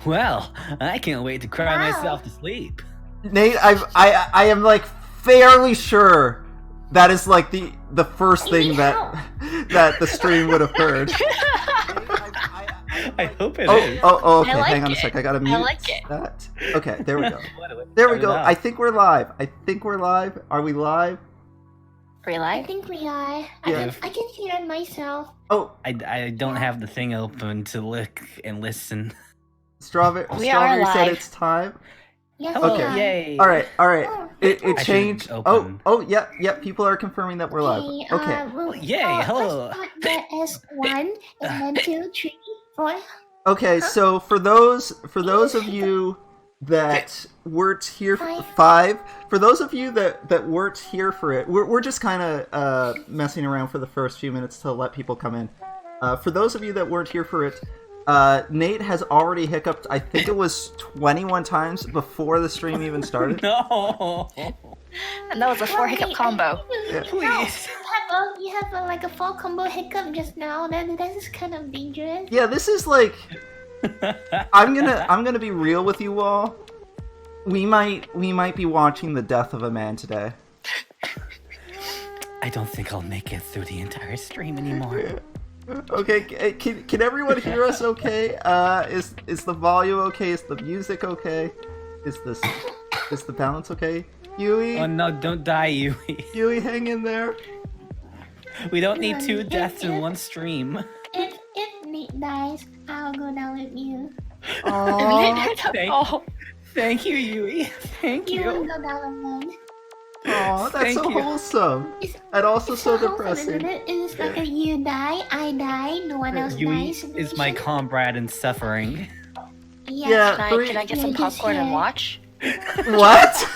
Well, I can't wait to cry myself to sleep. Nate, I am like fairly sure that is like the first thing that the stream would have heard. I hope it is. Oh, okay. I like Hang on a it. sec. I gotta mute it. that. Okay, there we go. There we go. I think we're live. Are we live? Are we I live? think we are. Yeah. I can hear myself. Oh, I don't have the thing open to look and listen. Strawberry are said live. it's time. Yes, Okay. we are. Yay. All right. Oh, It I changed. shouldn't Oh, open. yep. People are confirming that we're live. Okay. Yay, hello. Let's start the S1 and then 2, 3, 4. Okay. So for those of you that weren't here for those of you that weren't here for it, we're just kind of messing around for the first few minutes to let people come in. For those of you that weren't here for it, Nate has already hiccuped, I think it was 21 times before the stream even started. No. And that was a 4 hiccup combo. Yeah. Please. You have like a 4 combo hiccup just now. That is kind of dangerous. Yeah, this is like I'm gonna be real with you all. We might be watching the death of a man today. I don't think I'll make it through the entire stream anymore. Okay, can everyone hear us okay? Is the volume okay? Is the music okay? Is the balance okay? Yui? Oh no, don't die, Yui. Yui, hang in there. We don't need 2 deaths in one stream. If Nate dies, I'll go down with you. Aww, Thank you, Yui. Thank You will you. go down alone. that's Thank so you. wholesome. And also so depressing. It's like a you die, I die, no one else Yui dies. is my comrade in suffering. Yeah. Can I get some popcorn and watch? What?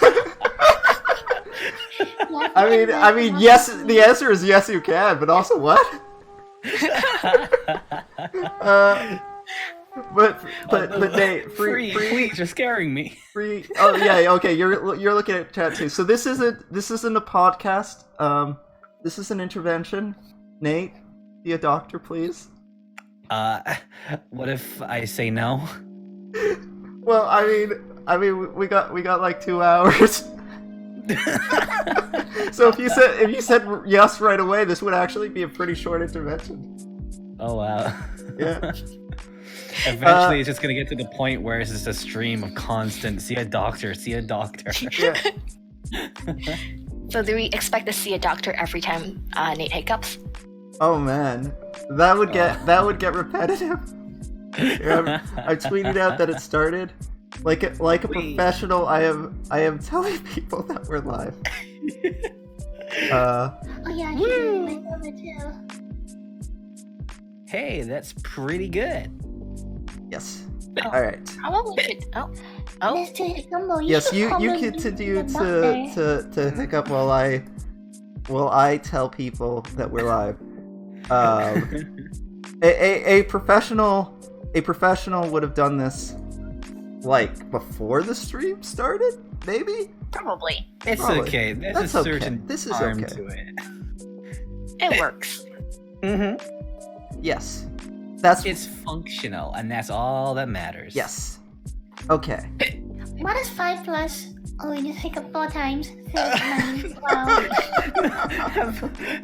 I mean, yes. The answer is yes, you can. But also, what? But Nate, free. Please, you're scaring me. Free. Oh yeah, okay. You're looking at chat too. So this isn't a podcast. This is an intervention. Nate, be a doctor, please. What if I say no? Well, I mean, we got like 2 hours. So if you said yes right away, this would actually be a pretty short intervention. Oh wow. Yeah. Eventually, it's just gonna get to the point where it's just a stream of constant see a doctor. Yeah. So do we expect to see a doctor every time Nate hiccups? Oh man, that would get repetitive. Yeah, I tweeted out that it started like a professional. I am telling people that we're live. Oh yeah, he's doing my number too. Hey, that's pretty good. Yes. Oh. All right. Probably should. Oh. Let's take a combo. Yes, you probably continue be the doctor. to hiccup while I tell people that we're live. A professional would have done this like before the stream started, maybe. Probably. It's Probably. okay. There's That's a okay. certain This is charm okay. to it. It works. Mm-hmm. Yes. That's It's functional, and that's all that matters. yes. Okay. What is 5 plus? Oh, you just hiccup 4 times. 9. Wow.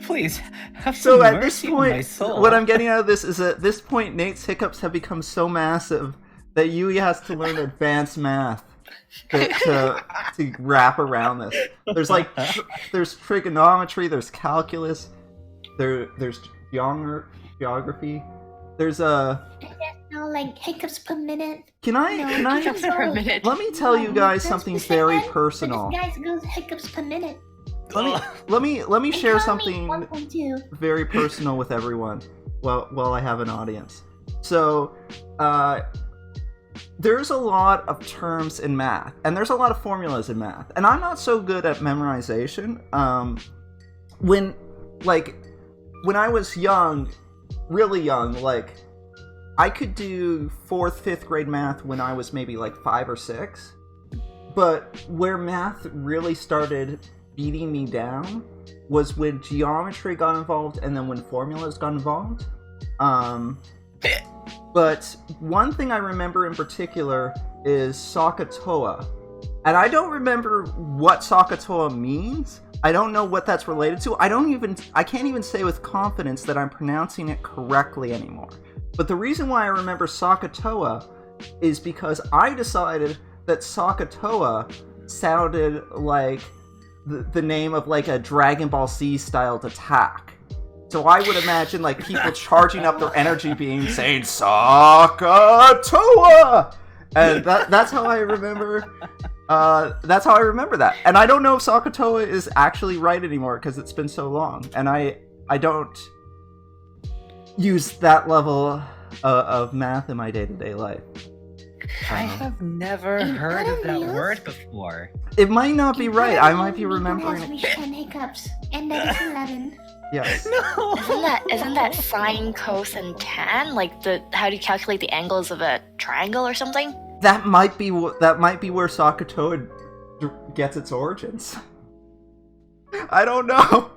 Please have some So at this mercy on my point, soul. what I'm getting out of this is at this point, Nate's hiccups have become so massive that Yui has to learn advanced math to wrap around this. There's like there's trigonometry, there's calculus, there's geography. There's No, like hiccups per minute. Can I Hiccups per minute. let me tell you guys That's something per very second, personal. But this guy goes hiccups per minute. Let me share And tell me something 1.2. very personal with everyone while I have an audience. So, there's a lot of terms in math, and there's a lot of formulas in math, and I'm not so good at memorization. When I was young, really young, like I could do 4th, 5th grade math when I was maybe like 5 or 6, but where math really started beating me down was when geometry got involved and then when formulas got involved. But one thing I remember in particular is Sakatoa. And I don't remember what Sakatoa means. I don't know what that's related to. I can't even say with confidence that I'm pronouncing it correctly anymore. But the reason why I remember Sakatoa is because I decided that Sakatoa sounded like the name of like a Dragon Ball Z styled attack. So I would imagine like people charging up their energy beams saying Sakatoa! And that's how I remember that. And I don't know if Sakatoa is actually right anymore because it's been so long. And I don't use that level of math in my day-to-day life. I have never heard of that word before. It might not be right. I might be remembering has it. reached 10 hiccups, and that is 11. Yes. No. Isn't that sine, cos, and tan? Like how do you calculate the angles of a triangle or something? That might be where Sakatoa gets its origins. I don't know.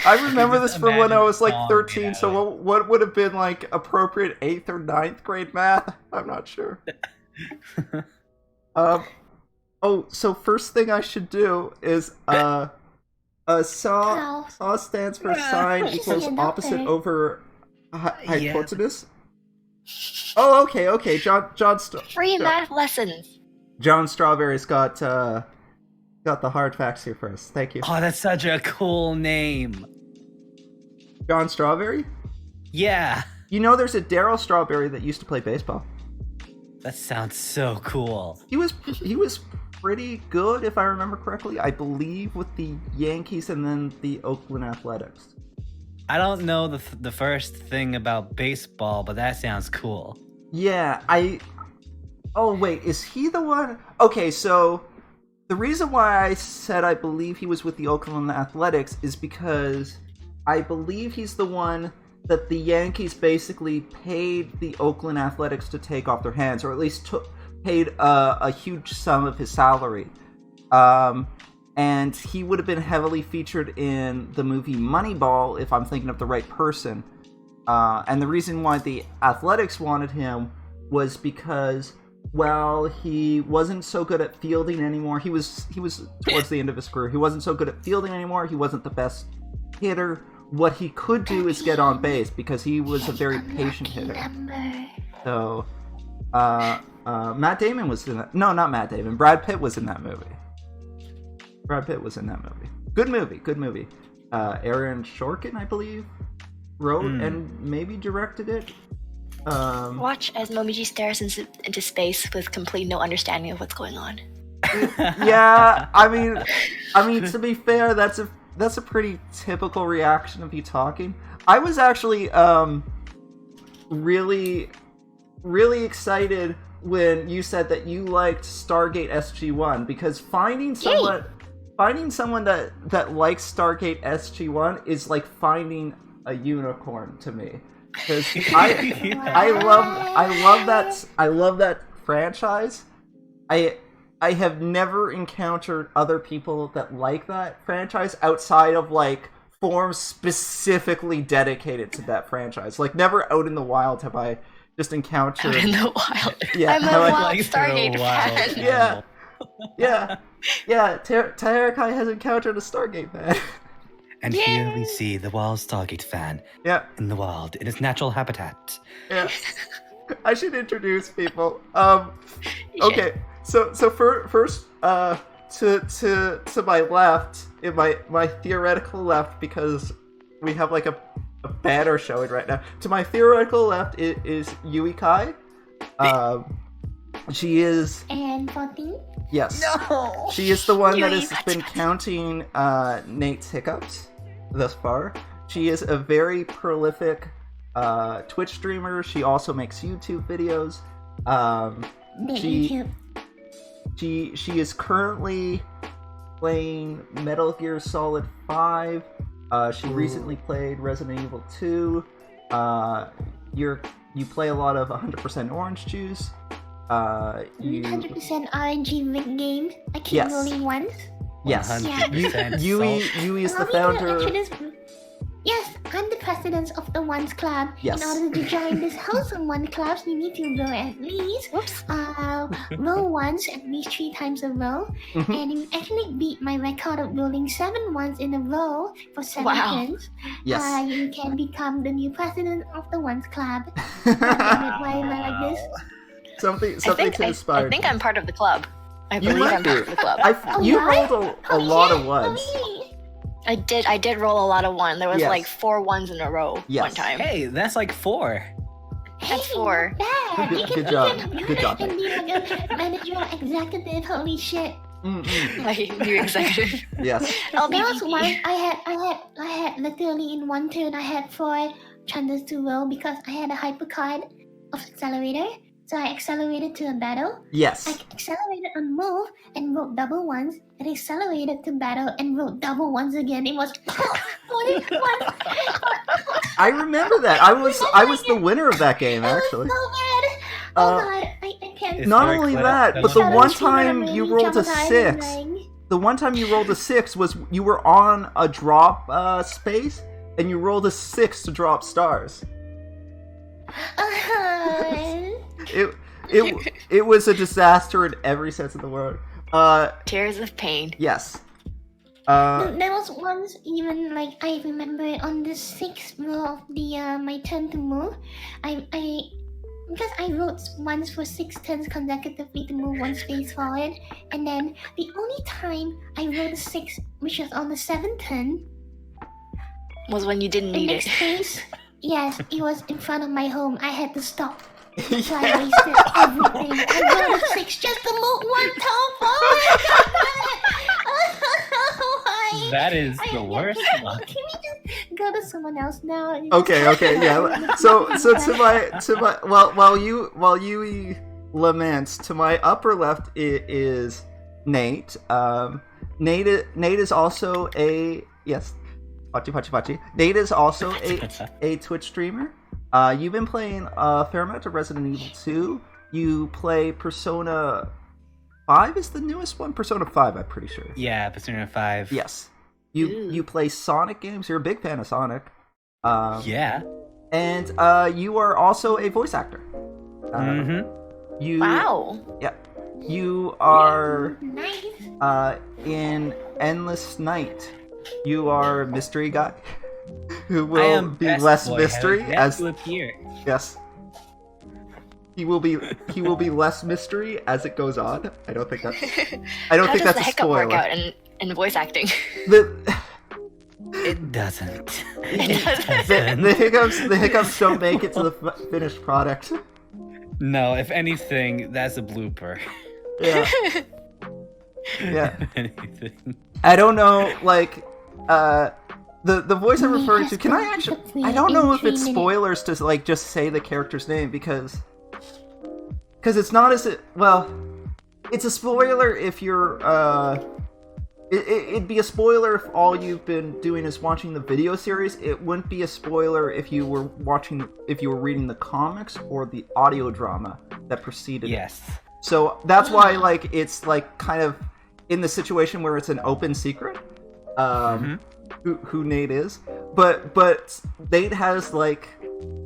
I remember this from when I was like 13, so what would have been like appropriate 8th or 9th grade math? I'm not sure. So first thing I should do is saw stands for sine equals opposite over hypotenuse. Oh, okay. John Free math lessons. John Strawberry's got the hard facts here first. Thank you. Oh, that's such a cool name. John Strawberry? Yeah. You know, there's a Daryl Strawberry that used to play baseball. That sounds so cool. He was pretty good, if I remember correctly. I believe with the Yankees and then the Oakland Athletics. I don't know the first thing about baseball, but that sounds cool. Yeah, Oh, wait, is he the one? Okay, so the reason why I said I believe he was with the Oakland Athletics is because I believe he's the one that the Yankees basically paid the Oakland Athletics to take off their hands, or at least paid a huge sum of his salary. And he would have been heavily featured in the movie Moneyball, if I'm thinking of the right person. And the reason why the Athletics wanted him was because, well, he wasn't so good at fielding anymore. He was towards the end of his career. He wasn't so good at fielding anymore. He wasn't the best hitter. What he could do is get on base because he was a very patient hitter. So, Matt Damon was in that. No, not Matt Damon. Brad Pitt was in that movie. Good movie. Aaron Sorkin, I believe, wrote and maybe directed it. Watch as Momiji stares into space with complete no understanding of what's going on. Yeah, I mean, to be fair, that's a pretty typical reaction of you talking. I was actually really excited when you said that you liked Stargate SG-1 because finding someone that likes Stargate SG-1 is like finding a unicorn to me. Because I love that franchise. I have never encountered other people that like that franchise outside of like forums specifically dedicated to that franchise. Like never out in the wild have I just encountered. Out in the wild. Yeah, I'm a wild Stargate fan. Yeah. Tarakai has encountered a Stargate fan. And here we see the wild Stargate fan. Yeah. In the wild, in its natural habitat. Yeah. I should introduce people. Okay. So first, to my left, in my theoretical left, because we have like a banner showing right now. To my theoretical left is Yui Kai. She is. And 14? Yes. No. She is the one that has been counting Nate's hiccups thus far. She is a very prolific Twitch streamer. She also makes YouTube videos. She is currently playing Metal Gear Solid 5. She recently played Resident Evil 2. You play a lot of 100% Orange Juice. 100% RNG games. I keep rolling ones. Yes. 100% Yui is the founder. Yes, I'm the president of the Ones Club. Yes. In order to join this wholesome One Club, you need to roll at least roll once at least 3 times a row. Mhm. And you actually beat my record of rolling 7 ones in a row for 7 Wow. turns. Yes. You can become the new president of the Ones Club. God damn it, why am I like this? something to I inspire. think I'm part of the club. I You believe might I'm part be. of the club. You right? rolled a lot of shit, ones. okay. I did roll a lot of one. There was Yes. like 4 ones in a row Yes. one time. Hey, that's like 4. That's Hey, 4. not bad. Good- You can- good you job. can- Good job. You can be like a manager or executive. Holy shit. Mm-mm. My new executive. Yes. I'll be There was VP. one I had literally in one turn I had 4 chances to roll because I had a hypercard of accelerator. So I accelerated to a battle. I Yes. accelerated on move and rolled double ones, and accelerated to battle and rolled double ones again. It was 41. I remember that. I was the winner of that game, It was actually. so bad. Uh, Oh god, I can't. It's Not very only clear. that, but the Shadow one Scream and time I'm you really rolled a traumatized, 6, like- the one time you rolled a 6 was you were on a drop space, and you rolled a 6 to drop stars. It was a disaster in every sense of the word. Tears of pain. Yes. There was once even like I remember on the 6th row of the my turn to move, I because I wrote once for 6 turns consecutively to move 1 space forward, and then the only time I wrote a 6, which was on the 7th turn, Was when you didn't the need next it. space, yes, it was in front of my home. I had to stop. So I wasted everything. I wrote a 6 just to move 1 tile forward. Why? That is the worst luck. Can we just go to someone else now? Okay, yeah. So to my while you laments, to my upper left is Nate. Nate is also a yes. Pachi. Nate is also a Twitch streamer. You've been playing a fair amount of Resident Evil 2. You play Persona 5 is the newest one? Persona 5, I'm pretty sure. Yeah, Persona 5. Yes. Ooh. You play Sonic games. You're a big fan of Sonic. Yeah. And you are also a voice actor. You Wow. Yeah. You are Nice. in Endless Night. You are mystery guy who I will am be Best less Boy, mystery has yet as to appear. yes. He will be less mystery as it goes on. I don't think that's How think does that's the a hiccup work spoiler. out in voice acting? The, It doesn't. It doesn't. the hiccups don't make it to the finished product. No, if anything, that's a blooper. Yeah. Yeah. If anything. I don't know, like, the voice I'm referring to. Can I actually? I don't know if it's spoilers to like just say the character's name because it's not as it. Well, it's a spoiler if you're. It'd be a spoiler if all you've been doing is watching the video series. It wouldn't be a spoiler if you were reading the comics or the audio drama that preceded it. Yes. So that's why, like, it's like kind of in the situation where it's an open secret, who Nate is. But Nate has like,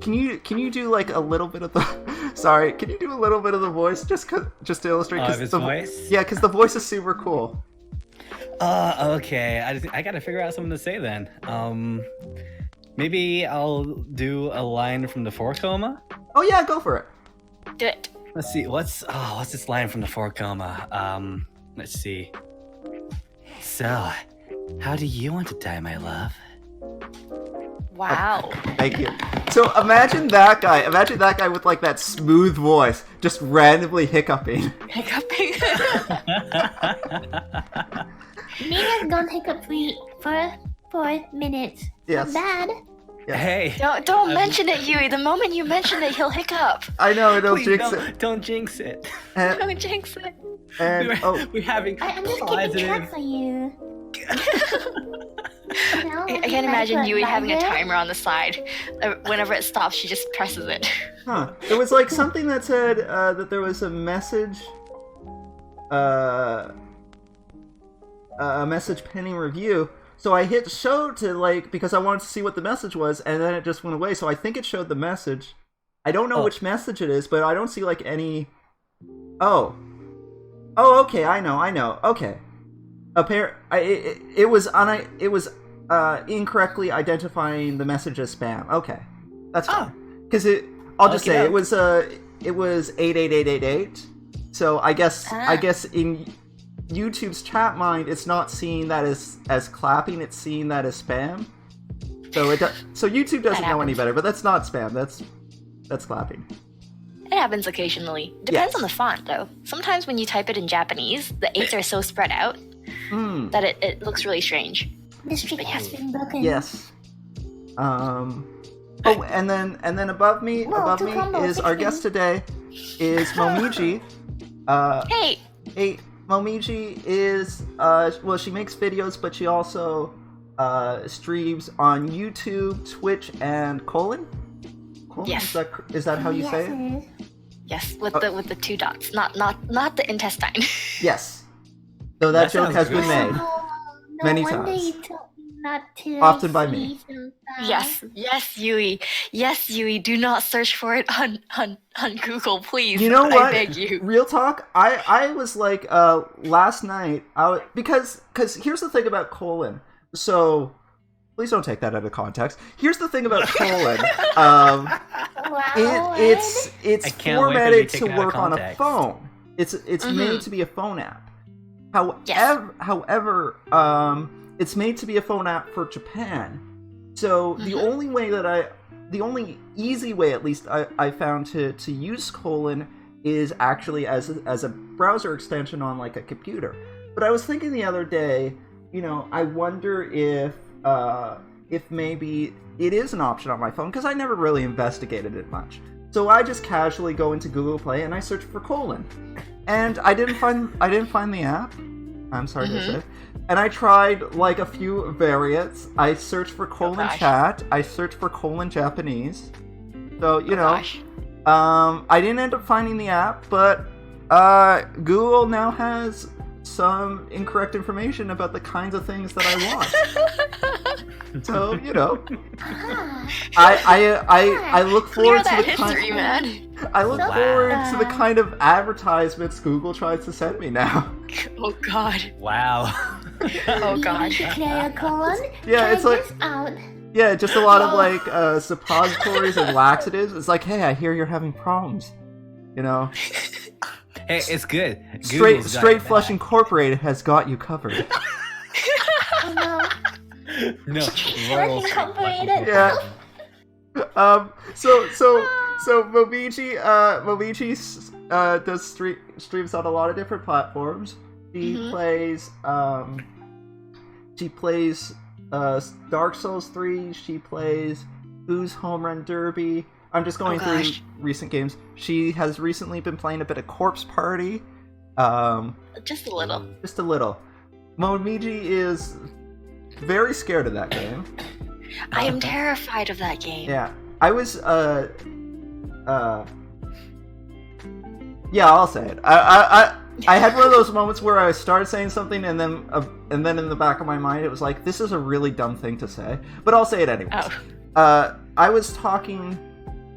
can you do like a little bit of the? Sorry, can you do a little bit of the voice just to illustrate? Of his voice? Yeah, because the voice is super cool. Okay. I gotta figure out something to say then. Maybe I'll do a line from the Four Coma. Oh yeah, go for it. Do it. Let's see. What's this line from the Four Coma? Let's see. So, how do you want to die, my love? Wow. Thank you. So imagine that guy. Imagine that guy with like that smooth voice, just randomly hiccuping. Hiccuping. Nate has gone hiccup free for 4 minutes. Yes. Not bad. Hey. Don't mention it, Yui. The moment you mention it, he'll hiccup. I know. Don't Please jinx don't, it. don't jinx it. And, Don't jinx it. We're having I'm just keeping track for you. I can't imagine Yui having a timer on the side. Whenever it stops, she just presses it. Huh. There was like something that said that there was a message pending review. So I hit show to like because I wanted to see what the message was, and then it just went away. So I think it showed the message. I don't know which message it is, but I don't see like any. Oh, okay. I know. Okay. It was incorrectly identifying the message as spam. Okay, that's fine. Because I'll just say it was 88888. So I guess in YouTube's chat mind, it's not seeing that as clapping; it's seeing that as spam. So YouTube doesn't know any better, but that's not spam. That's clapping. It happens occasionally. Depends on the font, though. Sometimes when you type it in Japanese, the 8s are so spread out that it looks really strange. The streak has been broken. Yes. Oh, and then above me is our guest today, is Momiji. Hey, Momiji is she makes videos, but she also streams on YouTube, Twitch, and Colon. Yes. Is that how you say it? Yes, with the 2 dots, not the intestine. Yes. So that joke has been made many times. Often by me. Yes, Yui. Do not search for it on Google, please. You know what? I beg you. Real talk. I was like last night. Because here's the thing about Colon. So please don't take that out of context. Here's the thing about Colon. It's formatted to work on a phone. It's made to be a phone app. However, it's made to be a phone app for Japan. So the only easy way, at least I found to use Colon is actually as a browser extension on like a computer. But I was thinking the other day, I wonder if maybe it is an option on my phone because I never really investigated it much. So I just casually go into Google Play and I search for Colon, and I didn't find the app. I'm sorry to say. And I tried like a few variants. I searched for Colon Chat. I searched for Colon Japanese. So I didn't end up finding the app, but Google now has some incorrect information about the kinds of things that I want. So I look forward to the history, man. I look forward to the kind of advertisements Google tries to send me now. Oh God! Wow. Oh gosh. Yeah, it's like just a lot of like suppositories and laxatives. It's like, hey, I hear you're having problems. Hey, it's good. Straight Flush Incorporated has got you covered. Oh no. No. Incorporated. Yeah. So Momiji does streams on a lot of different platforms. She plays Dark Souls 3. She plays Who's Home Run Derby. I'm just going through recent games. She has recently been playing a bit of Corpse Party. Just a little. Just a little. Momiji is very scared of that game. I am terrified of that game. Yeah. I was yeah, I'll say it. I had one of those moments where I started saying something and then in the back of my mind it was like, this is a really dumb thing to say, but I'll say it anyways. I was talking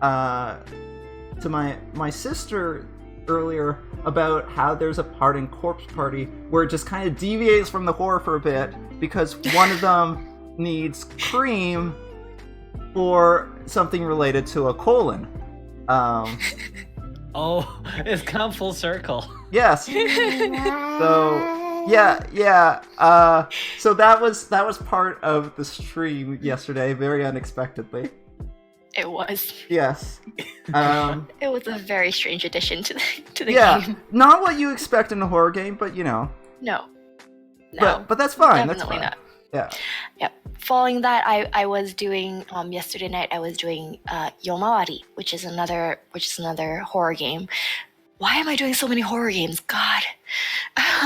to my sister earlier about how there's a part in Corpse Party where it just kind of deviates from the horror for a bit because one of them needs cream for something related to a colon. Oh, it's come full circle. Yes. So yeah. So that was part of the stream yesterday, very unexpectedly. It was. Yes. It was a very strange addition to the game. Yeah, not what you expect in a horror game, but No. But that's fine. Definitely that's fine. not. Yeah. Yep. Following that, I was doing yesterday night. I was doing Yomawari, which is another horror game. Why am I doing so many horror games? God.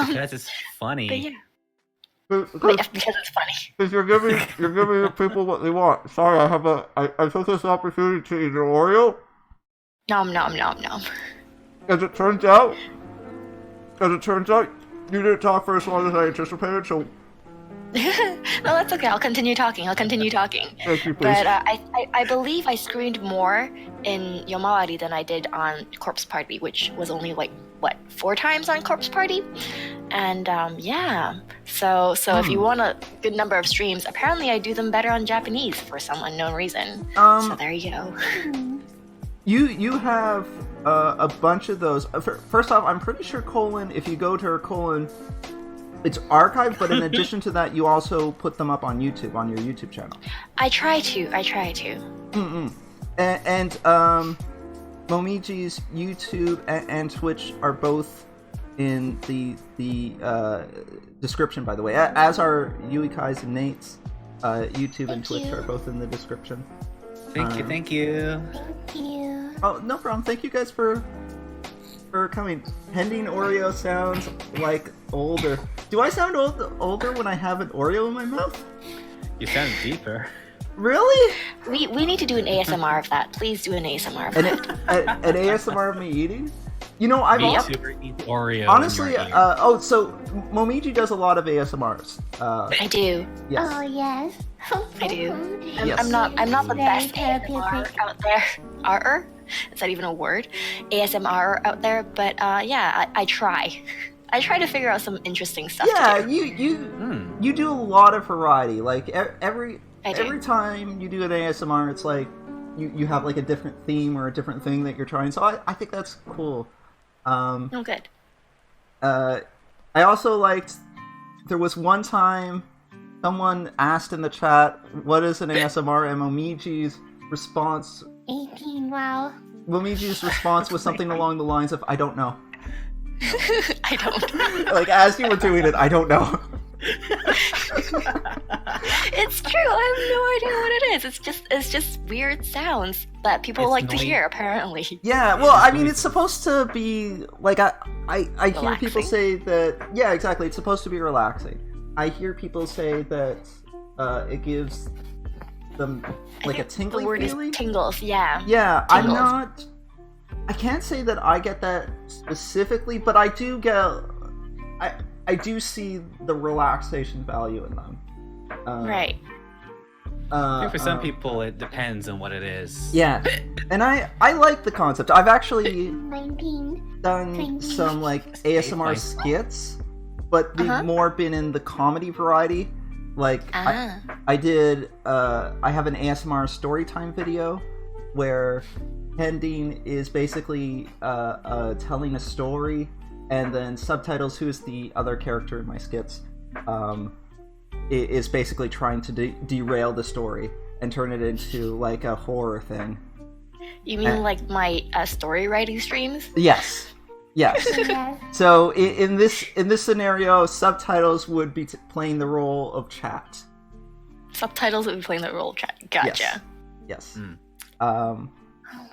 Because it's funny. But yeah. Because it's funny. Because you're giving the people what they want. Sorry, I took this opportunity to eat an Oreo. Nom. As it turns out, you didn't talk for as long as I anticipated, so No, that's okay. I'll continue talking. Thank you, please. But I believe I screamed more in Yomawari than I did on Corpse Party, which was only like, what, 4 times on Corpse Party? And yeah. So if you want a good number of streams, apparently I do them better on Japanese for some unknown reason. So there you go. You have a bunch of those. First off, I'm pretty sure if you go to her it's archived, but in addition to that, you also put them up on YouTube, on your YouTube channel. I try to. And Momiji's YouTube and Twitch are both in the description, by the way, as are Yuikai's and Nate's YouTube and Twitch are both in the description. Thank you. Thank you. Oh, no problem. Thank you guys for coming. Pending Oreo sounds like older. Do I sound older when I have an Oreo in my mouth? You sound deeper. Really? We need to do an ASMR of that. Please do an ASMR of that. An ASMR of me eating? You know, I've VTuber eat Oreo. honestly, in your ear. so Momiji does a lot of ASMRs. I do. Yes. Oh yes. I do. Yes. I'm not the Very best therapeutic. ASMR out there. Is that even a word? ASMR out there, but yeah, I try. I try to figure out some interesting stuff. Yeah, to do. you do a lot of variety. Like every I do. time you do an ASMR, it's like you have like a different theme or a different thing that you're trying. So I think that's cool. Oh, good. I also liked. There was one time someone asked in the chat, "What is an ASMR?" and Momiji's response 18. Wow. Momiji's response was something along the lines of, "I don't know." I don't. Like as you were doing it, I don't know. It's true. I have no idea what it is. It's just weird sounds that people It's like to noise. hear. Apparently. Yeah, well, I mean, it's supposed to be like I hear people Relaxing? say that. Yeah, exactly. It's supposed to be relaxing. I hear people say that it gives them like a tingly The word feeling. is tingles. Yeah. Yeah, I'm Tingles. not. I can't say that I get that specifically, but I do get. I do see the relaxation value in them. Right. I think for some people, it depends on what it is. Yeah, and I like the concept. I've actually 19. done some like ASMR Nice. skits, but they've more been in the comedy variety. Like Ah. I did. I have an ASMR storytime video where Pending is basically telling a story, and then subtitles, who is the other character in my skits, is basically trying to derail the story and turn it into like a horror thing. You mean like my story writing streams? Yes. Yes. Yes. So in this scenario, subtitles would be playing the role of chat. Subtitles would be playing the role. Gotcha. Yes. Mm. Oh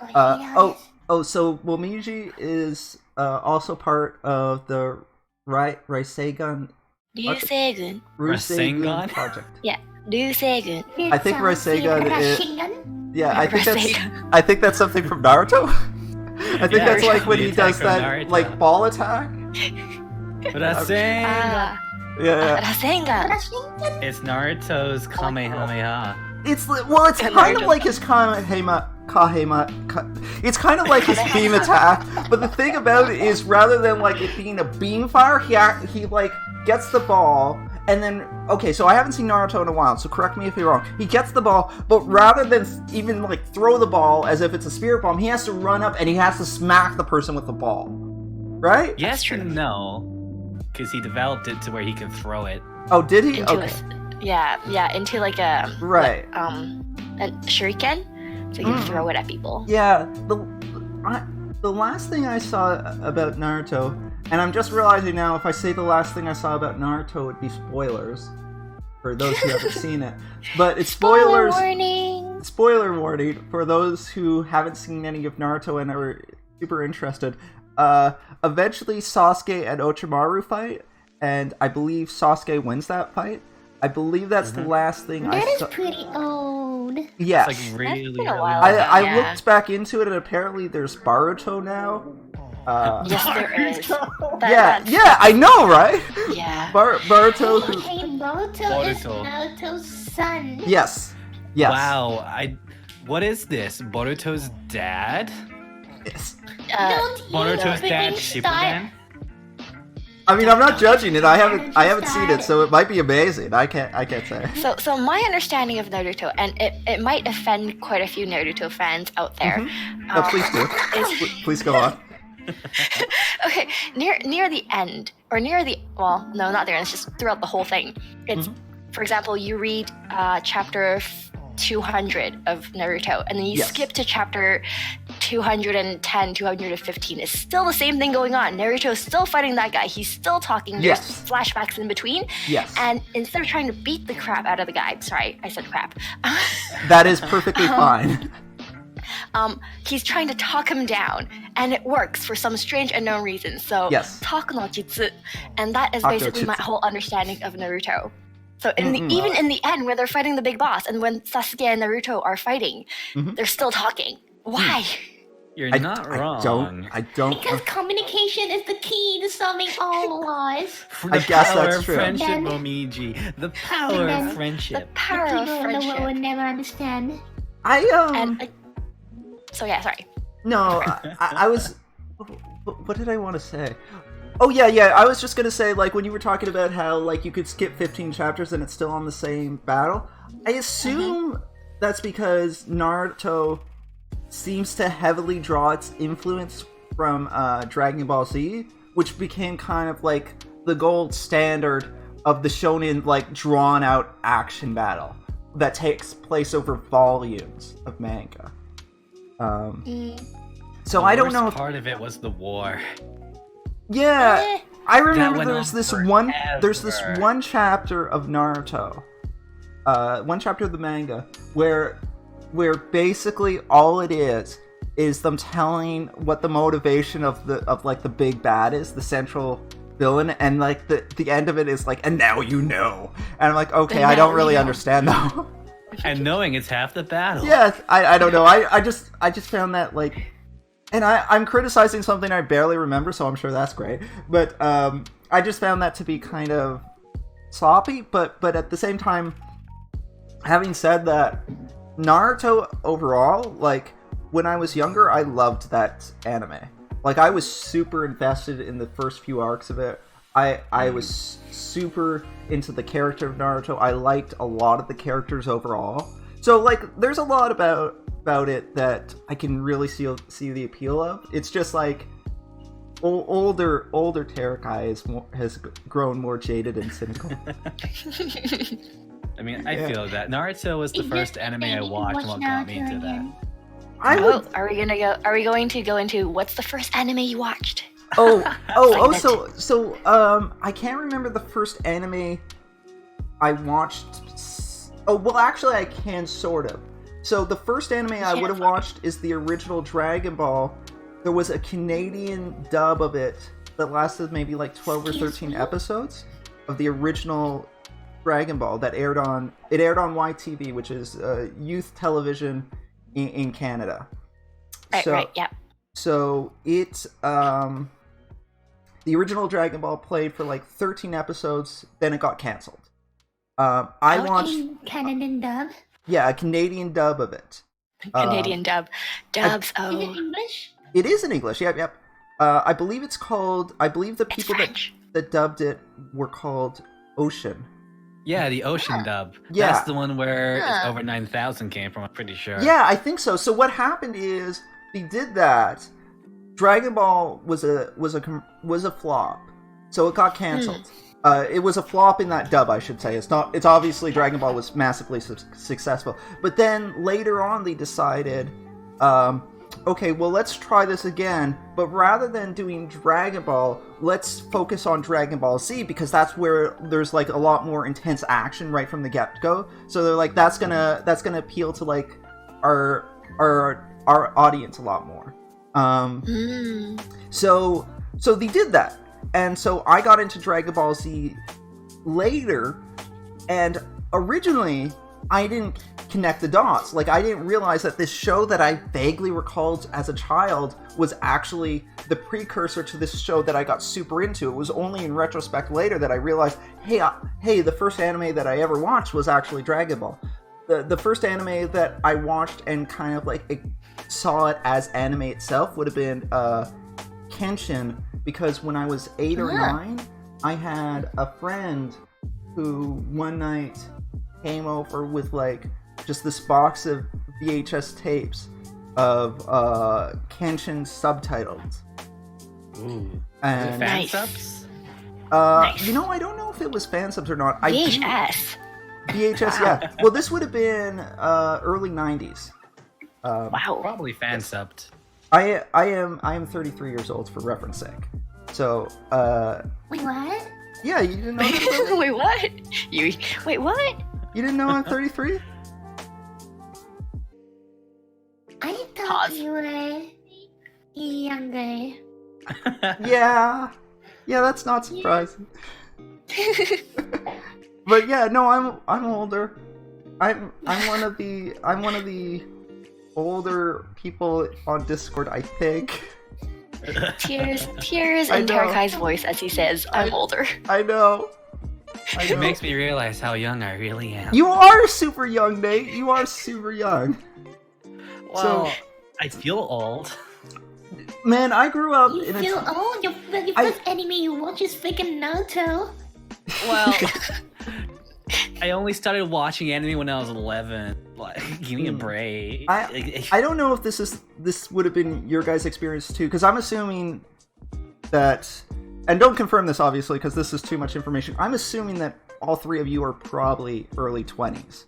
my God. So Momiji is also part of the Raisegun Ryusegun. Rasengan? project. Ryusegun. I think Rasengan is. Rasengan? Yeah, I think Rasengan. that's something from Naruto. I think Yeah, that's like when the he attack does from that Naruto. like ball attack. Rasengan! Ah, Yeah. Rasengan. Rasengan? It's Naruto's Kamehameha. It's kind of Naruto. like his it's kind of like his beam attack, but the thing about it is, rather than like it being a beam fire, he like gets the ball, and then so I haven't seen Naruto in a while, so correct me if you're wrong. He gets the ball, but rather than even like throw the ball as if it's a spirit bomb, he has to run up and he has to smack the person with the ball, right? Yes or no? Because he developed it to where he can throw it. Oh, did he? Into Okay, into like a right. a shuriken, so you can throw it at people. Yeah, the last thing I saw about Naruto, and I'm just realizing now, if I say the last thing I saw about Naruto, it would be spoilers for those who haven't seen it. But it's spoilers. Warning. Spoiler warning for those who haven't seen any of Naruto and are super interested. Eventually, Sasuke and Orochimaru fight, and I believe Sasuke wins that fight. I believe that's the last thing I That is saw. pretty old. Yes. It's like really, been a really while. I Yeah. looked back into it, and apparently there's Baruto now. Yes, there is. Yeah, I know, right? Yeah. Baruto, who, Hey, Boruto is Boruto. Naruto's son. Yes. Yes. Wow. What is this? Boruto's dad? Yes. Don't you Boruto's dad, freaking start. Shippuden? I mean, I'm not judging it. I haven't seen it, so it might be amazing. I can't say. So my understanding of Naruto, and it might offend quite a few Naruto fans out there. No, please do. Please go on. Okay, near the end, or near the well, no, not there. It's just throughout the whole thing. It's, for example, you read chapter 200 of Naruto, and then you Yes. skip to chapter 210, 215. It's still the same thing going on. Naruto's still fighting that guy. He's still talking. There's Yes. flashbacks in between. Yes. And instead of trying to beat the crap out of the guy, sorry, I said crap. That is perfectly fine. He's trying to talk him down, and it works for some strange unknown reason. So, Yes. talk no jitsu, and that is Talk no basically my jitsu. whole understanding of Naruto. So, even in the end, when they're fighting the big boss, and when Sasuke and Naruto are fighting, they're still talking. Why? You're not wrong. I don't. Because communication is the key to solving all wars. The I guess power that's of true. friendship, Then- Momiji. The power then- of The friendship. power People of in the world will friendship. never understand. And so yeah, sorry. No, I was. What did I want to say? Oh yeah. I was just gonna say, like, when you were talking about how, like, you could skip 15 chapters and it's still on the same battle. I assume that's because Naruto seems to heavily draw its influence from Dragon Ball Z, which became kind of like the gold standard of the shonen, like, drawn out action battle that takes place over volumes of manga. So I don't know. Part of it was the war. Yeah, I remember went there's on this forever. one chapter of Naruto, one chapter of the manga where basically all it is them telling what the motivation of the big bad is, the central villain, and like the end of it is like, and now you know, and I'm like, okay, I don't really understand though. And knowing it's half the battle. Yeah, I don't know. I just found that, like, and I'm criticizing something I barely remember, so I'm sure that's great. But I just found that to be kind of sloppy. But at the same time, having said that, Naruto overall, like, when I was younger, I loved that anime. Like, I was super invested in the first few arcs of it. I was super into the character of Naruto. I liked a lot of the characters overall. So, like, there's a lot about it that I can really see the appeal of. It's just like older Terukai has grown more jaded and cynical. I mean, I feel that Naruto was the first anime I watched and what got me into that. Are we going to go into what's the first anime you watched? So I can't remember the first anime I watched. Oh, well, actually, I can, sort of. So the first anime I would have watched is the original Dragon Ball. There was a Canadian dub of it that lasted maybe like 12 or 13 episodes of the original Dragon Ball that aired on YTV, which is youth television in Canada. Right, yeah. So it, the original Dragon Ball played for like 13 episodes, then it got cancelled. I watched Canadian dub. Yeah, a Canadian dub of it. Canadian dubs. Is it English? It is in English. Yep. I believe it's called. I believe the people that dubbed it were called Ocean. Yeah, the Ocean dub. Yeah. That's the one where it's over 9,000 came from, I'm pretty sure. Yeah, I think so. So what happened is they did that. Dragon Ball was a flop, so it got canceled. It was a flop in that dub, I should say. It's obviously Dragon Ball was massively successful. But then later on, they decided, okay, well, let's try this again. But rather than doing Dragon Ball, let's focus on Dragon Ball Z, because that's where there's like a lot more intense action right from the get-go. So they're like, that's gonna appeal to like our audience a lot more. So they did that. And so I got into Dragon Ball Z later, and originally I didn't connect the dots. Like, I didn't realize that this show that I vaguely recalled as a child was actually the precursor to this show that I got super into. It was only in retrospect later that I realized, hey, the first anime that I ever watched was actually Dragon Ball. The first anime that I watched and kind of like saw it as anime itself would have been Kenshin, because when I was 8 or 9, I had a friend who one night came over with like just this box of VHS tapes of Kenshin subtitles. Ooh. And fan Nice. subs? you know, I don't know if it was fan subs or not. VHS. VHS, yeah. Well, this would have been early 90s. Wow. Probably fan subbed. I am 33 years old, for reference sake. So, Wait, what? yeah, you didn't know that about me? Wait, what? Wait, what? You didn't know I'm 33? I thought Pause. you were younger. Yeah, that's not surprising. But yeah, no, I'm older. I'm one of the older people on Discord, I think. Tears I in know. Tarakai's voice as he says, "I'm older." I know. It makes me realize how young I really am. You are super young, Nate. You are super young. Well, I feel old. Man, I grew up You in feel a old? Your first anime you watch is freaking Naruto. Well, I only started watching anime when I was 11. Like, give me a break. I don't know if this would have been your guys' experience too, because I'm assuming that, and don't confirm this obviously because this is too much information. I'm assuming that all three of you are probably early 20s,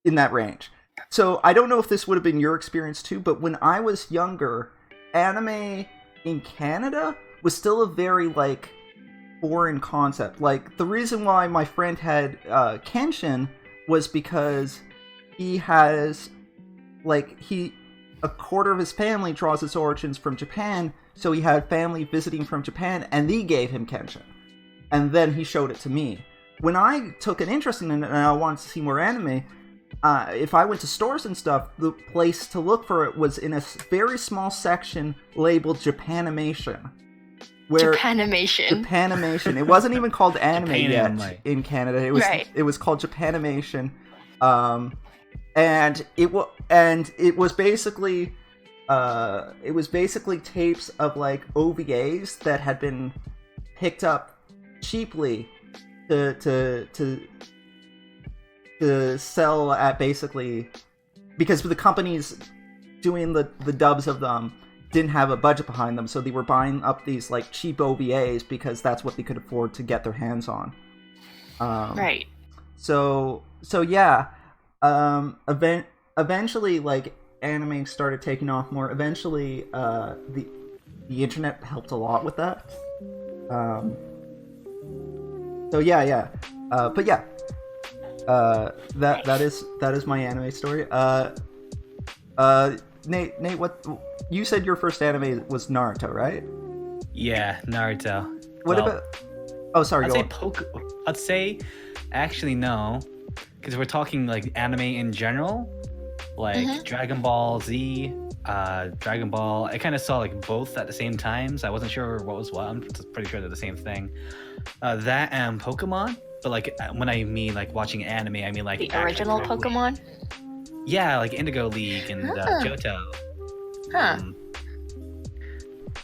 in that range. So I don't know if this would have been your experience too, but when I was younger, anime in Canada was still a very like foreign concept. Like, the reason why my friend had Kenshin was because he has a quarter of his family draws its origins from Japan, so he had family visiting from Japan and they gave him Kenshin, and then he showed it to me. When I took an interest in it and I wanted to see more anime, if I went to stores and stuff, the place to look for it was in a very small section labeled Japanimation. Where Japanimation. It wasn't even called anime yet in Canada. It was called Japanimation, and it was basically tapes of like OVAs that had been picked up cheaply to sell at, basically, because the companies doing the dubs of them didn't have a budget behind them, so they were buying up these like cheap OVAs because that's what they could afford to get their hands on. Right. So yeah. Eventually, like, anime started taking off more. Eventually, the internet helped a lot with that. So yeah. But yeah. That is my anime story. Nate, what you said your first anime was Naruto, right? Yeah, Naruto. What about? Oh, sorry. I'd say, actually no, because we're talking like anime in general, like Dragon Ball Z, Dragon Ball. I kind of saw like both at the same time, so I wasn't sure what was what. I'm pretty sure they're the same thing. That and Pokemon, but like when I mean like watching anime, I mean like The original Pokemon? Yeah, like Indigo League and Johto. Huh.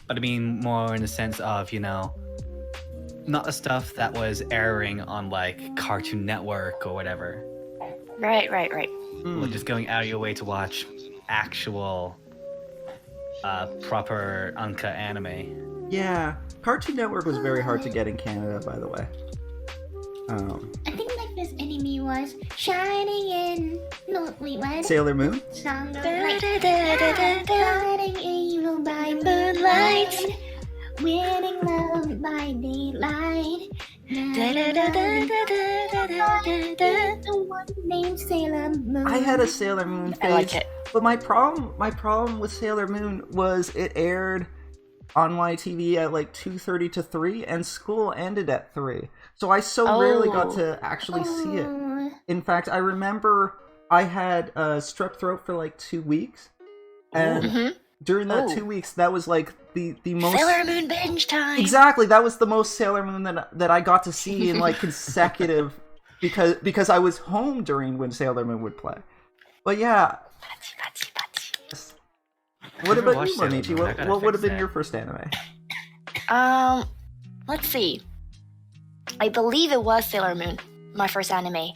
But I mean more in the sense of, you know, not the stuff that was airing on like Cartoon Network or whatever. Right. Like just going out of your way to watch actual proper uncut anime. Yeah, Cartoon Network was very hard to get in Canada, by the way. I think my first anime was Shining in... No, wait, what? Sailor Moon? Song of like... Shining evil by moonlight, winning love by daylight. The one named Sailor Moon. I had a Sailor Moon phase, I like it. but my problem with Sailor Moon was it aired on my TV at like 2:30 to 3, and school ended at 3. So I so rarely got to actually see it. In fact, I remember I had strep throat for like 2 weeks, and during that 2 weeks, that was like the most Sailor Moon binge time. Exactly, that was the most Sailor Moon that I got to see in like consecutive, because I was home during when Sailor Moon would play. But yeah. What about you, Monichi? What would have been your first anime? Let's see. I believe it was Sailor Moon, my first anime.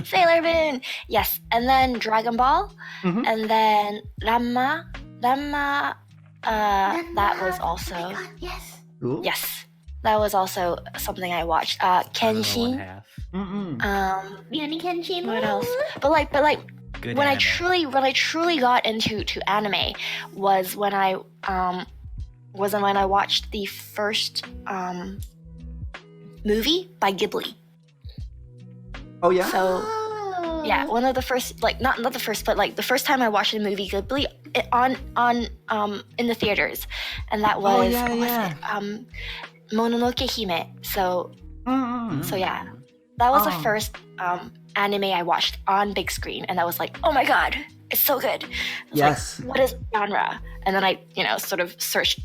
Sailor Moon, yes, and then Dragon Ball, and then Ranma. That was also yes, that was also something I watched. Kenshin. Kenshin. What else? But like. Good when anime. I truly got into anime was when I watched the first movie by Ghibli. Oh yeah. So yeah, one of the first, like not the first, but like the first time I watched the movie Ghibli on in the theaters, and that was Mononoke Hime. So yeah, that was the first anime I watched on big screen, and I was like, oh my god, it's so good. Yes. Like, what is genre? And then I, sort of searched,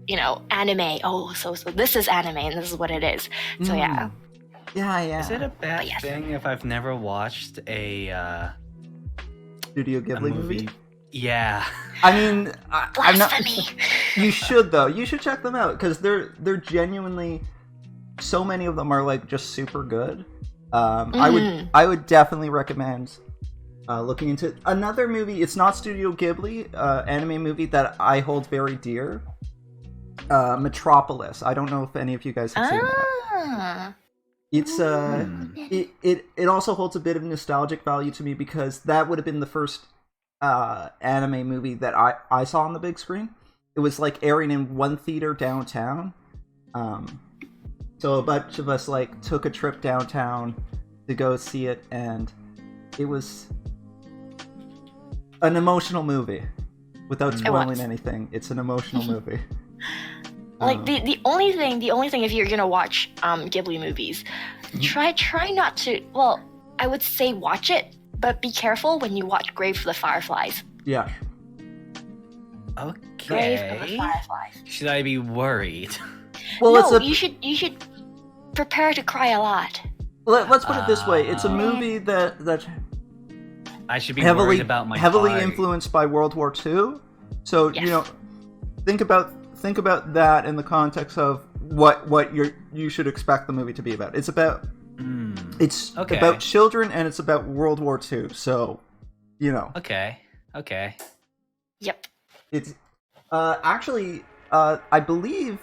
anime. Oh, so this is anime, and this is what it is. So yeah. Yeah. Is it a bad thing if I've never watched a Studio Ghibli movie? Yeah. I mean, I'm not. Blasphemy. You should though. You should check them out because they're genuinely. So many of them are like just super good. I would definitely recommend looking into another movie. It's not Studio Ghibli, anime movie that I hold very dear. Metropolis. I don't know if any of you guys have seen that. It's it also holds a bit of nostalgic value to me because that would have been the first anime movie that I saw on the big screen. It was like airing in one theater downtown. So a bunch of us like took a trip downtown to go see it, and it was an emotional movie. Without spoiling anything, it's an emotional movie. Like the only thing if you're gonna watch Ghibli movies, try not to. Well, I would say watch it, but be careful when you watch Grave for the Fireflies. Yeah. Okay. Grave for the Fireflies. Should I be worried? Well, no, you should prepare to cry a lot. Let's put it this way: it's a movie that I should be worried about my heavily body. influenced by World War II. So think about that in the context of what you should expect the movie to be about. It's about about children, and it's about World War II. So Okay. Yep. It's actually I believe.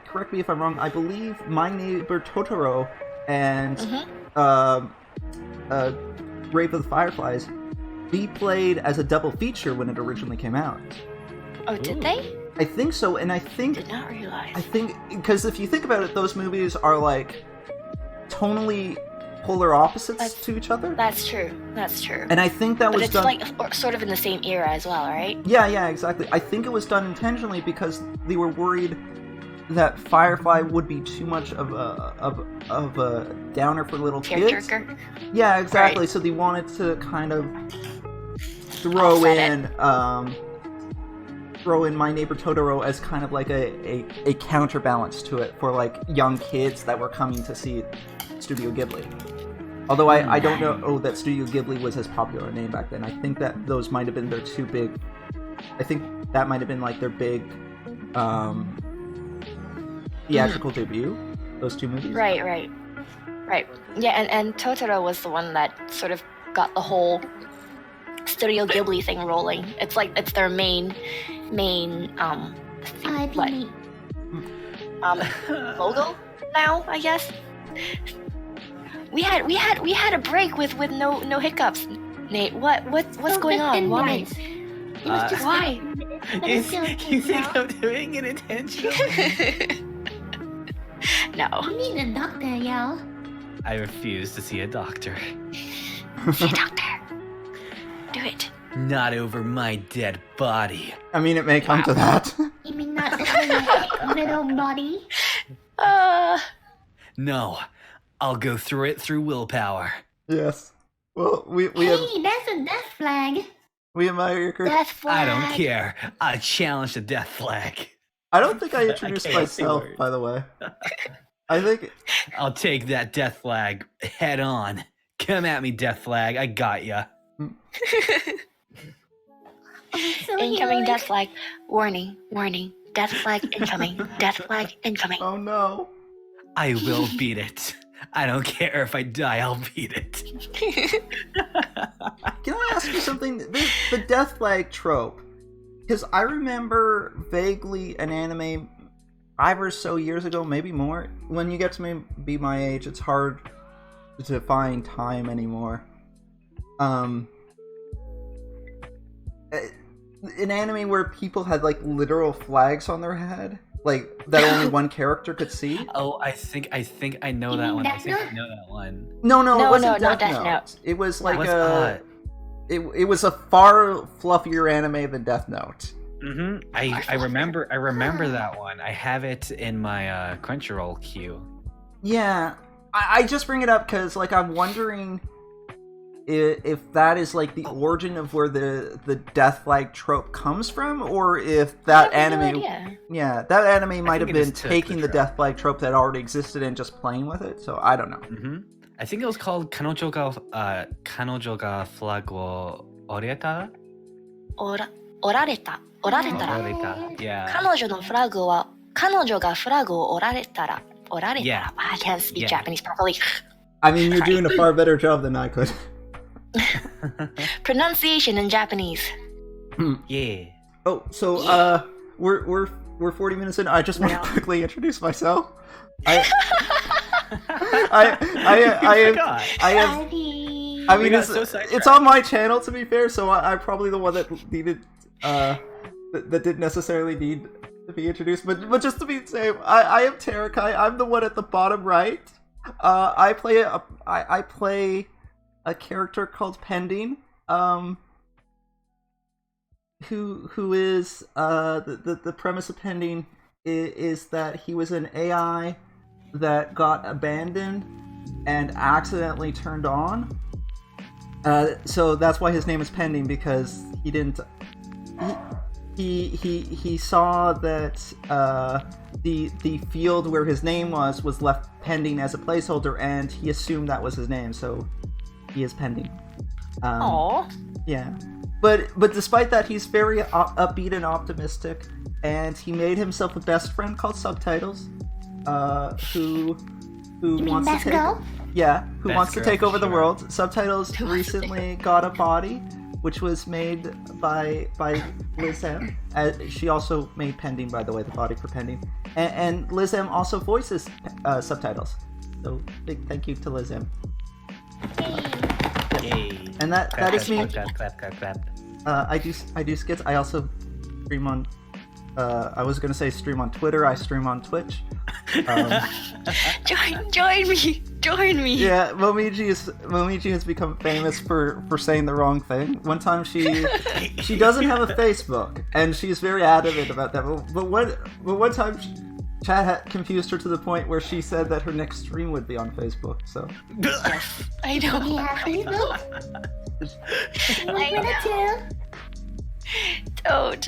Correct me if I'm wrong. I believe My Neighbor Totoro and Grave of the Fireflies be played as a double feature when it originally came out. Oh, did they? I think so, and I think Did not realize. I think because if you think about it, those movies are like tonally polar opposites to each other. That's true. And I think that was it's done. like sort of in the same era as well, right? Yeah, exactly. I think it was done intentionally because they were worried that Firefly would be too much of a downer for little kids. Tearjerker. Yeah, exactly. Right. So they wanted to kind of throw in My Neighbor Totoro as kind of like a counterbalance to it for like young kids that were coming to see Studio Ghibli. Although I don't know that Studio Ghibli was as popular a name back then. I think that those might have been their two big. I think that might have been like their big theatrical debut. Those two movies. Right. Yeah, and Totoro was the one that sort of got the whole Studio Ghibli thing rolling. It's like it's their main logo now, I guess. We had a break with no hiccups. Nate, what's going on? Why? It was just why? You think I'm doing it intentionally? No. You need a doctor, yo. I refuse to see a doctor. See a doctor. Do it. Not over my dead body. I mean, it may come to that. You mean not over your little body? No, I'll go through it through willpower. Yes. Well, we Hey, that's a death flag. we admire your courage. Death flag. I don't care. I challenge the death flag. I don't think I introduced can't say myself, words. by the way. I think I'll take that death flag head on. Come at me, death flag. I got ya. So Incoming you're death flag. Warning, warning. Death flag incoming. Death flag incoming. oh no. I will beat it. I don't care if I die, I'll beat it. Can I ask you something? The death flag trope. Because I remember vaguely an anime 5 or so years ago, maybe more. When you get to be my age, it's hard to find time anymore. An anime where people had like literal flags on their head, like that only one character could see. Oh, I think I know You that mean one. Death I think I Note? know that one. No, No, it wasn't no, Death Death Note. Note. It was like What's- it was a far fluffier anime than Death Note. Mm-hmm. I remember that one. I have it in my Crunchyroll queue. Yeah, I just bring it up because like I'm wondering if that is like the origin of where the death flag trope comes from, or if that I have no anime, idea. yeah, that anime might have think it been just took taking the the trope. death flag trope that already existed and just playing with it. So I don't know. Mm-hmm. I think it was called 彼女がフラグを折れた折られた。折られたら。折れた Yeah. 彼女のフラグは、彼女がフラグを折られたら。折られた Yeah. ら。I can't speak Yeah. Japanese properly. I mean, you're doing a far better job than I could. Pronunciation in Japanese. Yeah. Oh, so we're 40 minutes in. I just want to quickly introduce myself. I forgot. mean, We got so sidetracked. it's on my channel to be fair, so I'm probably the one that needed, that didn't necessarily need to be introduced. But just to be safe, I am Terakai. I'm the one at the bottom right. I play a character called Pending. Who is the premise of Pending is that he was an AI that got abandoned and accidentally turned on. So that's why his name is Pending, because he didn't. He saw that the field where his name was left pending as a placeholder, and he assumed that was his name, so he is Pending. Aww. Yeah, but despite that, he's very upbeat and optimistic, and he made himself a best friend called Subtitles, who You mean wants to best take girl? who Best wants to girl, take over the sure. world. Subtitles Who wants to take recently got a body, which was made by Liz M. She also made Pending, by the way, the body for Pending, and Liz M also voices Subtitles. So big thank you to Liz M. Yay. And that Clap, is me. clap. I do skits. I also stream on. I was gonna say stream on Twitter. I stream on Twitch. Join me. Yeah, Momiji has become famous for saying the wrong thing. One time she doesn't have a Facebook, and she's very adamant about that. But one time Chad had confused her to the point where she said that her next stream would be on Facebook. So Yes, I know. Do you have Facebook? I know. Don't.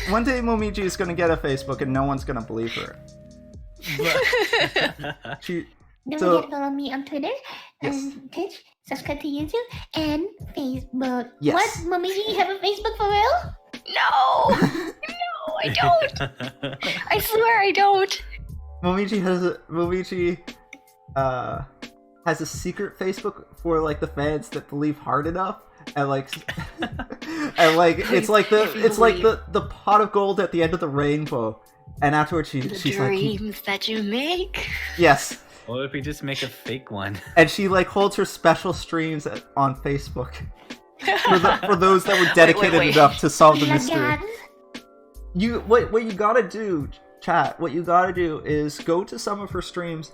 one day Momiji is gonna get a Facebook, and no one's gonna believe her. She Don't So- forget to follow me on Twitter, Yes. and Twitch, subscribe to YouTube, and Facebook. Yes. What? Momiji, you have a Facebook for real? No, I don't. I swear I don't. Momiji has a secret Facebook for like the fans that believe hard enough, and like it's like the pot of gold at the end of the rainbow, and afterwards The she's like, dreams that you make. yes, What if we just make a fake one? and she like holds her special streams on Facebook for those that were dedicated wait. enough to solve the mystery. Lagan. What you gotta do, chat. What you gotta do is go to some of her streams,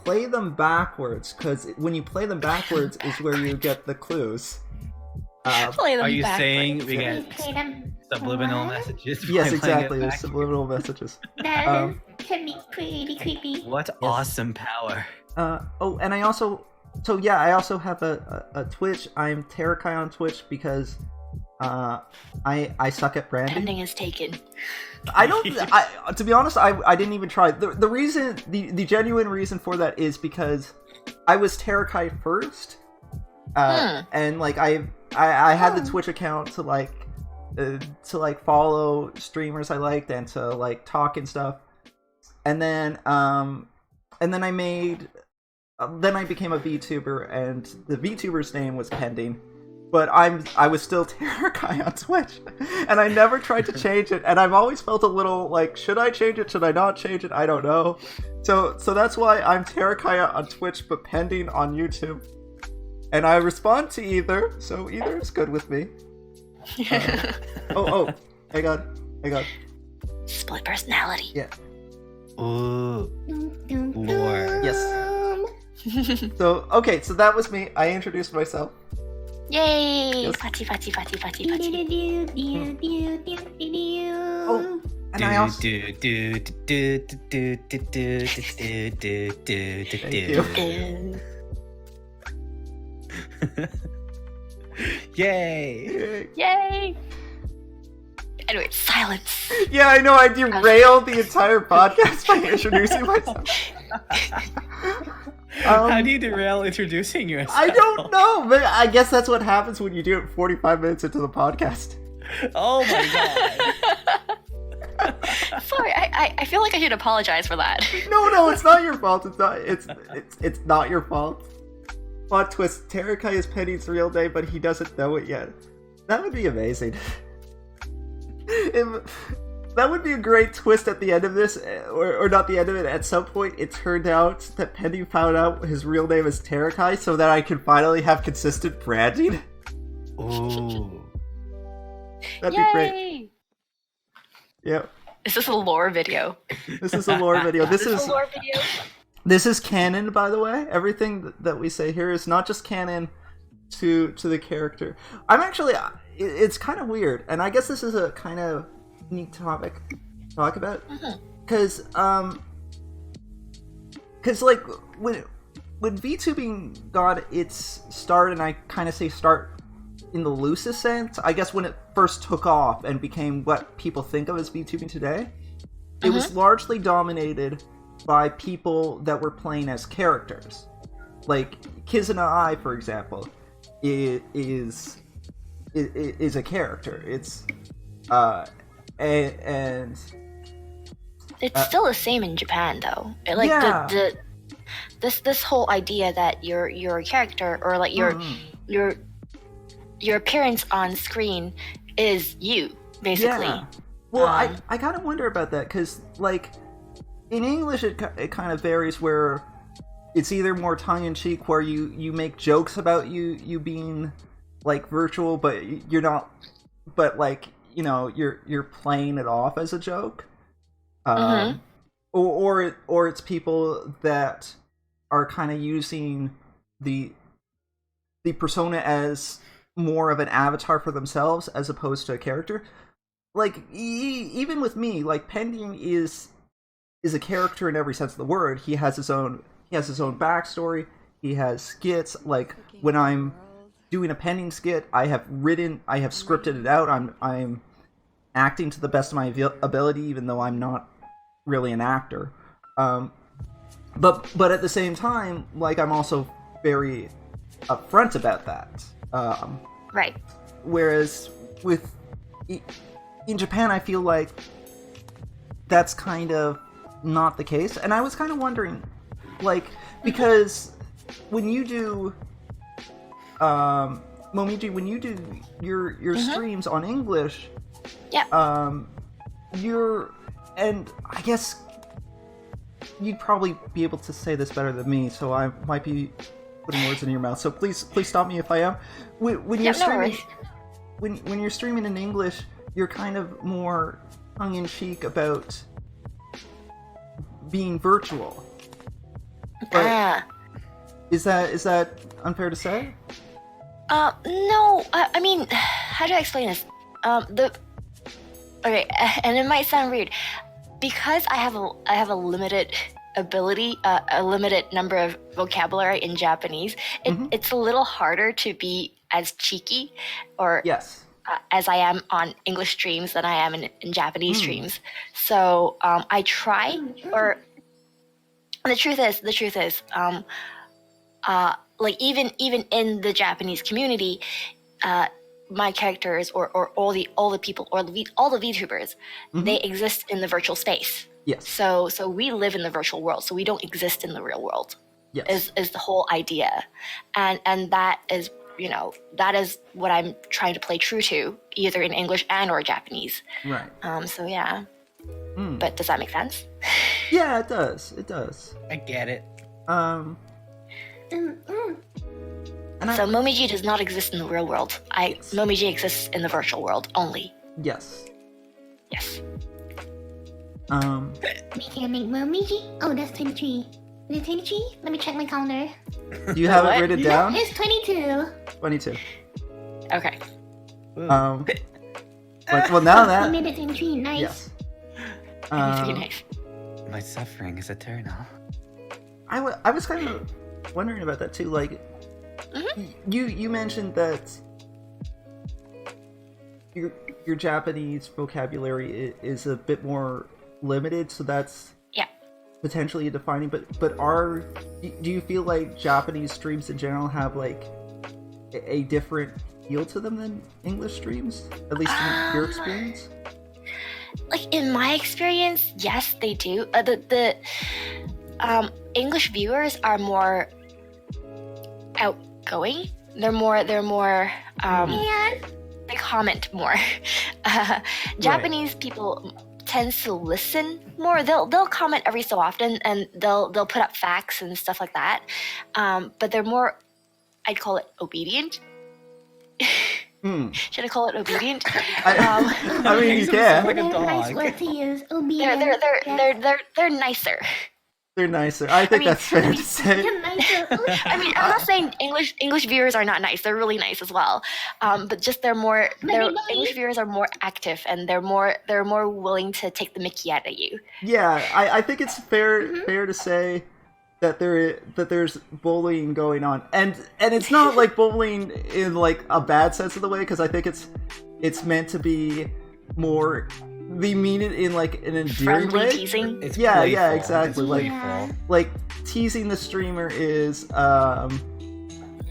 play them backwards, because when you play them backwards is where you get the clues. Play them Are you backwards. saying we We get play them. subliminal What? messages? by Yes, playing it exactly. There's back? subliminal messages. That can be pretty creepy. What awesome power! And I also have a Twitch. I'm Terrakai on Twitch because I suck at branding. Pending is taken. I don't. To be honest, I didn't even try. The reason, the genuine reason for that is because I was Terrakai first, and like I had the Twitch account to like follow streamers I liked and to like talk and stuff, and then I made. Then I became a VTuber, and the VTuber's name was pending, but I was still Terrakai on Twitch, and I never tried to change it, and I've always felt a little like, should I change it? Should I not change it? I don't know. So that's why I'm Terrakai on Twitch, but pending on YouTube, and I respond to either, so either is good with me. Hang on. Split personality. Yeah. Ooh, lore. Yes. So that was me. I introduced myself. Yay! Yes. Party. Oh, and I also. Thank you. Yay! Yay! Anyway, silence. Yeah, I know. I derailed the entire podcast by introducing myself. How do you derail introducing yourself? I don't know, but I guess that's what happens when you do it 45 minutes into the podcast. Oh my god. Sorry, I feel like I should apologize for that. No, it's not your fault. It's not your fault. Plot twist: Terrakai is Penny's real name, but he doesn't know it yet. That would be amazing. That would be a great twist at the end of this, or not the end of it. At some point, it turned out that Penny found out his real name is Terrakai, so that I can finally have consistent branding. Ooh. That'd Yay! be great. Yep. Is this a lore video? This is a lore video. This is a lore video. This is canon, by the way. Everything that we say here is not just canon to the character. I'm actually... It's kind of weird, and I guess this is a kind of unique topic to talk about. Because, like, when VTubing got its start, and I kind of say start in the loosest sense, I guess when it first took off and became what people think of as VTubing today, it was largely dominated by people that were playing as characters. Like, Kizuna Ai, for example, is a character. It's and It's still the same in Japan, though. Like yeah. this whole idea that your character or like your appearance on screen is you, basically. Yeah. Well, I kind of wonder about that, because like in English it kind of varies, where it's either more tongue-in-cheek, where you make jokes about you being like virtual, but you're not, but like, you know, you're playing it off as a joke, or it's people that are kind of using the persona as more of an avatar for themselves as opposed to a character. Like even with me, like Pending is a character in every sense of the word. He has his own backstory. He has skits. Like when I'm doing a Pending skit, I have scripted it out. I'm acting to the best of my ability, even though I'm not really an actor. But at the same time, like, I'm also very upfront about that. Right. Whereas in Japan, I feel like that's kind of not the case. And I was kind of wondering, like, because when you do Momiji, when you do your streams on English, and I guess you'd probably be able to say this better than me, so I might be putting words in your mouth. So please stop me if I am. When you're streaming, when you're streaming in English, you're kind of more tongue-in-cheek about being virtual. But is that unfair to say? No. I mean, how do I explain this? Okay, and it might sound weird, because I have a limited ability, a limited number of vocabulary in Japanese. It's a little harder to be as cheeky or Yes. As I am on English streams than I am in Japanese streams. So I try, or the truth is, like even in the Japanese community, my characters or all the people or all the VTubers, they exist in the virtual space. Yes. So we live in the virtual world, so we don't exist in the real world. Yes. Is the whole idea, and that is, you know, that is what I'm trying to play true to, either in English and or Japanese. Right. So yeah. But does that make sense? Yeah, it does. It does. I get it. And So Momiji does not exist in the real world. Momiji exists in the virtual world only. Yes. Yes. We can make Momiji. Oh, that's 23. Is it 23? Let me check my calendar. Do you have it What? written down? It's 22. 22. Okay. Well, now I that. made it 23. Nice. Yes. Pretty nice. My suffering is eternal. I was kind of wondering about that too. Like, you mentioned that your Japanese vocabulary is a bit more limited, so that's potentially defining. But do you feel like Japanese streams in general have like a different feel to them than English streams, at least in your experience? Like in my experience, yes, they do. The English viewers are more outgoing. They're more. They comment more. Japanese people tends to listen more. They'll comment every so often, and they'll put up facts and stuff like that. But they're more, I'd call it obedient. Should I call it obedient? I mean, you can. Like a Very nice dog. word to use. Obedient. They're nicer. They're nicer. I think that's fair to say. They're nicer. I mean, I'm not saying English viewers are not nice. They're really nice as well. But just English viewers are more active, and they're more willing to take the mickey out of you. Yeah, I think it's fair to say that there's bullying going on, and it's not like bullying in like a bad sense of the way, because I think it's meant to be more. They mean it in like an endearing Friendly way. teasing. It's Yeah, playful. exactly. It's Like- playful. Like teasing the streamer is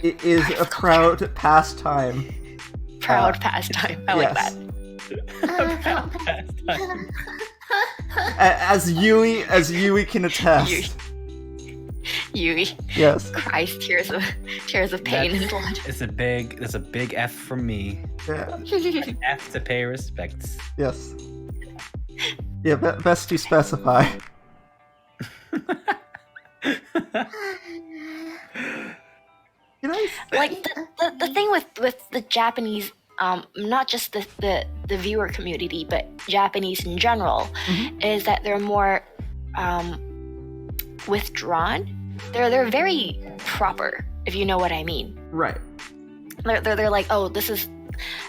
it is a proud pastime. Proud pastime. I like that. As Yui can attest. Yui Yes. cries tears of pain and blood. That's a big F from me. Yeah. F to pay respects. Yes. Yeah. Best to specify. Like the thing with the Japanese, not just the viewer community, but Japanese in general, is that they're more withdrawn. They're very proper, if you know what I mean. Right. They're like, oh, this is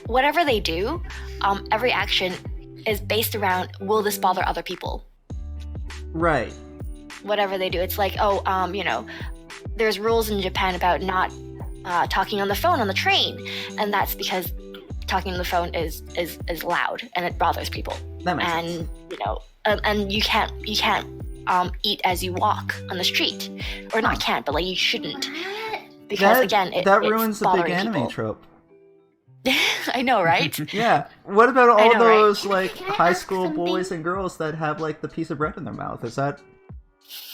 whatever they do. Every action is based around, will this bother other people? Right. Whatever they do, it's like, oh, you know, there's rules in Japan about not talking on the phone on the train, and that's because talking on the phone is loud and it bothers people. That makes And sense. you know, and you can't eat as you walk on the street, or not can't, but like you shouldn't, because again, that it's ruins the big bothering anime people. trope. I know, right? Yeah. What about all know, right? those like Can I high ask school something? boys and girls that have like the piece of bread in their mouth? Is that?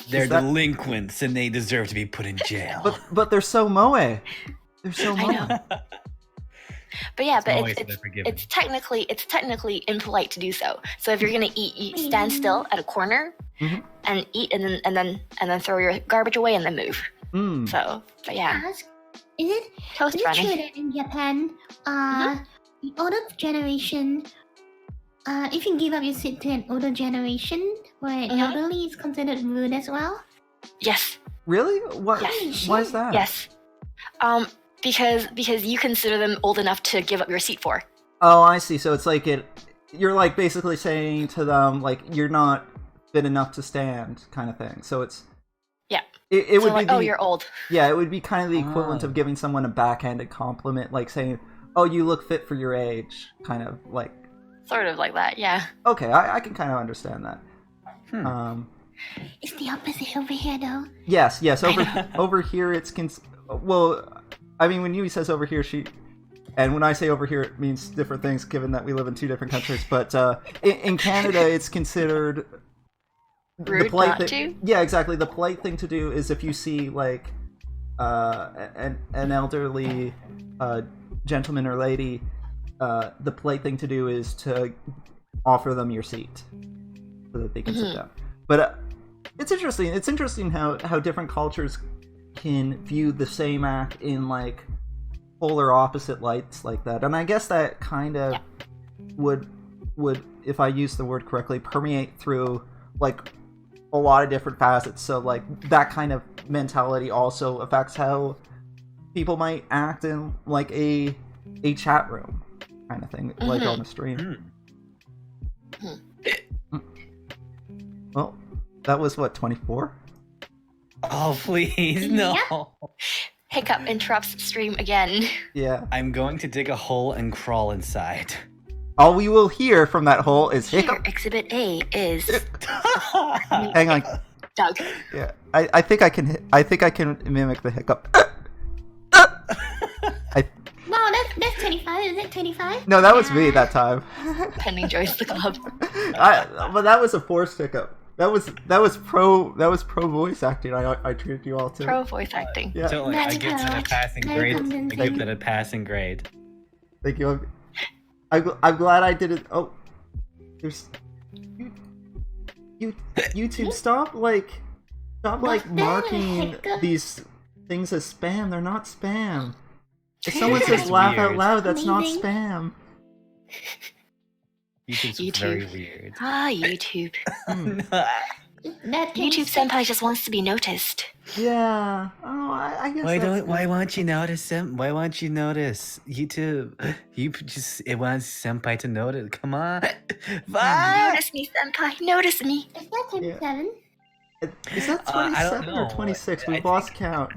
They're that- delinquents and they deserve to be put in jail. But they're so moe. They're so I moe. know. But yeah, but always it's forgiven. it's technically impolite to do so. So if you're gonna eat, you stand still at a corner and eat, and then throw your garbage away and then move. Mm. So, but yeah, Ask, is it toast true running. that in Japan, the older generation, if you give up your seat to an older generation, where elderly is considered rude as well? Yes, Really? What? Yes. Why is that? yes. because you consider them old enough to give up your seat for. Oh, I see. So it's like you're like basically saying to them like you're not fit enough to stand, kind of thing. So it's Yeah. It So would like, be oh, you're old. Yeah, it would be kind of the equivalent of giving someone a backhanded compliment, like saying, "Oh, you look fit for your age," kind of like. Sort of like that, yeah. Okay, I can kind of understand that. It's the opposite over here, though. Yes. Over here, it's well, I mean, when Yui says over here, and when I say over here, it means different things, given that we live in 2 different countries. But in Canada, it's considered Rude not to? Yeah, exactly. The polite thing to do is if you see like an elderly gentleman or lady, the polite thing to do is to offer them your seat so that they can sit down. But it's interesting. It's interesting how different cultures can view the same act in like polar opposite lights like that. And I guess that kind of would, if I use the word correctly, permeate through like a lot of different facets. So like that kind of mentality also affects how people might act in like a chat room kind of thing, like on the stream. Well, that was what, 24? Oh, please, no. Hiccup interrupts stream again. Yeah. I'm going to dig a hole and crawl inside. All we will hear from that hole is Here, hiccup. Exhibit A is Hang on. Doug. Yeah, I think I can mimic the hiccup. Wow, that's 25. Is it 25? No, that was me that time. Penny joins the club. But that was a forced hiccup. That was pro voice acting. I treated you all to. Pro voice acting. Yeah. So like, I give that a passing grade. I give that a passing grade. Thank you. I'm glad I did it. Oh, there's YouTube. Stop marking these things as spam. They're not spam. If someone says laugh out loud, that's not spam. YouTube's very weird. YouTube. YouTube senpai just wants to be noticed. Yeah. Oh, I guess. Why won't you notice him? Why won't you notice YouTube? It wants senpai to notice. Come on. Notice me, senpai. Notice me. Is that 27? Is that 27 or 26? We've lost count.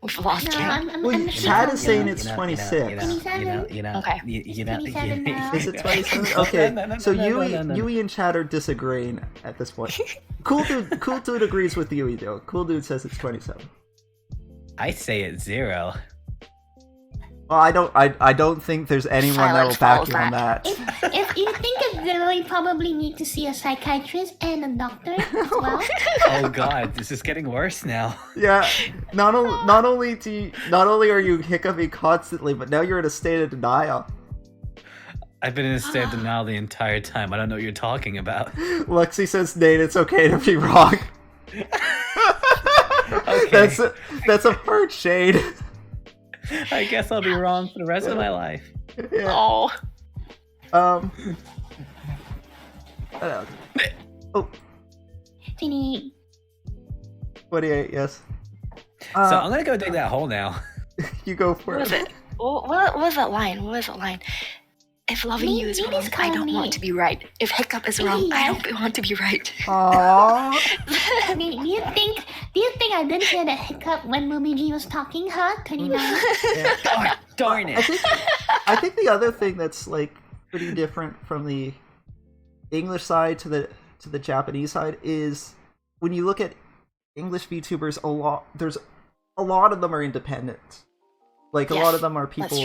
We've lost count. I'm Chad is saying it's 26. Okay. Is it 27? Okay, so Yui and Chad are disagreeing at this point. Cool dude agrees with Yui though. Cool dude says it's 27. I say it's 0. Well, I don't think there's anyone that will back you on that. If you think it's 0, you probably need to see a psychiatrist and a doctor as well. Oh god, this is getting worse now. Yeah, not only are you hiccuping constantly, but now you're in a state of denial. I've been in a state of denial the entire time. I don't know what you're talking about. Lexi says, Nate, it's okay to be wrong. Okay. That's a hard shade. I guess I'll be wrong for the rest of my life. Yeah. Oh. Oh. 28, yes. So I'm gonna go dig that hole now. You go for What was it? What was that line? If loving you is wrong, I don't want to be right. If hiccup is wrong, I don't want to be right. Aww. Do you think I didn't hear that hiccup when Momiji was talking, huh? 29? Yeah. Darn it. I think the other thing that's like pretty different from the English side to the Japanese side is when you look at English VTubers, there's a lot of them are independent. Like a lot of them are people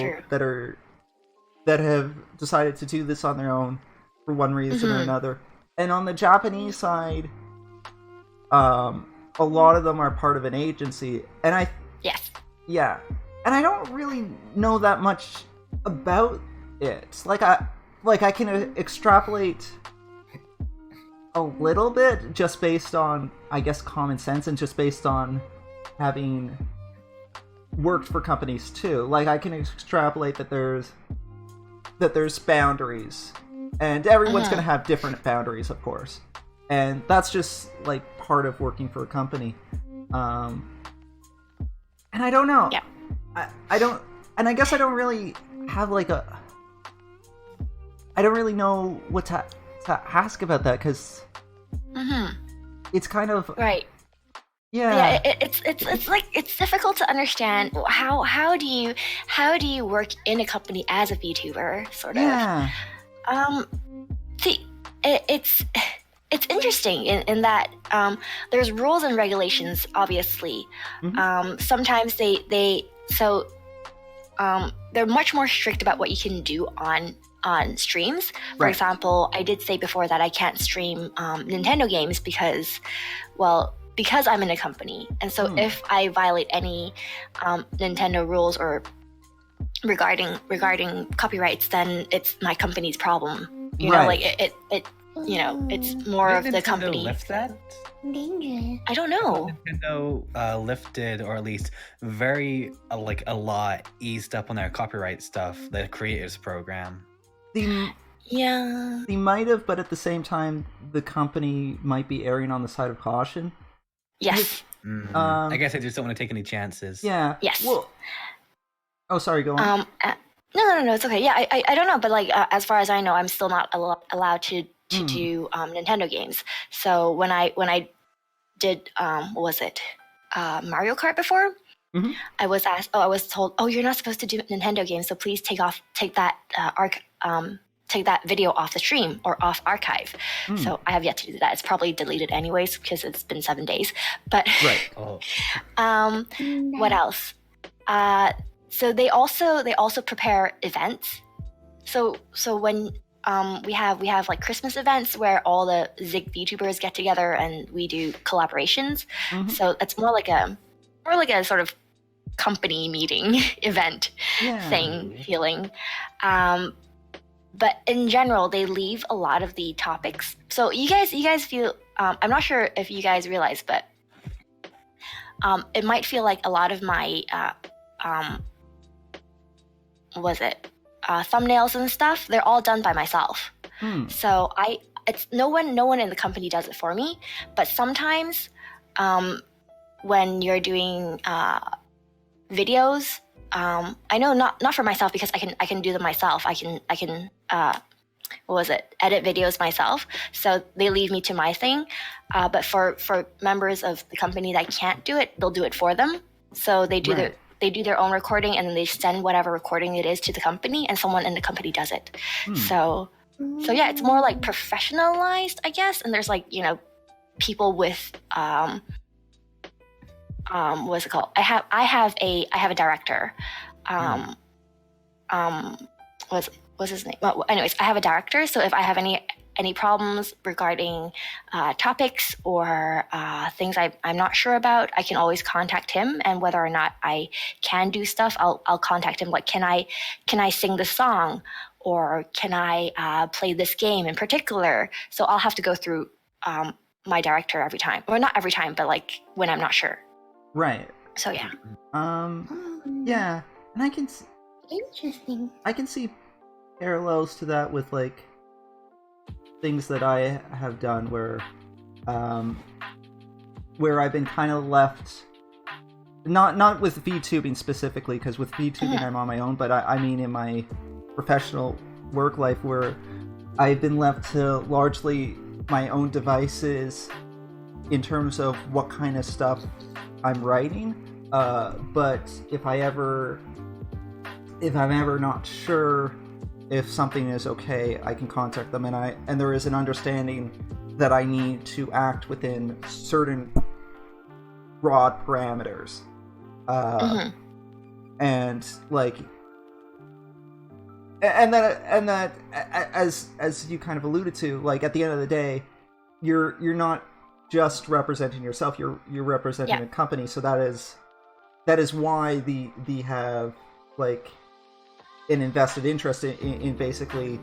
that have decided to do this on their own for one reason or another. And on the Japanese side, a lot of them are part of an agency. And yeah. And I don't really know that much about it. Like I can extrapolate a little bit just based on, I guess, common sense and just based on having worked for companies too. Like I can extrapolate that there's boundaries, and everyone's going to have different boundaries, of course, and that's just like part of working for a company. And I don't know. I don't And I guess I don't really have like I don't really know what to ask about that, because it's kind of Right. yeah. It's like it's difficult to understand how do you work in a company as a VTuber, sort of. Yeah. See, it's interesting in that there's rules and regulations, obviously. Sometimes they're much more strict about what you can do on streams. For example, I did say before that I can't stream Nintendo games because I'm in a company, and so if I violate any Nintendo rules or regarding copyrights, then it's my company's problem. You know, like it it's more of Did the Nintendo company. lift that? Dangerous. I don't know. Nintendo lifted, or at least very a lot eased up on their copyright stuff. The creators program. Yeah. They might have, but at the same time, the company might be erring on the side of caution. Yes. I guess I just don't want to take any chances. Yeah. Yes. Well, oh, sorry. Go on. No, it's okay. Yeah, I don't know, but like as far as I know, I'm still not allowed to do Nintendo games. So when I did what was it, Mario Kart before, I was asked. I was told, you're not supposed to do Nintendo games, so please take that video off the stream or off archive. So I have yet to do that. It's probably deleted anyways because it's been 7 days. But what else? So they also prepare events. So when we have like Christmas events where all the Zig VTubers get together and we do collaborations. So it's more like a sort of company meeting event thing feeling. But in general, they leave a lot of the topics. So you guys feel, I'm not sure if you guys realize, but it might feel like a lot of my thumbnails and stuff, they're all done by myself. So it's no one in the company does it for me. But sometimes when you're doing videos, I know not for myself because I can do them myself. I can edit videos myself. So they leave me to my thing. But for members of the company that can't do it, they'll do it for them. So they do their own recording, and then they send whatever recording it is to the company, and someone in the company does it. So yeah, it's more like professionalized, I guess. And there's like, people with what's it called? I have a director. What's his name? Well, anyways, I have a director. So if I have any problems regarding topics or things I'm not sure about, I can always contact him. And whether or not I can do stuff, I'll contact him. Like, can I sing the song, or can I play this game in particular? So I'll have to go through my director every time, or not every time, but like when I'm not sure. Right. So yeah. Yeah, and I can see parallels to that with like things that I have done where I've been kind of left, not with VTubing specifically, because with VTubing I'm on my own, but I mean in my professional work life where I've been left to largely my own devices in terms of what kind of stuff I'm writing. But if I'm ever not sure if something is okay, I can contact them, and there is an understanding that I need to act within certain broad parameters. And like, and that as you kind of alluded to, like at the end of the day, you're not just representing yourself, you're representing a company. So that is why they have like an invested interest in basically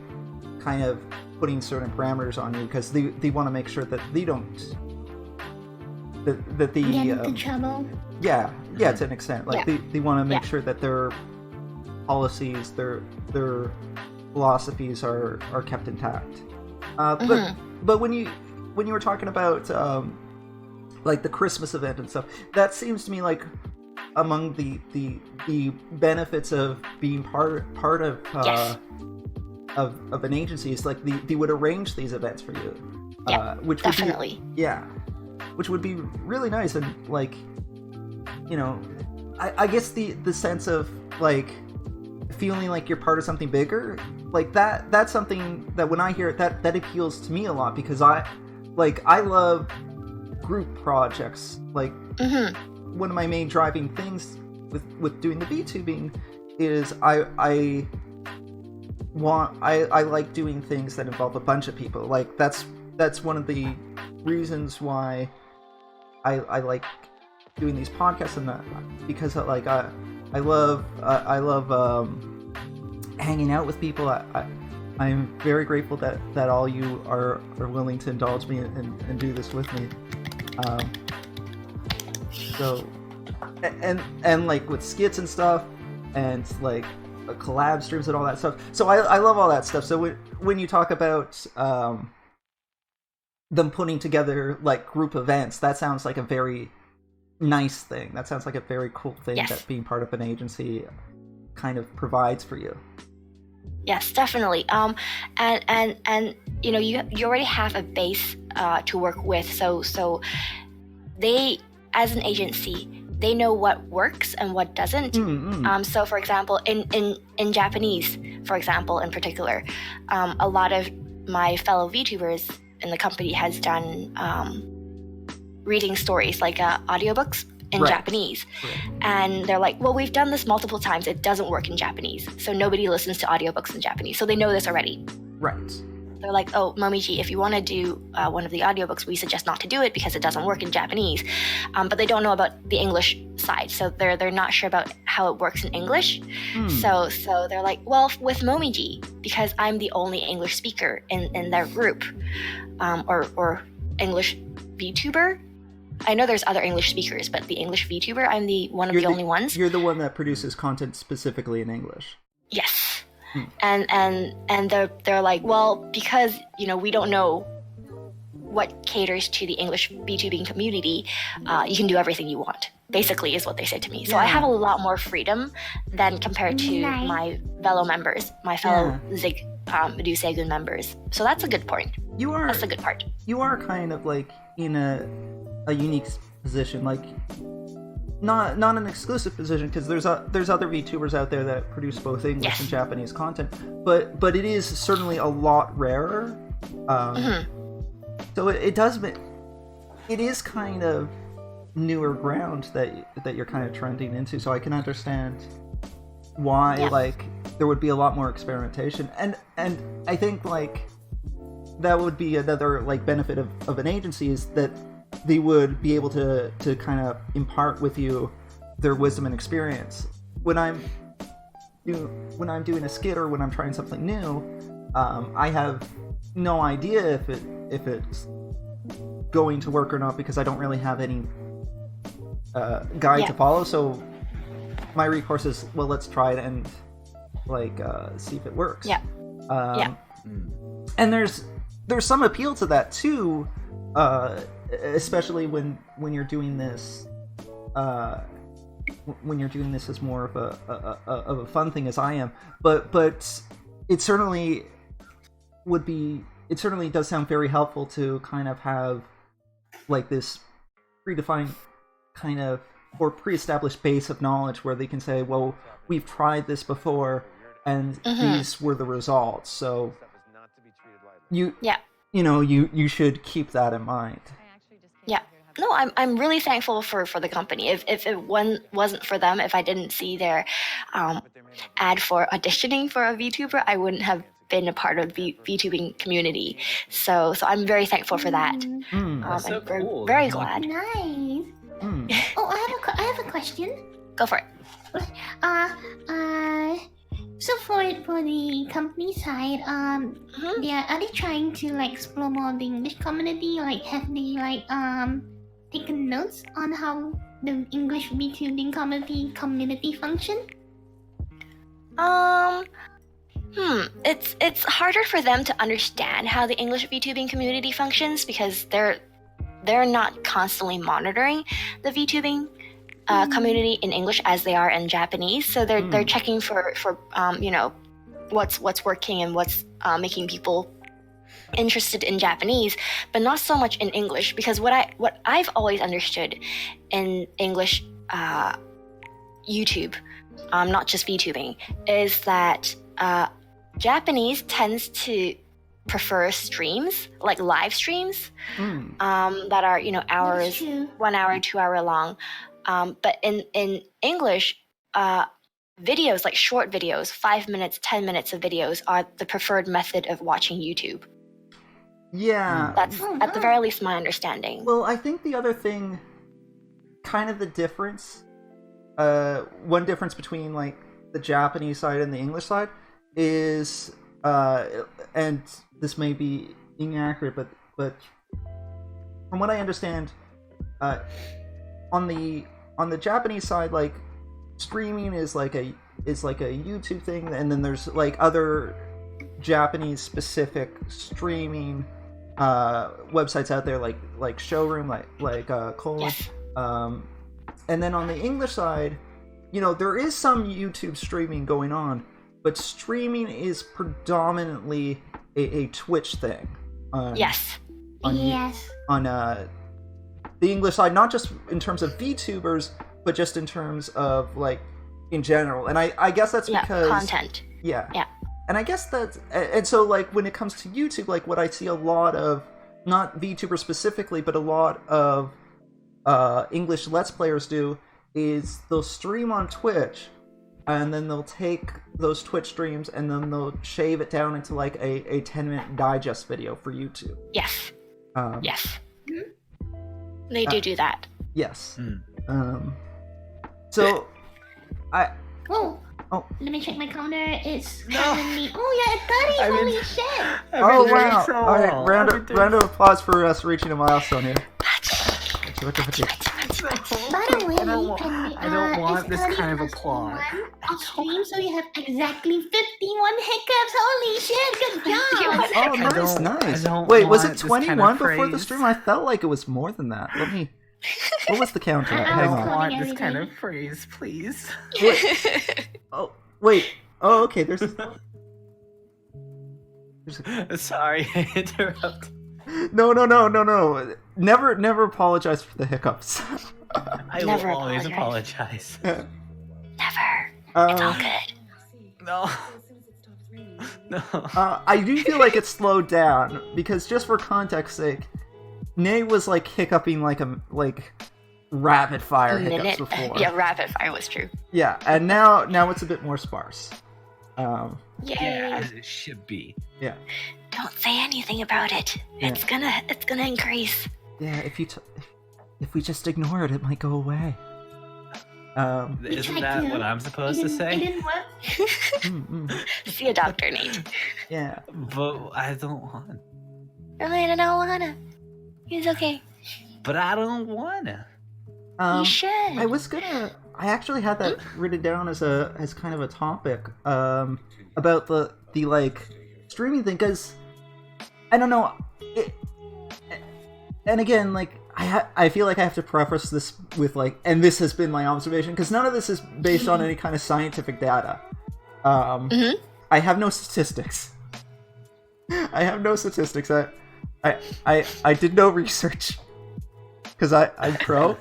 kind of putting certain parameters on you, because they want to make sure that they don't that the get into trouble. Yeah, to an extent. Like they want to make sure that their policies, their philosophies are kept intact. But when you were talking about like the Christmas event and stuff, that seems to me like among the benefits of being part of Yes. of an agency is like they would arrange these events for you, Yeah, which definitely. would be, which would be really nice. And like, you know, I guess the sense of like feeling like you're part of something bigger, like that's something that when I hear it, that appeals to me a lot, because I love group projects. Like, one of my main driving things with doing the VTubing is I like doing things that involve a bunch of people. Like that's one of the reasons why I like doing these podcasts, and that because like I love hanging out with people. I'm very grateful that all you are willing to indulge me and do this with me. So and like with skits and stuff, and like collab streams and all that stuff. So I love all that stuff. So when you talk about them putting together like group events, that sounds like a very nice thing. That sounds like a very cool thing that being part of an agency kind of provides for you. Yes, definitely. And you know, you already have a base to work with. So they, as an agency, they know what works and what doesn't. So, for example, in Japanese, for example, in particular, a lot of my fellow VTubers in the company has done reading stories, like audiobooks in Japanese. And they're like, well, we've done this multiple times. It doesn't work in Japanese. So nobody listens to audiobooks in Japanese. So they know this already. Right. They're like, oh, Momiji, if you want to do one of the audiobooks, we suggest not to do it because it doesn't work in Japanese. But they don't know about the English side. So they're not sure about how it works in English. So they're like, well, with Momiji, because I'm the only English speaker in their group, or English VTuber. I know there's other English speakers, but the English VTuber, I'm one of the only ones. You're the one that produces content specifically in English. Yes. And they're like, well, because, you know, we don't know what caters to the English VTubing community, you can do everything you want, basically, is what they said to me. So I have a lot more freedom than compared to my fellow members, my fellow Zig Do Segun members. So that's a good point. That's a good part. You are kind of like in a unique position, like not an exclusive position, because there's other VTubers out there that produce both English and Japanese content, but it is certainly a lot rarer. So it is kind of newer ground that you're kind of trending into. So I can understand why like there would be a lot more experimentation, and I think like that would be another like benefit of an agency, is that they would be able to kind of impart with you their wisdom and experience. When I'm doing a skit or when I'm trying something new, I have no idea if it's going to work or not, because I don't really have any guide to follow. So my recourse is, well, let's try it and like see if it works. And there's some appeal to that too, especially when you're doing this as more of a fun thing, as I am. But it certainly does sound very helpful to kind of have like this predefined kind of or pre-established base of knowledge where they can say, well, we've tried this before and these were the results. So you should keep that in mind. No, I'm really thankful for the company. If it wasn't for them, if I didn't see their ad for auditioning for a VTuber, I wouldn't have been a part of the VTubing community. So I'm very thankful for that. That's so cool. Very glad. Nice. Oh, I have a question. Go for it. So for the company side, are they trying to like explore more of the English community? Like, have they like taken notes on how the English VTubing community function? It's harder for them to understand how the English VTubing community functions because they're not constantly monitoring the VTubing community in English as they are in Japanese. So they're checking for what's working and what's making people interested in Japanese, but not so much in English, because what I've always understood in English YouTube, not just VTubing, is that Japanese tends to prefer streams, like live streams, that are hours, 1 hour, 2 hour long. But in English, videos, like short videos, 5 minutes, 10 minutes of videos, are the preferred method of watching YouTube. Yeah. That's at the very least my understanding. Well, I think the other thing, kind of the difference, one difference between like the Japanese side and the English side is, and this may be inaccurate, but from what I understand, on the Japanese side, like streaming is like a YouTube thing, and then there's like other Japanese specific streaming websites out there, like Showroom, like Cole. Yes. And then on the English side, there is some YouTube streaming going on, but streaming is predominantly a Twitch thing. Yes. On the English side, not just in terms of VTubers, but just in terms of like in general. And I guess that's because content. Yeah. Yeah. And I guess and so like when it comes to YouTube, like what I see a lot of, not VTubers specifically, but a lot of English Let's Players do is they'll stream on Twitch, and then they'll take those Twitch streams and then they'll shave it down into like a 10-minute digest video for YouTube. Yes. Yes. They do that. Yes. So Oh, let me check my calendar. It's currently... Oh, yeah, it's 30. Holy shit. Oh, wow. All right, round of applause for us reaching a milestone here. By the way, I don't want this kind of applause. Of stream, so you have exactly 51 hiccups. Holy shit, good job. Oh, nice. Wait, was it 21 before the stream? I felt like it was more than that. What was the count? I don't want this kind of phrase, please. Wait. Oh, okay. There's Sorry, I interrupted. No. Never apologize for the hiccups. I will always apologize. Never. It's all good. No. I do feel like it slowed down because, just for context sake, Nay was like hiccuping like rapid fire hiccups before. Yeah, rapid fire was true. Yeah, and now it's a bit more sparse. Yeah, as it should be. Yeah. Don't say anything about it. Yeah. It's gonna increase. Yeah, if we just ignore it, it might go away. Isn't that what I'm supposed to say? It didn't work. See a doctor, Nate. Yeah. But I don't want. Really, I don't wanna. It's okay. But I don't wanna. You should. I actually had that written down as kind of a topic about the like streaming thing, because I don't know. And again, like I feel like I have to preface this with like, and this has been my observation, because none of this is based on any kind of scientific data. I have no statistics. I did no research because I'm pro.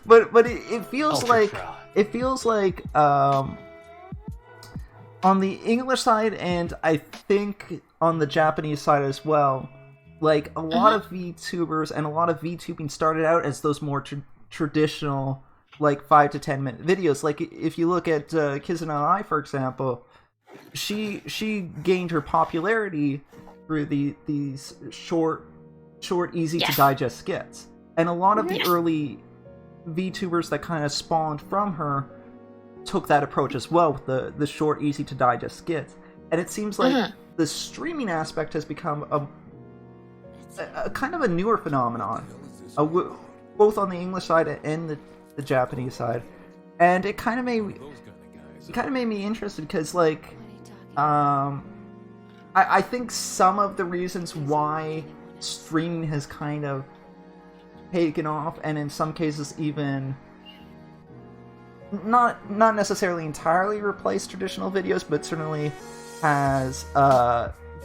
But it feels like on the English side, and I think on the Japanese side as well, like a lot of VTubers and a lot of VTubing started out as those more traditional, like 5 to 10 minute videos. Like if you look at Kizuna Ai, for example, she gained her popularity through these short, easy to digest skits, and a lot of the early VTubers that kind of spawned from her took that approach as well, with the short, easy to digest skits. And it seems like the streaming aspect has become a kind of a newer phenomenon, both on the English side and the Japanese side. And it kind of made me interested, because like I think some of the reasons why streaming has kind of taken off, and in some cases even not necessarily entirely replaced traditional videos, but certainly has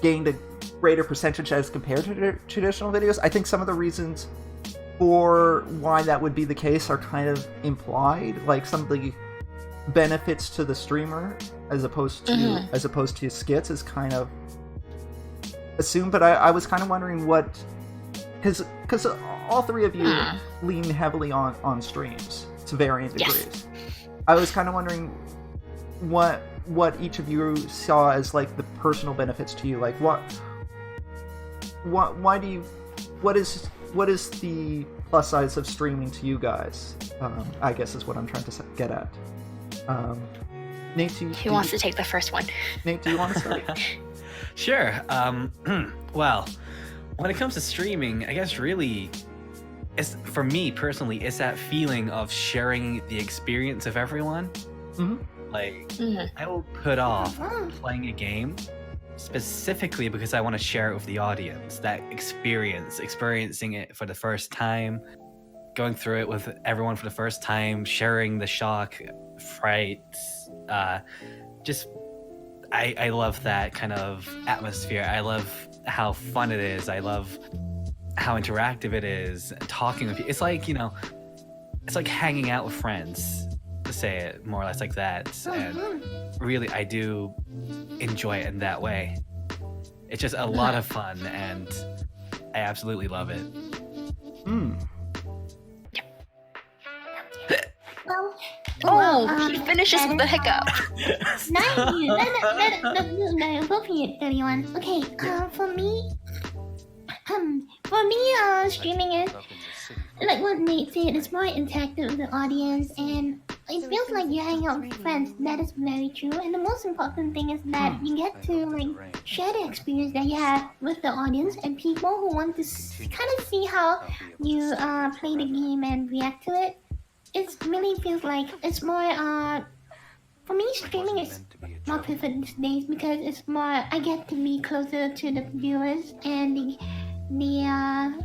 gained a greater percentage as compared to traditional videos. I think some of the reasons for why that would be the case are kind of implied, like some of the benefits to the streamer as opposed to skits is kind of assumed. But I was kind of wondering what, because all three of you lean heavily on streams to varying degrees. Yes. I was kind of wondering what each of you saw as like the personal benefits to you. Like what is the plus sides of streaming to you guys? I guess is what I'm trying to get at. Nate, Who wants to take the first one? Nate, do you want to start? Sure. Well, when it comes to streaming, I guess really, for me personally, it's that feeling of sharing the experience of everyone. Mm-hmm. Like, I will put off playing a game specifically because I want to share it with the audience. That experiencing it for the first time, going through it with everyone for the first time, sharing the shock, frights, I love that kind of atmosphere. I love how fun it is. I love how interactive it is, talking with you. It's like, it's like hanging out with friends, to say it more or less like that. And really, I do enjoy it in that way. It's just a lot of fun, and I absolutely love it. He finishes with a hiccup. No, both of you, 31. Okay, for me, streaming is, like what Nate said, it's more interactive with the audience, and it feels like you hang out with friends. That is very true, and the most important thing is that you get to like share the experience that you have with the audience and people who want to kind of see how you play the game and react to it. It really feels like it's more, for me, streaming is more preferred these days because it's more, I get to be closer to the viewers, and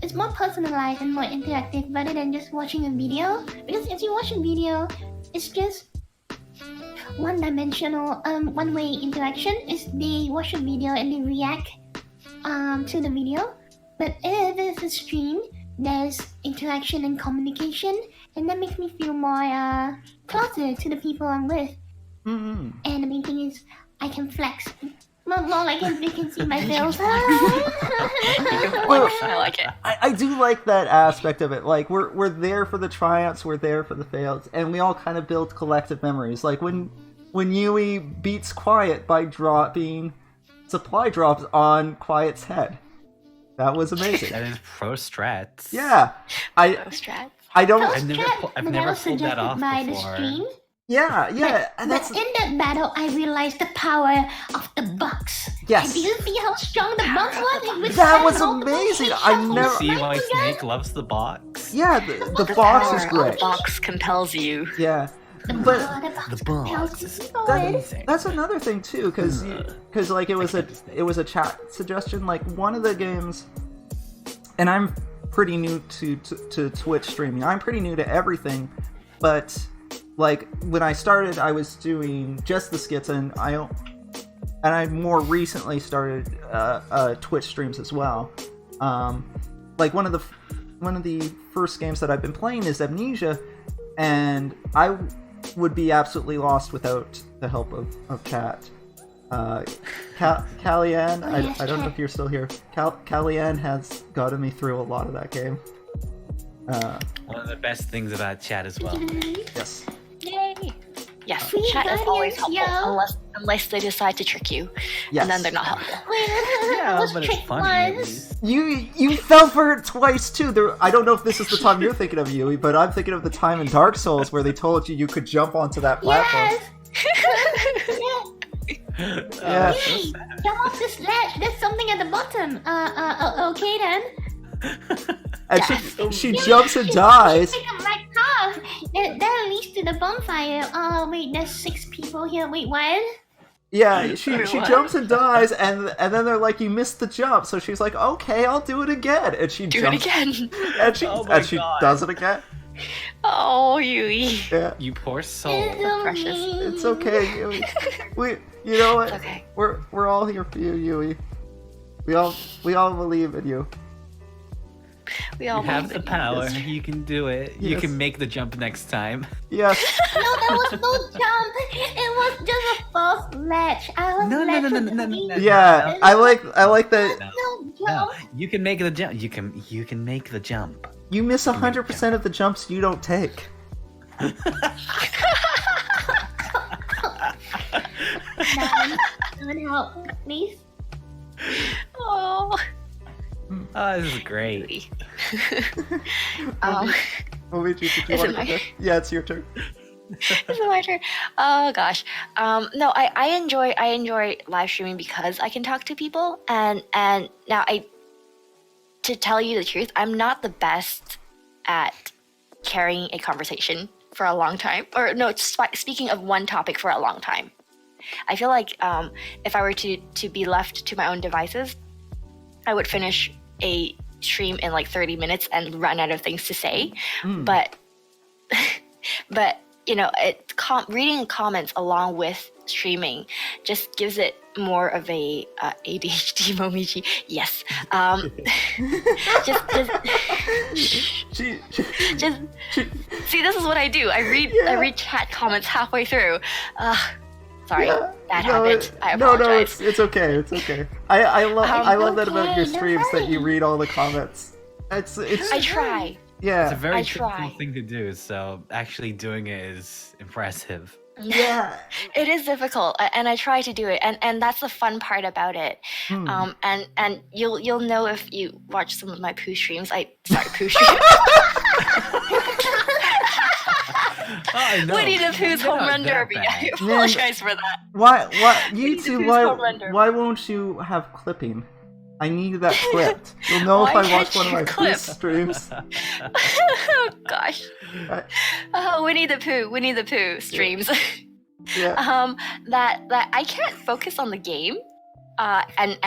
it's more personalized and more interactive rather than just watching a video. Because if you watch a video, it's just one-dimensional, one-way interaction. Is they watch a video and they react to the video. But if it's a stream, there's interaction and communication, and that makes me feel more closer to the people I'm with. And the main thing is, I can flex. More like they can see my fails. I like it. I do like that aspect of it. Like we're there for the triumphs, we're there for the fails, and we all kind of build collective memories. Like when Yui beats Quiet by dropping supply drops on Quiet's head. That was amazing. That is pro strats. Yeah, Pro strats. I've never pulled that off by before. The stream. Yeah, and But in that battle, I realized the power of the box. Yes. And do you see how strong the box was? That was amazing. You see why Snake loves the box? Yeah, the box is great. The box compels you. Yeah, but The box. that's another thing too, because like it was a chat suggestion. Like one of the games, and I'm pretty new to Twitch streaming. I'm pretty new to everything, but like when I started, I was doing just the skits, and I more recently started Twitch streams as well. Like one of the first games that I've been playing is Amnesia, and I would be absolutely lost without the help of chat. Kallian, I don't know if you're still here. Kallian has gotten me through a lot of that game. One of the best things about chat as well. Yes. Yay! Yes, Free chat is always guardians, helpful yo. unless they decide to trick you, Yes. and then they're not helpful. Yeah, Those but it's trick funny at ones. least. You fell for it twice too. I don't know if this is the time you're thinking of, Yui, but I'm thinking of the time in Dark Souls where they told you could jump onto that platform. Yes. Yeah. Hey, jump off this ledge. There's something at the bottom. Okay then. And she jumps and dies. Take a right path. That leads to the bonfire. Oh wait, there's 6 people here. Wait, what? Yeah, she what? jumps and dies, and then they're like, "You missed the jump." So she's like, "Okay, I'll do it again." And she Do jumps, it again. and she Oh my she God. does it again. Oh, Yui. Yeah, You poor soul. It's so precious. mean. it's okay, Yui. You know what? It's okay. We're all here for you, Yui. We all believe in you. We all You have believe the in you. power. You can do it. You Yes. can make the jump next time. Yes. No, that was no jump. It was just a false ledge. I was No, ledge no, no, from no, the no, no, beginning. no. Yeah, I like that. No. No No, jump. you can make the jump. You can make the jump. You miss 100% of the jumps you don't take. Someone help, please. Oh, Oh, this is great. Yui. Momiji, did you Is want it to my- go? Yeah, it's your turn. Is it my turn? Oh gosh. No, I enjoy live streaming because I can talk to people, and now to tell you the truth, I'm not the best at carrying a conversation for a long time. Or no, speaking of one topic for a long time. I feel like if I were to be left to my own devices, I would finish a stream in like 30 minutes and run out of things to say. But you know, reading comments along with streaming just gives it more of a ADHD Momiji. Yes. Just see, this is what I do. I read chat comments halfway through. Sorry, Yeah, bad no, habit. I No, apologize. it's okay. It's okay. I love that about your okay, no streams that you worries. read all the comments. It's I try. It's a yeah. very I difficult try. thing to do, so actually doing it is impressive. Yeah. It is difficult, and I try to do it, and that's the fun part about it. And you'll know if you watch some of my poo streams. Poo streams. Oh, no. Winnie the Pooh's They're home not run that derby. bad. I apologize for that. Why Winnie the YouTube? Pooh's home run derby. Why won't you have clipping? I need that clipped. You'll know Why if I can't watch one of you my clip? Pooh streams. Oh gosh. I- Oh, Winnie the Pooh streams. Yeah. That I can't focus on the game. And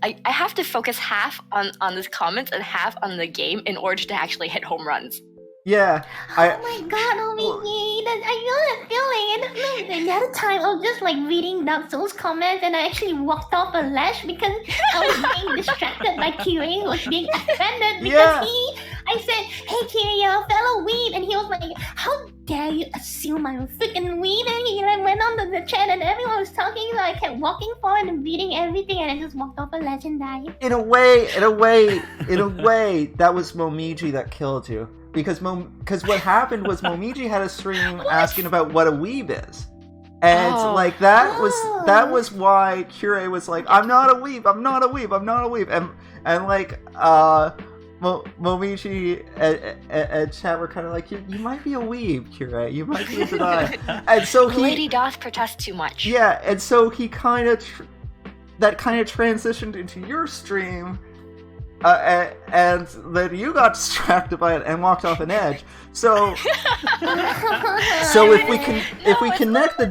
I have to focus half on the comments and half on the game in order to actually hit home runs. Yeah. Oh my god, Omigi, I know that feeling. And the other time, I was just like reading Dark Souls comments, and I actually walked off a ledge because I was being distracted by Kirei, who was being offended because Yeah. I said, "Hey Kirei, you're a fellow weeb," and he was like, "How dare you assume I'm a freaking weeb?" And he like went on to the chat, and everyone was talking, so I kept walking forward and reading everything, and I just walked off a ledge and died. In a way, that was Momiji that killed you. Because what happened was Momiji had a stream asking about what a weeb is. And Oh. like that was why Kirei was like, I'm not a weeb, I'm not a weeb, I'm not a weeb. And like Momiji and chat were kind of like, you might be a weeb, Kirei, you might be a deny. And so Lady doth protest too much. yeah, and so he kind of that kind of transitioned into your stream, and then you got distracted by it and walked off an edge. So if we connect the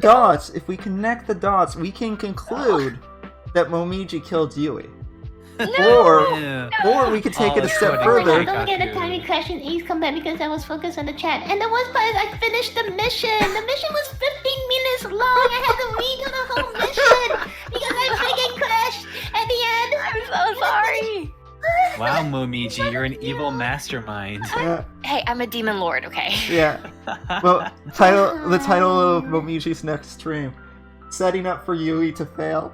dots, we can conclude that Momiji killed Yui. Yeah. Or we could take it a step Oh, further. I Don't got get a you. tiny crash and Ace come back because I was focused on the chat. And the worst part is I finished the mission. The mission was 15 minutes long. I had to redo the whole mission because I freaking crashed at the end. I'm so sorry. Wow, Momiji, you're an evil mastermind. Yeah, Hey, I'm a demon lord, okay? yeah. Well, the title of Momiji's next stream: setting up for Yui to fail.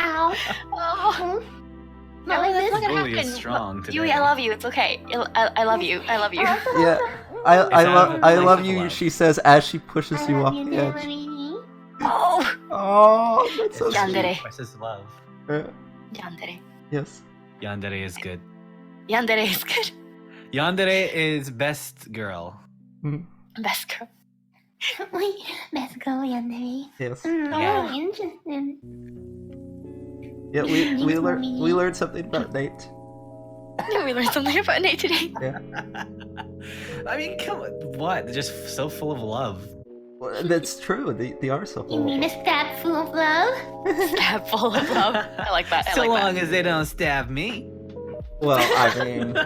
Ow. Oh, Not like that's this. not gonna Yui is happen. strong today. Yui, I love you. It's okay. I love you. I love you. Yeah, I love you. She says as she pushes you off the edge. Momiji. Oh, Oh, that's so sweet. Yandere. Expresses love. Yandere. Yes. Yandere is good. Yandere is good. Yandere is best girl. Best girl. Wait, let's go, Yandere. Yes. Yeah. Oh, interesting. Yeah, we learned something about Nate. We learned something about Nate today. I mean, come on. What? Just so full of love. Well, that's true. They are so You full. mean a stab full of love? Stab full of love. I like that. I So like long that. as they don't stab me. Well, I mean,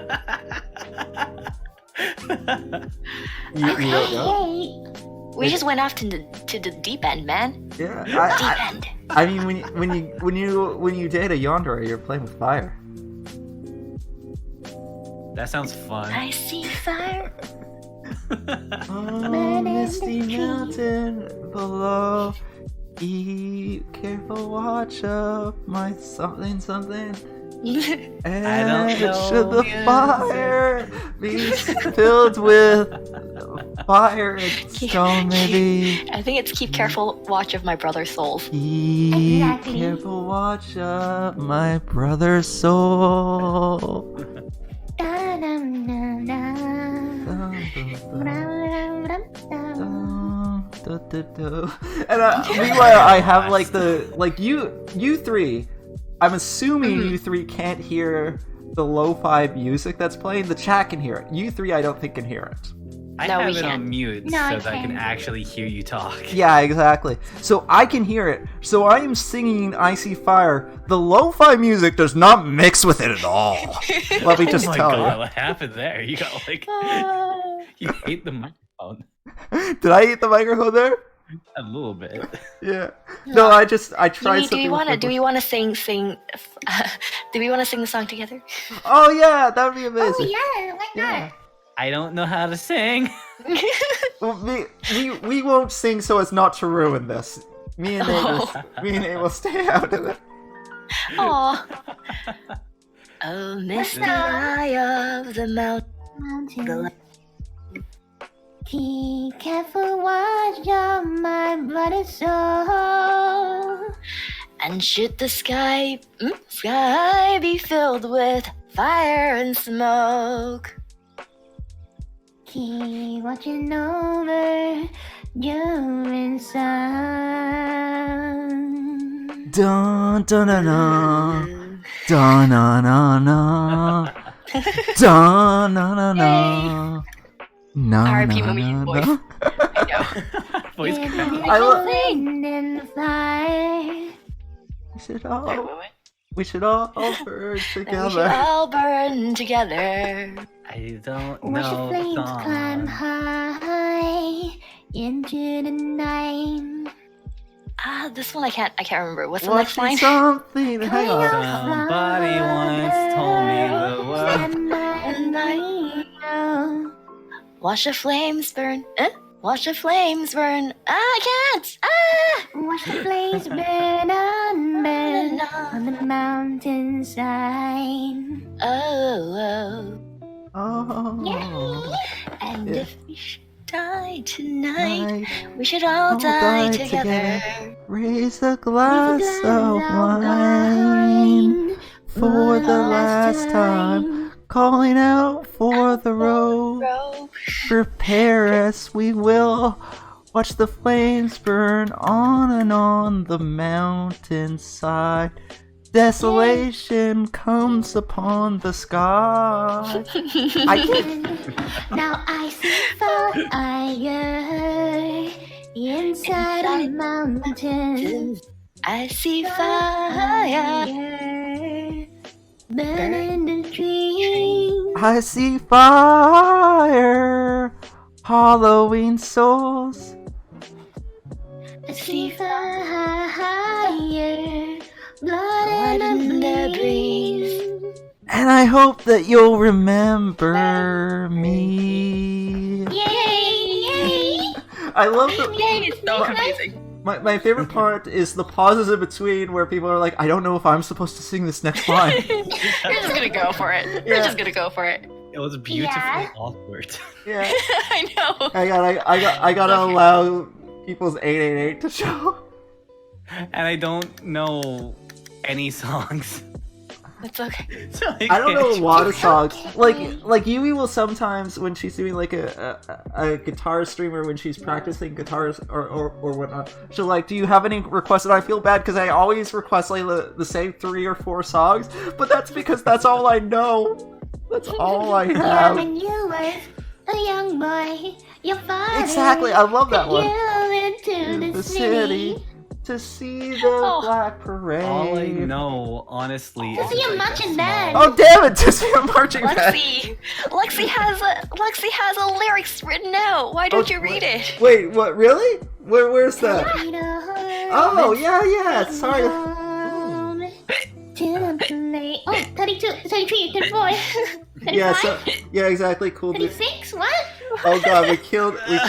you don't know. Okay. We just went off to the deep end, man. Yeah, Deep end. I mean, when you date a yandere, you're playing with fire. That sounds fun. I see fire. Oh, misty mountain below. Be careful, watch up, my something. And I don't know should the the fire be filled with fire and stone, maybe. I think it's keep careful watch of my brother's souls. Be Exactly. careful, watch up, my brother's soul. And meanwhile, I have like you three. I'm assuming you three can't hear the lo-fi music that's playing. The chat can hear it. You three, I don't think can hear it. I No, have we it can't. on mute No, so I that I can can't. actually hear you talk. Yeah, exactly. So I can hear it. So I am singing "I See Fire." The lo-fi music does not mix with it at all. Let me just Oh my tell god, you. what happened there? You got like you hate the microphone Did I eat the microphone there? a little bit. Yeah. No, I tried Do something. we want to? with Do we want to sing? Do we want to sing the song together? Oh yeah, that would be amazing. Oh yeah, why Yeah. not? I don't know how to sing. Well, we won't sing so as not to ruin this. Me and Nate will stay out of it. Aw. Oh, misty eye of the mountain. Mountain. Keep careful, watch out, my brother's soul. And should the sky be filled with fire and smoke? Keep watching over your inside. Dun dun dun dun dun dun dun dun dun dun dun dun. No, R.I.P. no, Mummy no, voice. no. I know. Voice In crack. the I love- wind and the fire. We should all burn And we should together. all burn together. I don't Watch the know the flames climb song. high into the night. This one I can't remember. What's the next line? Something. Hang on. Somebody once told me the word. And I watch the flames burn. Watch the flames burn. I can't. Watch the flames burn on the mountainside. Oh. Oh. And Yeah. if we should die tonight, Night. we should all die die together. Raise a glass of wine for the last time. Calling out for the road. Bro. Prepare us, we will. Watch the flames burn on and on the mountainside. Desolation comes upon the sky. Now I see fire inside a mountain. I see fire. Burning the trees. I see fire, hollowing souls. I see fire, blood in the breeze. And I hope that you'll remember me. Yay! I love the. Yay, it's so amazing. My favorite part is the pauses in between where people are like, I don't know if I'm supposed to sing this next line. You're just gonna go for it. You're Yeah. just gonna go for it. It was beautifully Yeah. awkward. Yeah. I know. I gotta allow people's 888 to show. And I don't know any songs. It's okay. So I don't know a can't- lot of songs. Like Yui will sometimes, when she's doing like a guitar streamer, when she's practicing guitars or whatnot, she'll like, do you have any requests? And I feel bad because I always request like the same 3 or 4 songs, but that's because that's all I know. That's all I Yeah, have. when you were a young boy, your father Exactly, I love that took one. you into the city. to see the Oh. Black Parade. All I know, honestly, To see is a like marching that band. small- Oh damn it! To see a marching band. Lexi has a lyrics written out. Why don't you read it? Wait, what? Really? Where's that? Oh yeah. Sorry. To the play. Oh, 32, 33, 34, 35, Yeah, exactly. Cool. Dude. 36, what? Oh god, we killed the.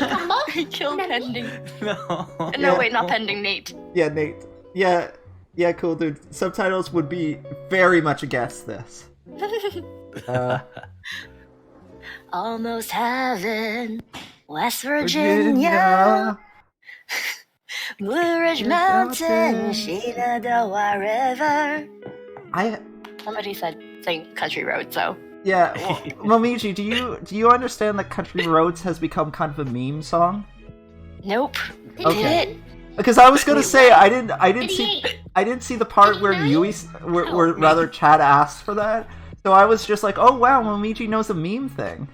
Combo? We killed Pending. No. No, Yeah. wait, not Pending, Nate. Yeah, Nate. Yeah, cool, dude. Subtitles would be very much against this. Almost heaven, West Virginia, Blue Ridge Mountain, Shenandoah River. Somebody said sing Country Road, so. Yeah, well, Momiji, do you understand that Country Roads has become kind of a meme song? Nope. Okay. Did it? Because I was gonna say I didn't see the part where where rather Chad asked for that. So I was just like, oh wow, Momiji knows a meme thing.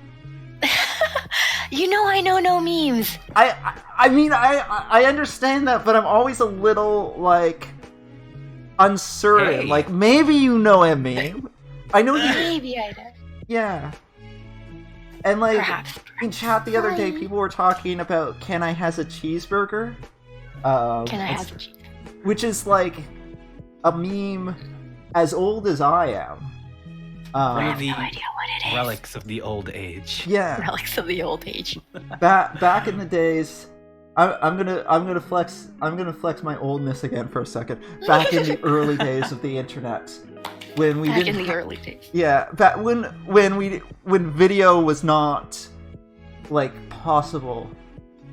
You know I know no memes. I mean I understand that, but I'm always a little like uncertain. Hey. Like maybe you know a meme. I know you. Maybe I do. Yeah. And like Perhaps. in chat the other day, people were talking about "Can I has a cheeseburger?" Can I have a cheese? Which is like a meme as old as I am. I have the no idea what it is. relics of the old age. Yeah, Relics of the old age. back in the days, I'm gonna flex my oldness again for a second. Back in the early days of the internet, when we Back didn't, in the early days. yeah, back when video was not like possible,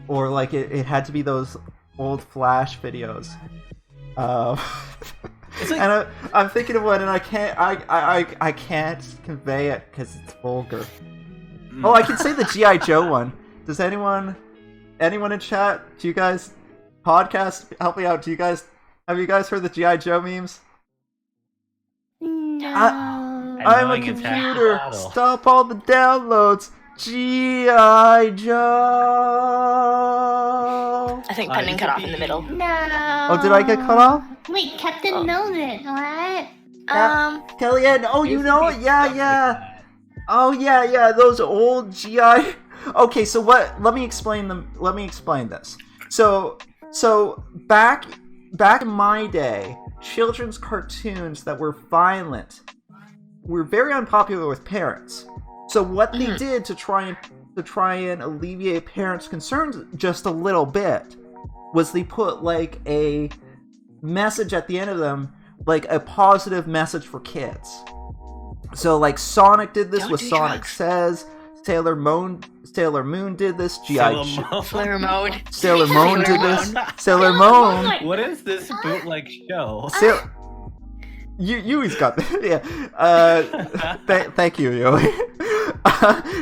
or like it had to be those old Flash videos. It's like- And I'm thinking of one, and I can't convey it because it's vulgar. Oh, I can say the G.I. Joe one. Does anyone in chat? Do you guys podcast? Help me out. Have you guys heard the G.I. Joe memes? No. I'm a Annoying attack computer. battle. Stop all the downloads. G.I. Joe. I think Pending cut off in the middle. No. Oh, did I get cut off? Wait, Captain Oh. knows it, what? Kellyanne, oh, you know it? Yeah. Oh, yeah, those old GI... Okay, so what... Let me explain this. So back in my day, children's cartoons that were violent were very unpopular with parents. So what they did to try and alleviate parents' concerns just a little bit was they put, like, a message at the end of them, like a positive message for kids. So like Sonic did this Don't with do Sonic drugs. Says, Sailor Moon did this, G.I. Sailor Moon. Sailor Moon did this, Sailor Sailor Moon. Moon. What is this bootleg show? Yui's got that, yeah. Thank you, Yui.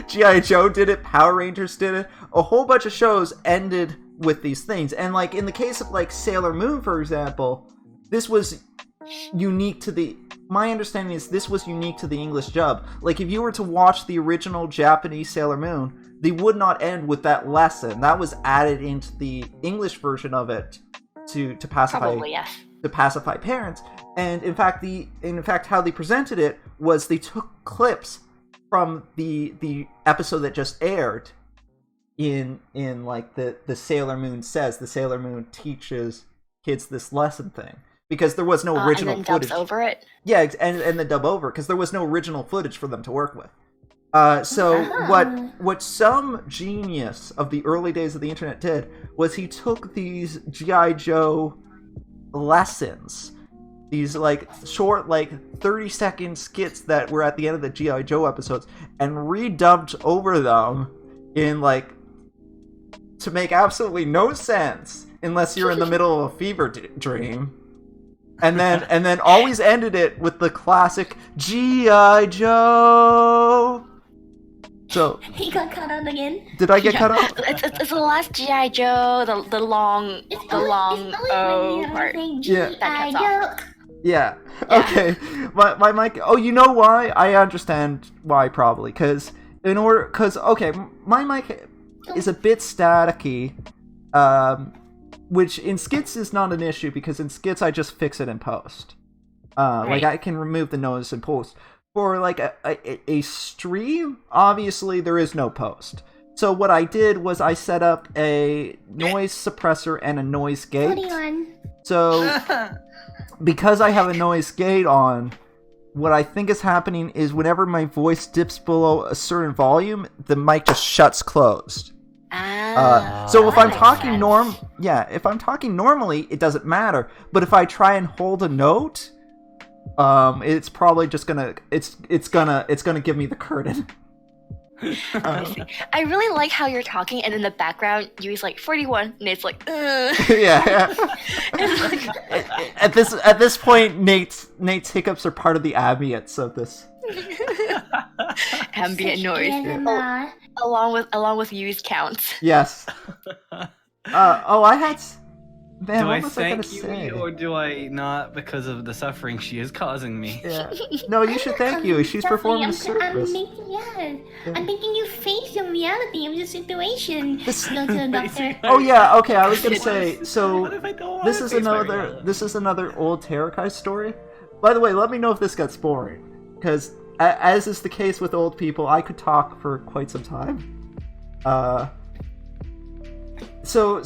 G.I. Joe did it, Power Rangers did it, a whole bunch of shows ended with these things. And like in the case of like Sailor Moon, for example, this was unique to my understanding is this was unique to the English dub. Like if you were to watch the original Japanese Sailor Moon, they would not end with that lesson. That was added into the English version of it to pacify Probably, yes. to pacify parents. And in fact how they presented it was they took clips from the episode that just aired in like the Sailor Moon Says, the Sailor Moon teaches kids this lesson thing, because there was no original and then footage. dubs over it. Yeah, and the dub over, because there was no original footage for them to work with. So what some genius of the early days of the internet did was he took these G.I. Joe lessons, these like short, like 30-second skits that were at the end of the G.I. Joe episodes, and redubbed over them in like to make absolutely no sense unless you're in the middle of a fever dream. And then always ended it with the classic G.I. Joe. So He got cut out again. did I get cut off? It's the last G.I. Joe, the long O part. Yeah. G.I. That Joe. Yeah. Okay. My mic. Oh, you know why? I understand why probably. Because okay, my mic is a bit staticky. which in skits is not an issue because in skits I just fix it in post. Like I can remove the noise in post. For like a stream, obviously there is no post. So what I did was I set up a noise suppressor and a noise gate. 41. So because I have a noise gate on, what I think is happening is whenever my voice dips below a certain volume, the mic just shuts closed. So if I'm talking if I'm talking normally, it doesn't matter. But if I try and hold a note, it's probably just gonna it's gonna give me the curtain. I see. I really like how you're talking, and in the background, Yui's like 41, and it's like, yeah. At this point, Nate's hiccups are part of the ambience of this. ambient noise, ASMR. along with Yui's counts. Yes. I had. Man, Do what I was I gonna thank say? Yui or do I not because of the suffering she is causing me? Yeah. No, you should thank you. She's performing a I'm service. I'm making you face the reality of the situation. Go to the doctor. Oh yeah, okay. I was gonna say. So What if I don't this wanna is face my another. reality? This is another old Terakai story. By the way, let me know if this gets boring, because as is the case with old people, I could talk for quite some time. So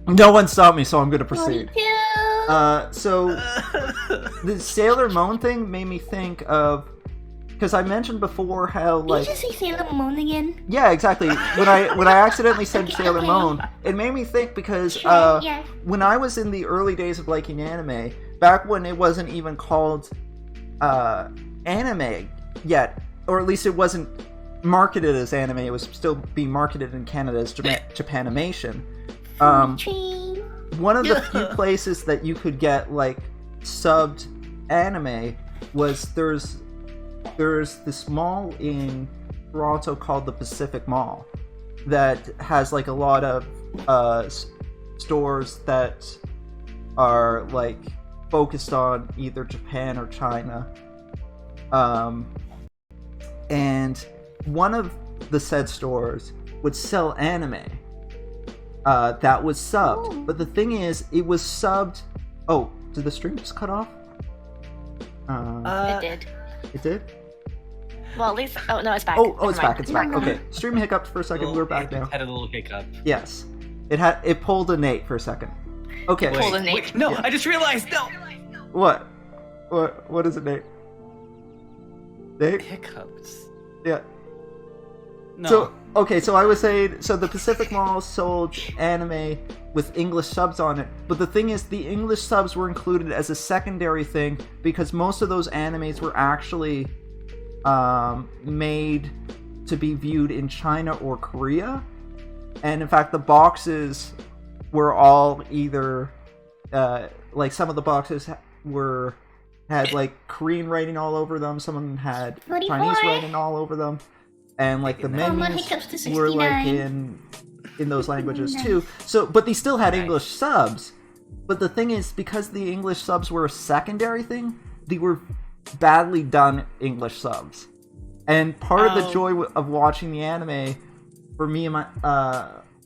no one stopped me, so I'm gonna proceed. 42. So the Sailor Moon thing made me think of, because I mentioned before how Did like you just say Sailor Moon again? yeah, exactly. When I accidentally said Okay, Sailor okay. Moon, it made me think because Sure, yeah. when I was in the early days of liking anime, back when it wasn't even called anime yet, or at least it wasn't marketed as anime, it was still being marketed in Canada as Japanimation. Tree. One of the few places that you could get like subbed anime was there's this mall in Toronto called the Pacific Mall that has like a lot of stores that are like focused on either Japan or China, and one of the said stores would sell anime that was subbed. Ooh. But the thing is, it was subbed. Oh, did the stream just cut off? It did. It did? Well, at least. Oh no, it's back. Oh, Never it's mind. back. It's back. Okay, stream hiccuped for a second. We're back now. Had a little hiccup. Yes, it pulled a Nate for a second. Okay. Wait. Pulled a Nate. Wait, no, Yeah. I just realized. No. What is it, Nate? Nate? Hiccups. Yeah. No. So I was saying, so the Pacific Mall sold anime with English subs on it, but the thing is, the English subs were included as a secondary thing because most of those animes were actually made to be viewed in China or Korea, and in fact, the boxes were all either like some of the boxes had like Korean writing all over them, some of them had 44. Chinese writing all over them. And like the Oh, my menus hiccups to were like 69. in those languages Nice. too. So, but they still had Nice. English subs. But the thing is, because the English subs were a secondary thing, they were badly done English subs. And part of the joy of watching the anime for me and my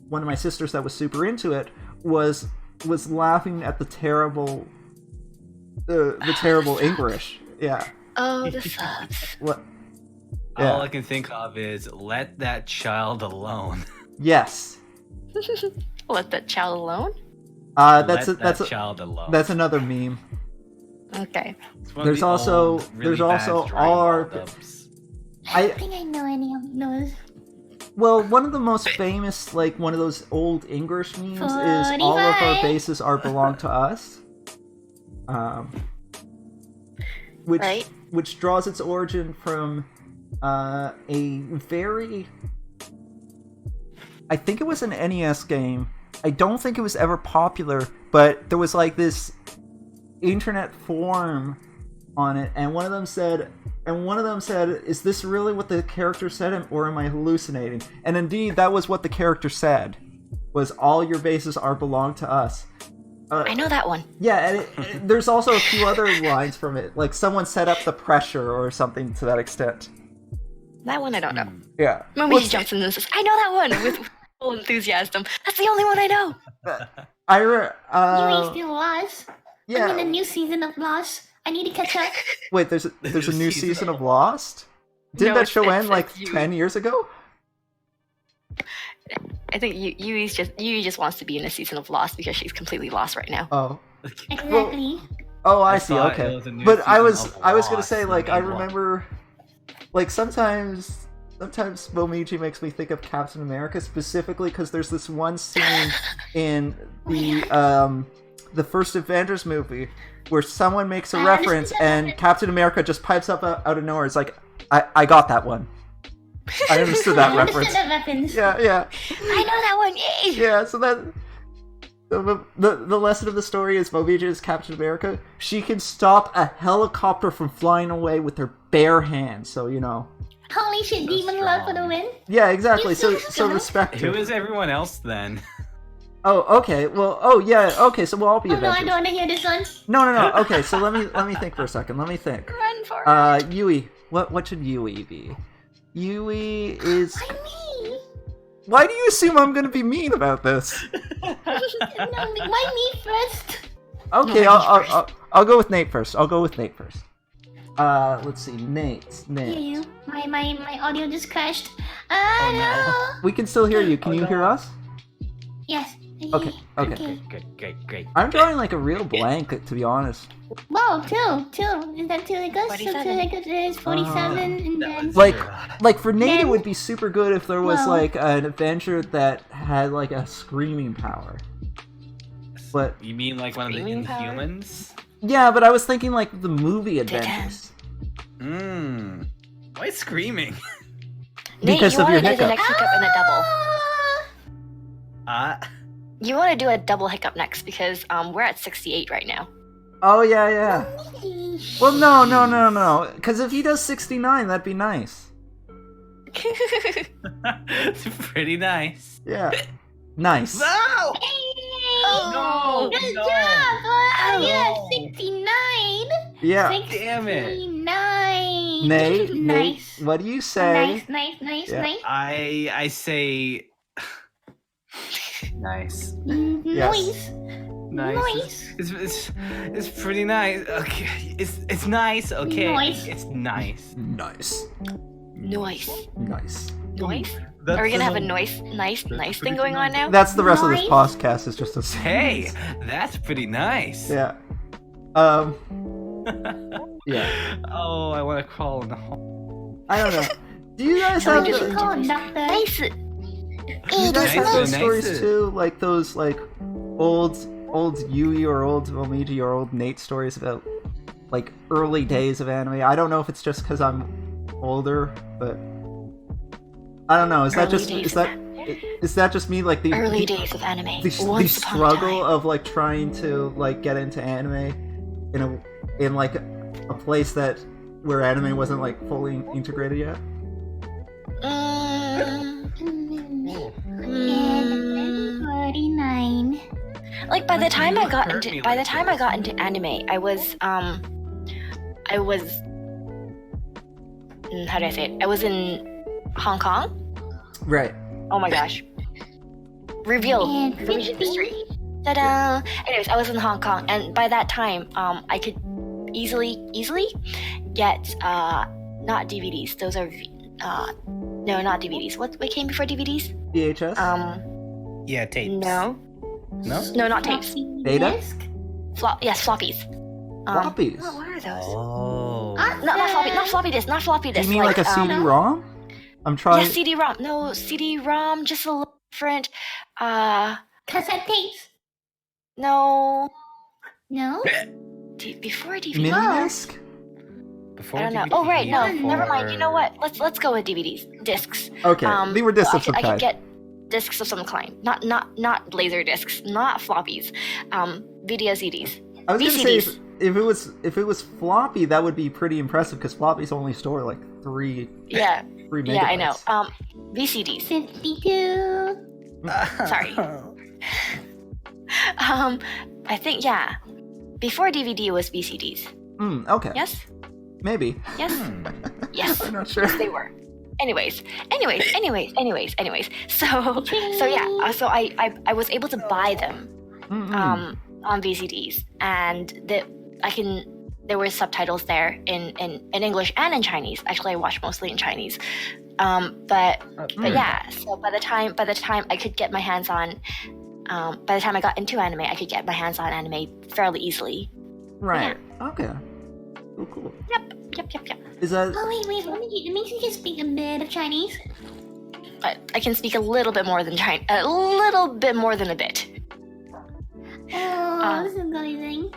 one of my sisters that was super into it was laughing at the terrible English. Yeah. Oh, the subs. What? All Yeah. I can think of is let that child alone. Yes. Let that child alone. That's let that's that child alone. that's another meme. Okay. It's one of There's the also- old, really there's bad also Dragon all our- Ball dubs. I I don't think I know any of those. well, one of the most famous, like one of those old English memes, is all of our 45. bases are belong to us. Which Right. which draws its origin from a very, I think it was an NES game. I don't think it was ever popular, but there was like this internet forum on it, and one of them said, "Is this really what the character said, or am I hallucinating?" And indeed, that was what the character said. Was all your bases are belong to us. I know that one. Yeah, and there's also a few other lines from it, like someone set up the pressure or something to that extent. That one I don't know. Yeah. Momiji jumps in and says, "I know that one." With Full enthusiasm. That's the only one I know. Yui still Lost. yeah. I'm in a new season of Lost. I need to catch up. Wait, there's a new season of Lost? Did No, that it's- show it's- end like it's Yui. 10 years ago? I think Yui just wants to be in a season of Lost because she's completely lost right now. Oh. Exactly. Oh, I I see. thought Okay. it was a new But I season was of gonna Lost, say, the like, I main one. remember, like, sometimes Momiji makes me think of Captain America, specifically because there's this one scene in the first Avengers movie where someone makes a reference and Captain America just pipes up out of nowhere. It's like, I got that one. I understood that I reference. understood that reference. Yeah. I know that one. Yay! Yeah, so that the lesson of the story is Momiji is Captain America. She can stop a helicopter from flying away with her bare hands. So Holy shit, So demon love for the strong. win. Yeah, exactly. You're so So strong. respect Who her. is everyone else then? Oh, okay. Well, yeah. Okay, so we'll all be Oh no, I Avengers. don't want to hear this one. No. Okay, so let me think for a second. Let me think. Run for it. Yui. What should Yui be? Yui is. Why me? Why do you assume I'm gonna be mean about this? No, why me first? Okay, No, I'll go with Nate first. Let's see, Nate. Yeah, you. My audio just crashed. Oh, No. We can still hear you. Can Oh, you no. hear us? Yes. Okay. Great. I'm drawing like a real blank, to be honest. Whoa, two. Is that two Lakers? So 47. two Lakers is 47, and then Like for Nate, it Then- would be super good if there was Well- like an adventure that had like a screaming power. But You mean like one of the Screaming power? Inhumans? yeah, but I was thinking like the movie adventures. Why screaming? Nate, because you of your want to do the hiccup. next hiccup and a double. Ah! You want to do a double hiccup next because we're at 68 right now. Oh yeah. Well, no. Because if he does 69, that'd be nice. It's pretty nice. Yeah. Nice. No! No! Good no. job! Wow, you're at No. 69! Yeah. Damn it. 69! Nate, Nice. what do you say? Nice. Yeah. I say nice. Yes. Nice. It's pretty nice. Okay. It's nice. Okay. Nice. It's nice. Nice. Noise. Noise? That's Are we gonna have a the- nice pretty thing going on now? That's the rest of this Nice. podcast. Is just a Hey, that's pretty nice. Yeah. Yeah. Oh, I want to crawl in the hole. I don't know. Do you guys Can have we just the, Call doctor. Nice. do you guys have Nice, those nice. stories too? Like those like old Yui or old Momiji or old Nate stories about like early days of anime. I don't know if it's just because I'm older, but I don't know. Is that Early just days is that just me? Like the Early days of anime. the Once upon a struggle time. of like trying to like get into anime in like a place that where anime wasn't like fully integrated yet. Mm, 49. like by the Like, time you I got hurt into me by the like time I this. got into anime, I was how do I say it? I was in Hong Kong. Right. Oh my gosh. Reveal And Information 50. history. Ta-da! Anyways, I was in Hong Kong, and by that time, I could easily get not DVDs. Those are no, not DVDs. What came before DVDs? VHS. Yeah, tapes. No, No? no, not tapes. Floppy Data? disk? Yes, floppies. Floppies. What are those? Oh. Not floppy disk. Not floppy Do disk. you mean like a CD-ROM? I'm trying. Yeah, CD-ROM. No, CD-ROM. Just a little different. Cassette tapes? No. No? Before DVD. Mini Oh. disc? Before I don't know. DVD, Oh right, no, before- never mind. You know what? Let's go with DVDs, discs. Okay, they were discs well, of some I could kind. get discs of some kind. Not laser discs, not floppies. Video CDs. I was gonna say VCDs. if it was floppy, that would be pretty impressive because floppies only store like three Yeah, megabytes. yeah, I know. VCDs. 52. Sorry. I think before DVD was VCDs. Okay. Yes. Maybe. Yes. Hmm. Yes. I'm not sure. Yes, they were. anyways. So yeah. So I was able to buy them on VCDs, and there were subtitles there in English and in Chinese. Actually, I watched mostly in Chinese. But yeah. So by the time I could get my hands on, by the time I got into anime, I could get my hands on anime fairly easily. Right. Yeah. Okay. Cool. Yep. Is that? Oh wait. Let me just speak a bit of Chinese. I can speak a little bit more than a little bit more than a bit. Oh, this is amazing.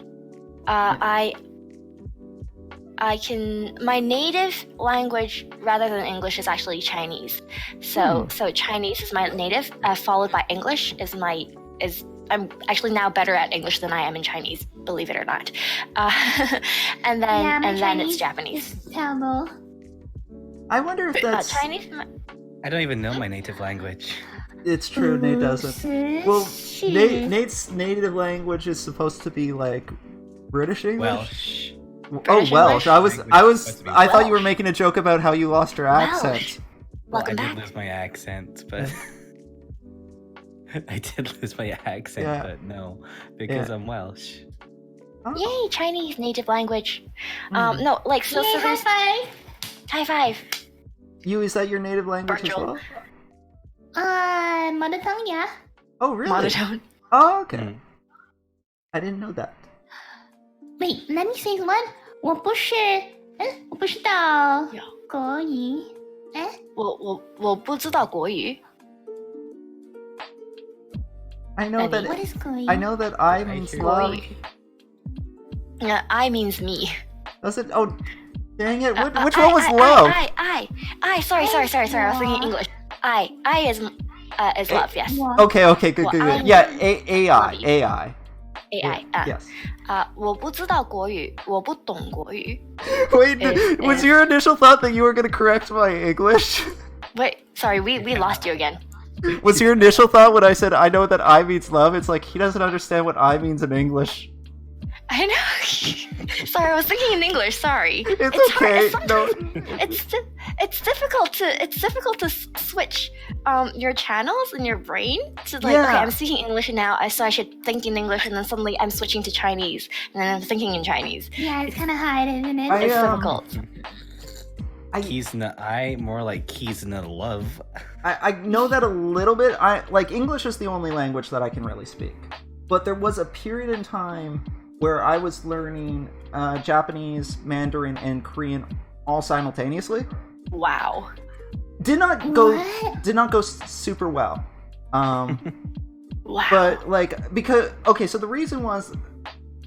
I can. My native language, rather than English, is actually Chinese. So Chinese is my native, followed by English I'm actually now better at English than I am in Chinese, believe it or not. And then it's Japanese. It's terrible. I wonder if that's Chinese. I don't even know my native language. It's true. Nate doesn't. Well, Nate's native language is supposed to be like British English. Welsh. British Welsh. English? I thought you were making a joke about how you lost your accent. Well, Welcome I back. did lose my accent, but I did lose my accent, but no, because I'm Welsh. Oh. Yay, Chinese native language. No, like so. Yay, So there's high five. You, is that your native language as well? Mother tongue, yeah. Oh, really? Monotone. Oh, okay. I didn't know that. Wait, let me say one. 我不知道国语。我不知道国语。I know that. What is 国语? I know that I means love. I means me. Does it? Oh, dang it! Which one was love? I. Sorry. I was thinking English. I is love. Yes. Okay. Good. Yeah, AI. Yes. 我不知道国语，我不懂国语。 Wait, was your initial thought that you were going to correct my English? Wait, sorry, we lost you again. Was your initial thought when I said I know that I means love? It's like he doesn't understand what I means in English. I know. Sorry, I was thinking in English. Sorry. It's okay. No. It's difficult to switch your channels in your brain to like. Yeah. Okay, I'm speaking English now, so I should think in English, and then suddenly I'm switching to Chinese, and then I'm thinking in Chinese. Yeah, it's kind of hard, isn't it? It's difficult. Keys in the eye, more like keys in the love. I know that a little bit. English is the only language that I can really speak. But there was a period in time where I was learning Japanese, Mandarin, and Korean all simultaneously. Wow. Did not go super well. Wow. But because so the reason was,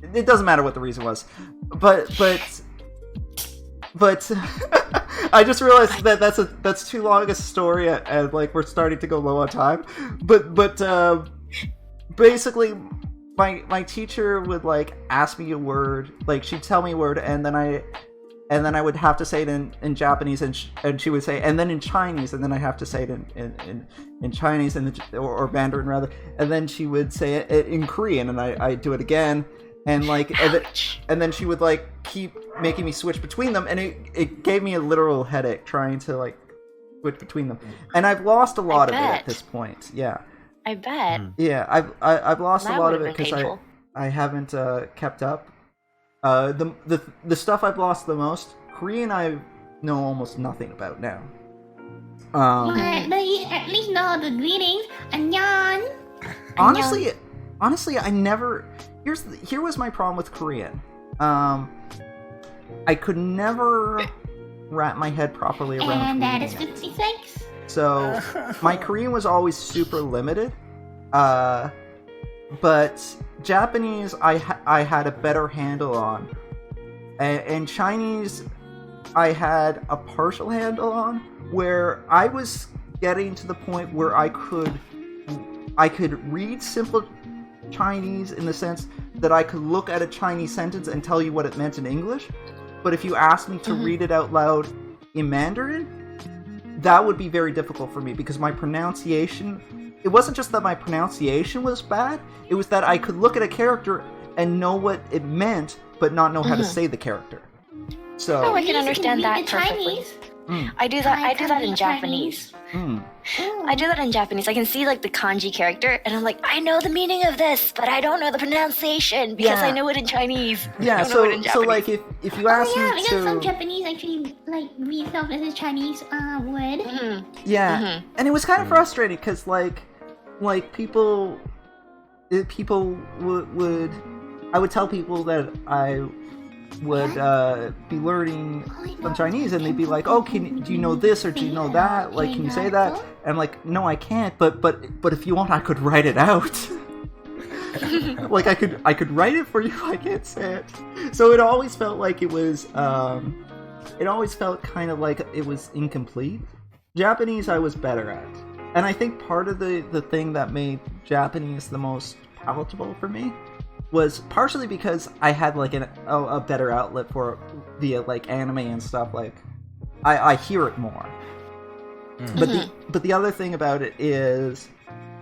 it doesn't matter what the reason was, but I just realized that that's too long a story, and we're starting to go low on time. But basically, my teacher would ask me a word, she'd tell me a word, and then I would have to say it in Japanese, and she would say, and then in Chinese, and then I have to say it in Chinese or Mandarin rather, and then she would say it in Korean, and I do it again, and and then she would keep making me switch between them, and it gave me a literal headache trying to switch between them, and I've lost a lot of it at this point. Yeah. I bet. Yeah, I've lost That a lot of would've it been because painful. I haven't kept up. The stuff I've lost the most, Korean I know almost nothing about now. But you at least know the greetings. 안녕. Honestly, I never. Here was my problem with Korean. I could never wrap my head properly around. And that is Korean. 56. So my Korean was always super limited, but Japanese I had a better handle on, and Chinese I had a partial handle on, where I was getting to the point where I could read simple Chinese in the sense that I could look at a Chinese sentence and tell you what it meant in English, but if you asked me to read it out loud in Mandarin, that would be very difficult for me because my pronunciation, it wasn't just that my pronunciation was bad, it was that I could look at a character and know what it meant, but not know how to say the character. So I can understand that perfectly. I do that in Japanese. I do that in Japanese. I can see like the kanji character, and I'm like, I know the meaning of this, but I don't know the pronunciation because I know it in Chinese. Yeah, so like if you ask me because some Japanese actually like read off as a Chinese word. And it was kind of frustrating because like people would I would tell people that I would be learning some Chinese, and they'd be like, "Oh, do you know this or do you know that? Like, can you say that?" And I'm like, "No, I can't. But if you want, I could write it out. Like, I could write it for you. I can't say it." So it always felt like it was. It always felt kind of like it was incomplete. Japanese, I was better at, and I think part of the thing that made Japanese the most palatable for me was partially because I had like a better outlet for via like anime and stuff. Like I hear it more. But the other thing about it is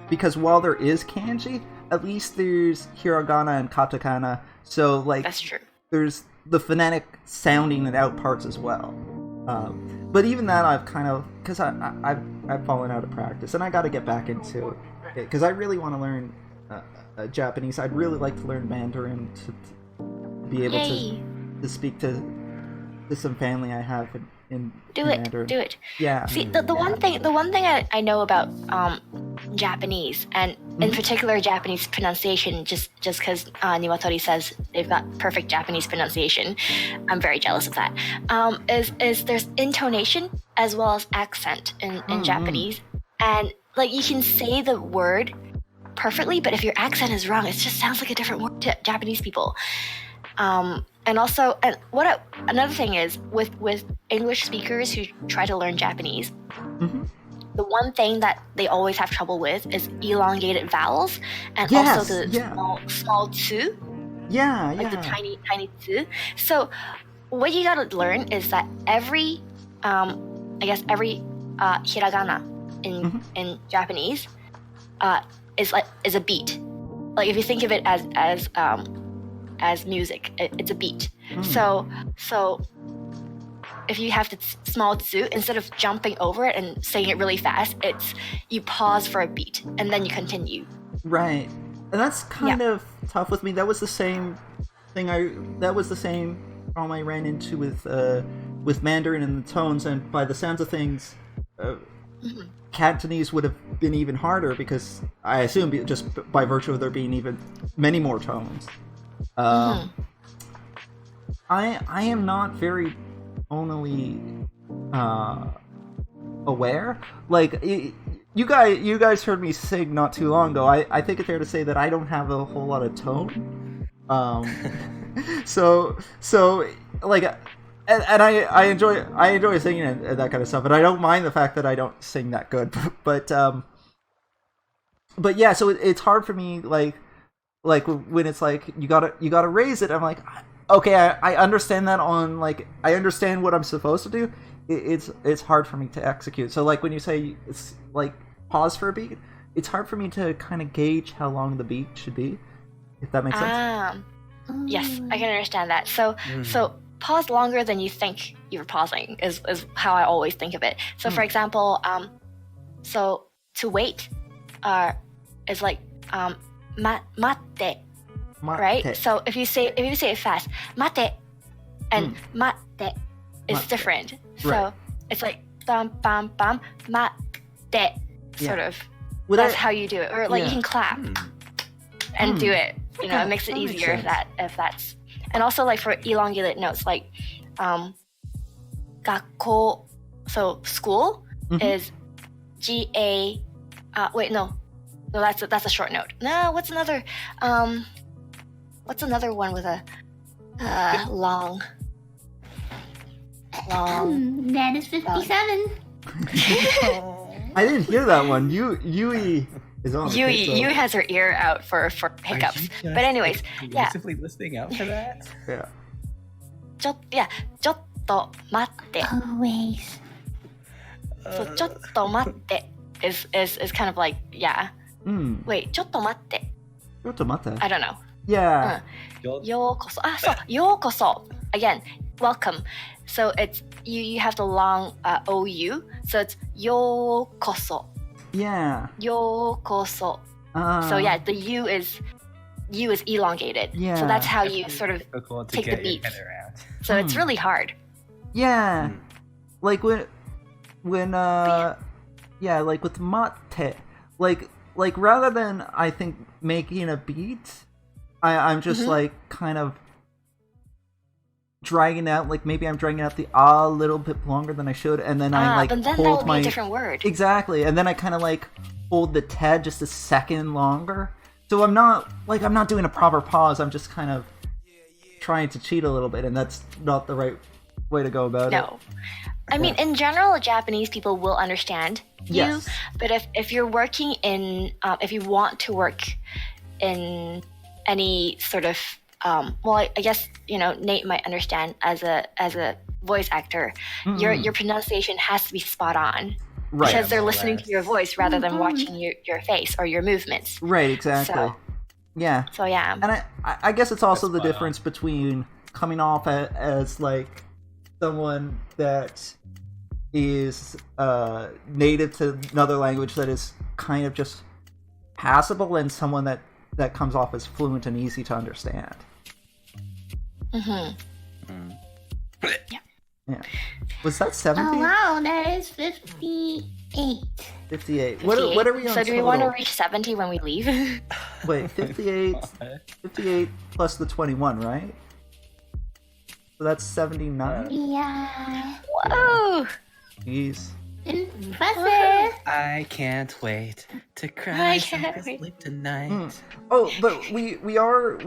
because while there is kanji, at least there's hiragana and katakana. So like that's true. There's the phonetic sounding it out parts as well. But even that I've kind of because I've fallen out of practice, and I got to get back into it because I really want to learn. Japanese. I'd really like to learn Mandarin to be able to speak to some family I have in Mandarin. Do it. Yeah. See, the one thing I know about Japanese, and in particular Japanese pronunciation, just because Niwatori says they've got perfect Japanese pronunciation, I'm very jealous of that. Is there's intonation as well as accent in Japanese, and like you can say the word perfectly, but if your accent is wrong, it just sounds like a different word to Japanese people. And also, another thing is with English speakers who try to learn Japanese, the one thing that they always have trouble with is elongated vowels, and also the small tsu. Like the tiny tsu. So what you gotta learn is that every hiragana in Japanese is a beat. Like if you think of it as music, it's a beat. So if you have the small tsu, instead of jumping over it and saying it really fast, it's you pause for a beat and then you continue. Right, and that's kind of tough with me. That was the same thing. That was the same problem I ran into with Mandarin and the tones, and by the sounds of things. Cantonese would have been even harder because I assume just by virtue of there being even many more tones. I am not very tonally aware. Like you guys heard me sing not too long ago. I think it's fair to say that I don't have a whole lot of tone. So like. And I enjoy singing and that kind of stuff, and I don't mind the fact that I don't sing that good. But yeah, so it's hard for me like when it's like you gotta raise it. I'm like, okay, I understand that I understand what I'm supposed to do. It's hard for me to execute. So like when you say it's like pause for a beat, it's hard for me to kind of gauge how long the beat should be, if that makes sense. Yes, I can understand that. So pause longer than you think you're pausing is how I always think of it. So for example, so to wait is like matte, right? So if you say it fast, matte, and matte is different. So it's like bam bam bam matte, sort of. That's how you do it, or like you can clap and do it. You know, it makes it easier if that's. And also, like for elongated notes, like gakko, so school is G-A. Wait, no, that's a short note. No, what's another one with a long? That is 57. I didn't hear that one. Yui is on. Yui has her ear out for hiccups. But anyways, simply listening out for that. Yeah. ちょっと待って. Always. So ちょっと待って is kind of like Wait, ちょっと待って. ちょっと待って. I don't know. Yeah. ようこそ. So ようこそ. Again, welcome. So it's you have the long OU. So it's yokoso. Yeah. Yokoso. So yeah, the U is elongated. Yeah. So that's how you sort of Difficult to take the get your beats. head around. So it's really hard. Yeah. Mm. Like when like with mate, like rather than I think making a beat, I'm just like kind of dragging out, like maybe I'm dragging out the a little bit longer than I should, and then I like but then that hold would my be a different word. exactly, and then I kind of like hold the te just a second longer. So I'm not doing a proper pause. I'm just kind of trying to cheat a little bit, and that's not the right way to go about it. No. I mean, in general, Japanese people will understand you. Yes. But if you're working in, if you want to work in any sort of, well, I guess Nate might understand as a voice actor, your pronunciation has to be spot on. Right. Because they're listening to your voice rather than watching your face or your movements. Right. Exactly. So, yeah. So yeah. And I guess it's also the That's spot difference between coming off as like someone that is native to another language that is kind of just passable, and someone that comes off as fluent and easy to understand. Mm-hmm. Yeah. Was that 70? Oh wow, that is 58. 58. What are we on So do we total? want to reach 70 when we leave? Wait, 58 plus the 21, right? So that's 79? Yeah. Whoa! Jeez. Impressive. I can't wait to cry I some can't wait. sleep tonight. Oh, but we are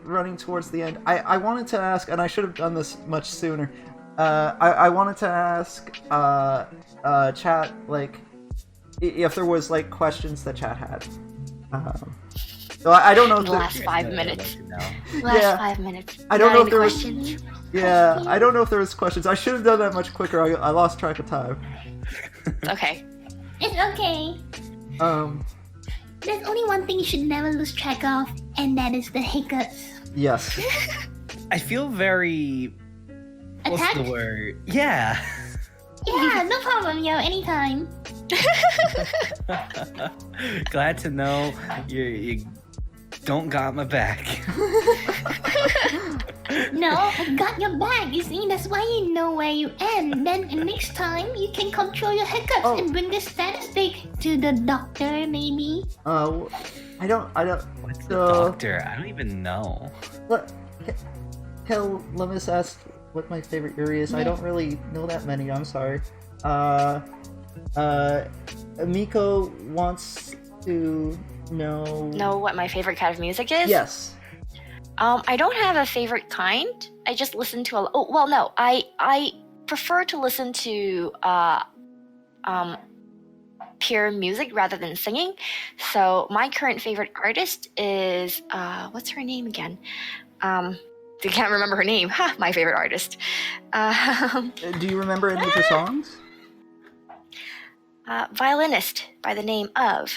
running towards the end. I wanted to ask, and I should have done this much sooner. I wanted to ask chat, like, if there was like questions that chat had. So I don't know if The last 5 minutes. Last Yeah. 5 minutes. I don't know if Any there was- questions. Yeah, I don't know if there was questions. I should have done that much quicker. I lost track of time. Okay. It's okay. There's only one thing you should never lose track of, and that is the hiccups. Yes. I feel very. What's Attacked? the word? Yeah. Yeah, no problem, yo. Anytime. Glad to know you don't got my back. No, I got your back. You see, that's why you know where you end. Then next time you can control your hiccups Oh. and bring the statistic to the doctor, maybe. I don't. What's the So- doctor? I don't even know. Kel, let me just ask what my favorite Yuri is. I don't really know that many. I'm sorry. Miko wants to know. Know what my favorite kind of music is? Yes. I don't have a favorite kind. I just listen to a. Oh well, no. I prefer to listen to pure music rather than singing. So my current favorite artist is what's her name again? I can't remember her name. Ha! My favorite artist. Do you remember any of her songs? Violinist by the name of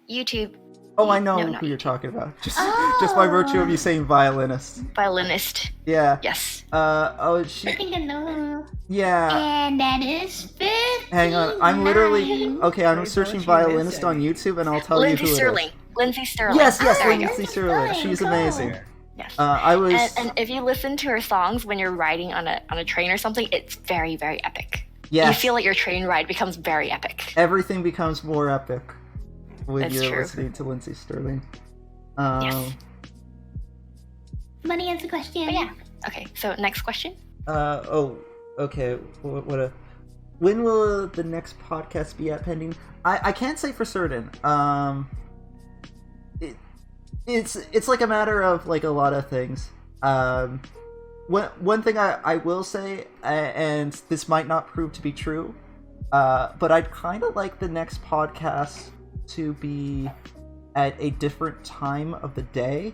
YouTube Oh, I know No, not who you're talking about. Just Oh. by virtue of you saying violinist. violinist. Yeah. Yes. Oh, I she. think I know. Yeah. And that is 59. Hang on. I'm literally. Okay, I'm searching violinist on YouTube, and I'll tell you Lindsay who Sterling. it is. Lindsay Sterling. Yes, There you go. Lindsay Sterling. She's Cool. amazing. Yes. I was. And if you listen to her songs when you're riding on a train or something, it's very, very epic. Yes. You feel like your train ride becomes very epic. Everything becomes more epic when That's you're true. listening to Lindsay Sterling. Yes. Money answer question. But yeah. Okay, so next question. Oh, okay. When will the next podcast be at pending? I can't say for certain. It's like a matter of like a lot of things. One thing I will say, and this might not prove to be true, but I'd kind of like the next podcast to be at a different time of the day,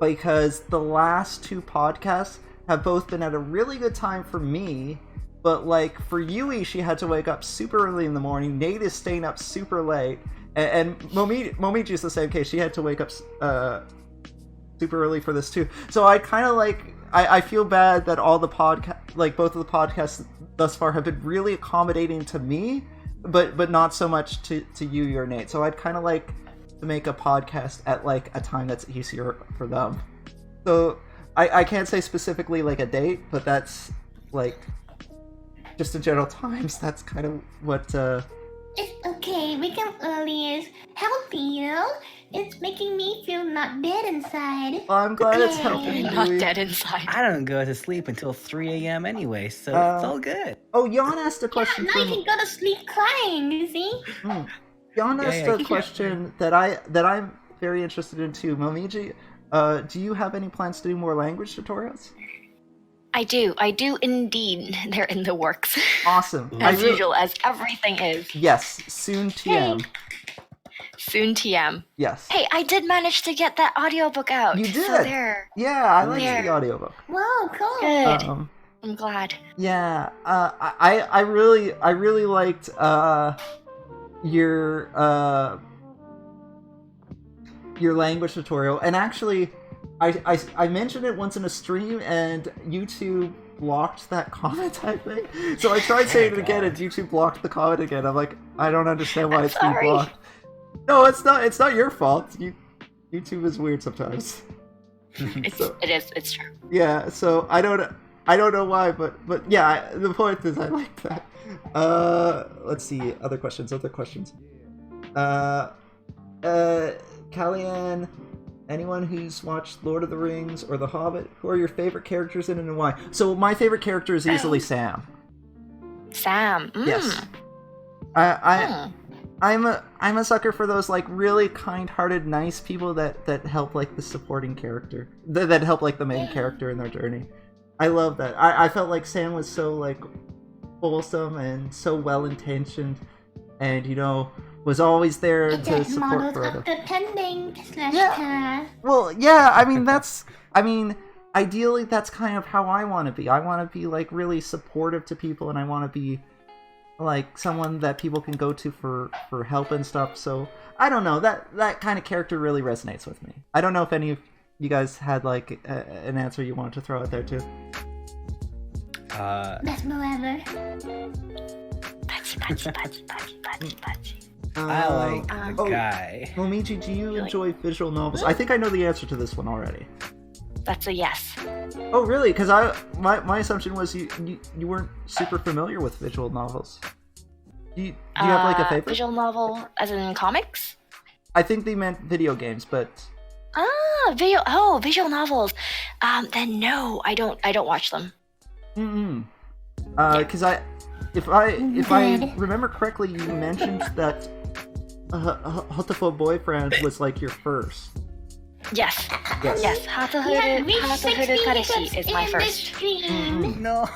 because the last two podcasts have both been at a really good time for me, but like for Yui, she had to wake up super early in the morning. Nate is staying up super late, and Momiji's the same case. She had to wake up super early for this too. So I kind of like I feel bad that all the both of the podcasts thus far have been really accommodating to me, but not so much to you or Nate. So I'd kind of like to make a podcast at like a time that's easier for them. So I can't say specifically like a date, but that's like just in general times. That's kind of what. It's okay. Waking up early is healthy, you know? It's making me feel not dead inside. Well, I'm glad it's helping Not you. dead inside. I don't go to sleep until 3 a.m. anyway, so it's all good. Oh, Jan asked a question Now you can go to sleep crying, you see? Jan asked yeah, a question that I'm very interested in too. Momiji, do you have any plans to do more language tutorials? I do indeed. They're in the works. Awesome. As usual, as everything is. Yes, soon TM. Soon TM. Yes. Hey, I did manage to get that audiobook out. You did? So there. Yeah, I like the audiobook. Wow, cool. Good. I'm glad. Yeah, I really liked your language tutorial, and actually I mentioned it once in a stream and YouTube blocked that comment, I think. So I tried saying it again and YouTube blocked the comment again. I'm like, I don't understand why it's being blocked. No, it's not your fault. YouTube is weird sometimes. It's true. Yeah, so I don't know why, but yeah, the point is I like that. Let's see, other questions. Kallian, anyone who's watched Lord of the Rings or The Hobbit, who are your favorite characters in it and why? So my favorite character is easily Sam. Sam. Yes. I'm a sucker for those like really kind-hearted, nice people that help like the supporting character, that help like the main character in their journey. I love that. I felt like Sam was so like wholesome and so well-intentioned, and was always there to support Frodo. Yeah. Well, yeah. I mean, ideally, that's kind of how I want to be. I want to be like really supportive to people, and I want to be like someone that people can go to for help and stuff. So I don't know, that kind of character really resonates with me. I don't know if any of you guys had like an answer you wanted to throw out there too. Best mo ever. I like the guy. Momiji, do you enjoy visual novels? I think I know the answer to this one already. That's a yes. Oh, really? Because my assumption was you weren't super familiar with visual novels. Do you have like a favorite? Visual novel, as in comics? I think they meant video games, but visual novels. Then no, I don't watch them. Because if I remember correctly, you mentioned that Hatoful Boyfriend was like your first. Yes. Hatohuru Kareshi is my first. No.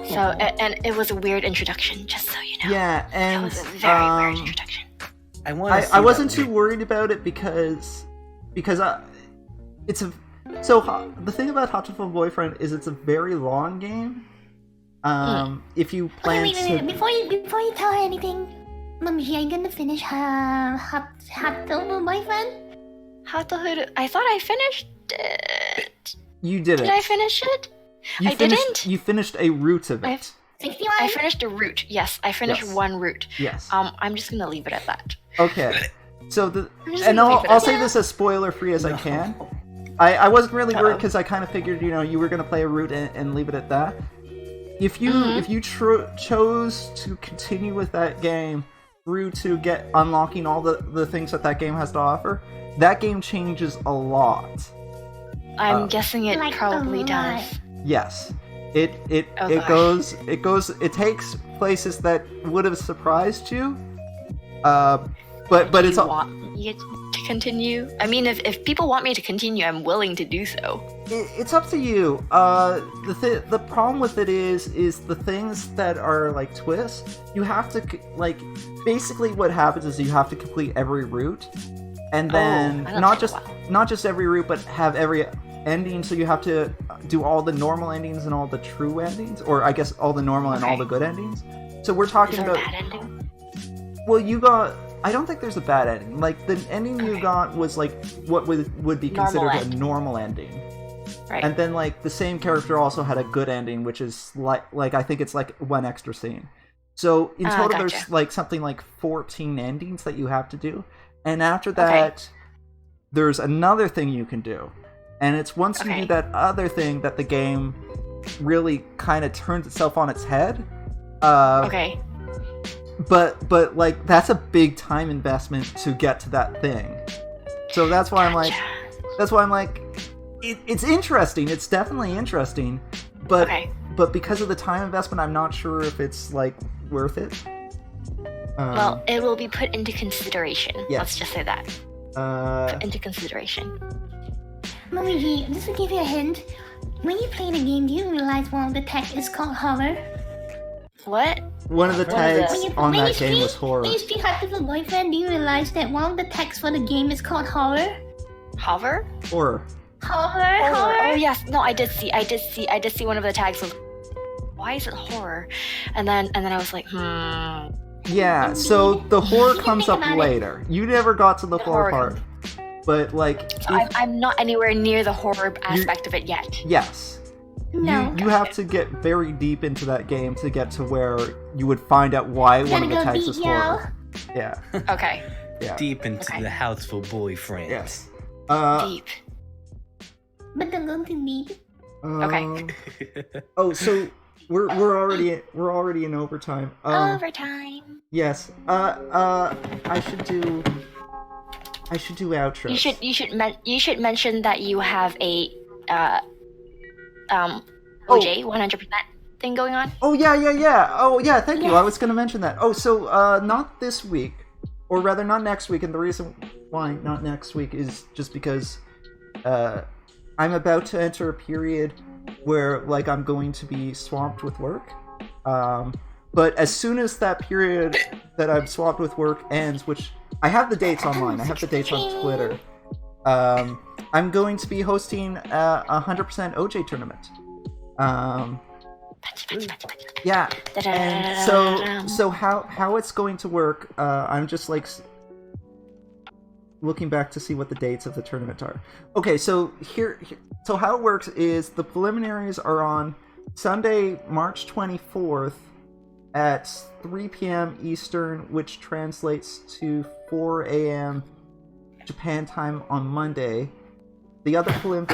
So, and it was a weird introduction, just so you know. Yeah, and it was a very weird introduction. I wasn't too worried about it because it's a. So the thing about Hatoful Boyfriend is it's a very long game. If you plan wait. Before you tell her anything, Momiji, are you gonna finish Hatoful Boyfriend? Hatohuru, I thought I finished it. You didn't. Did I finish it? Didn't. You finished a route of it. 61? I finished a route. Yes, I finished one route. Yes. I'm just gonna leave it at that. Okay. So I'll say this as spoiler free as I can. I wasn't really worried because I kind of figured you were gonna play a route and leave it at that. If you chose to continue with that game through to get unlocking all the things that game has to offer, that game changes a lot. I'm guessing it probably does. Yes. It takes places that would have surprised you. But it's want me to continue? I mean, if people want me to continue, I'm willing to do so. It's up to you. The problem with it is the things that are like twists. You have to basically what happens is you have to complete every route, and then not just every route, but have every ending. So you have to do all the normal endings and all the true endings, or I guess all the normal and all the good endings. So we're talking about. Is there a bad ending? Well, you got. I don't think there's a bad ending. Like the ending you got was like what would be considered a normal ending. Right. And then like the same character also had a good ending, which is like I think it's like one extra scene. So in total, gotcha. there's like something like 14 endings that you have to do, and after that, there's another thing you can do, and it's once you do that other thing that the game really kind of turns itself on its head. Okay. But like that's a big time investment to get to that thing. So that's why I'm like, it's interesting. It's definitely interesting, but because of the time investment, I'm not sure if it's like worth it. Well, it will be put into consideration. Yes. Let's just say that. Put into consideration. Luigi, just to give you a hint, when you play the game, do you realize one of the tech is called horror? What? One of the tags on When that you game speak- was horror. When you speak hard to a boyfriend, do you realize that one of the tags for the game is called horror? Hover? Horror. Horror. Oh yes, no, I did see one of the tags was, why is it horror? And then I was like, Yeah, so the horror You comes think up about it. later. You never got to the horror horror part. But like, So I'm not anywhere near the horror aspect of it yet. yes. No. You have to get very deep into that game to get to where you would find out why one of the Gotta go tags deep, is horror. Yeah. Okay. Yeah. Deep into the house for boyfriend. Yes. Deep. But don't go too deep. Okay. Oh, so we're already in overtime. Overtime. Yes. I should do outros. You should mention that you have a OJ 100% thing going on. Oh yeah. Oh yeah, thank you. I was gonna mention that. Oh, so not this week, or rather not next week, and the reason why not next week is just because I'm about to enter a period where like I'm going to be swamped with work. But as soon as that period that I'm swamped with work ends, which I have the dates online, I have the dates on Twitter. I'm going to be hosting a 100% OJ tournament. Yeah, and so how it's going to work, I'm just like looking back to see what the dates of the tournament are. Okay, so so how it works is the preliminaries are on Sunday, March 24th at 3 p.m. Eastern, which translates to 4 a.m. Japan time on Monday. The other prelim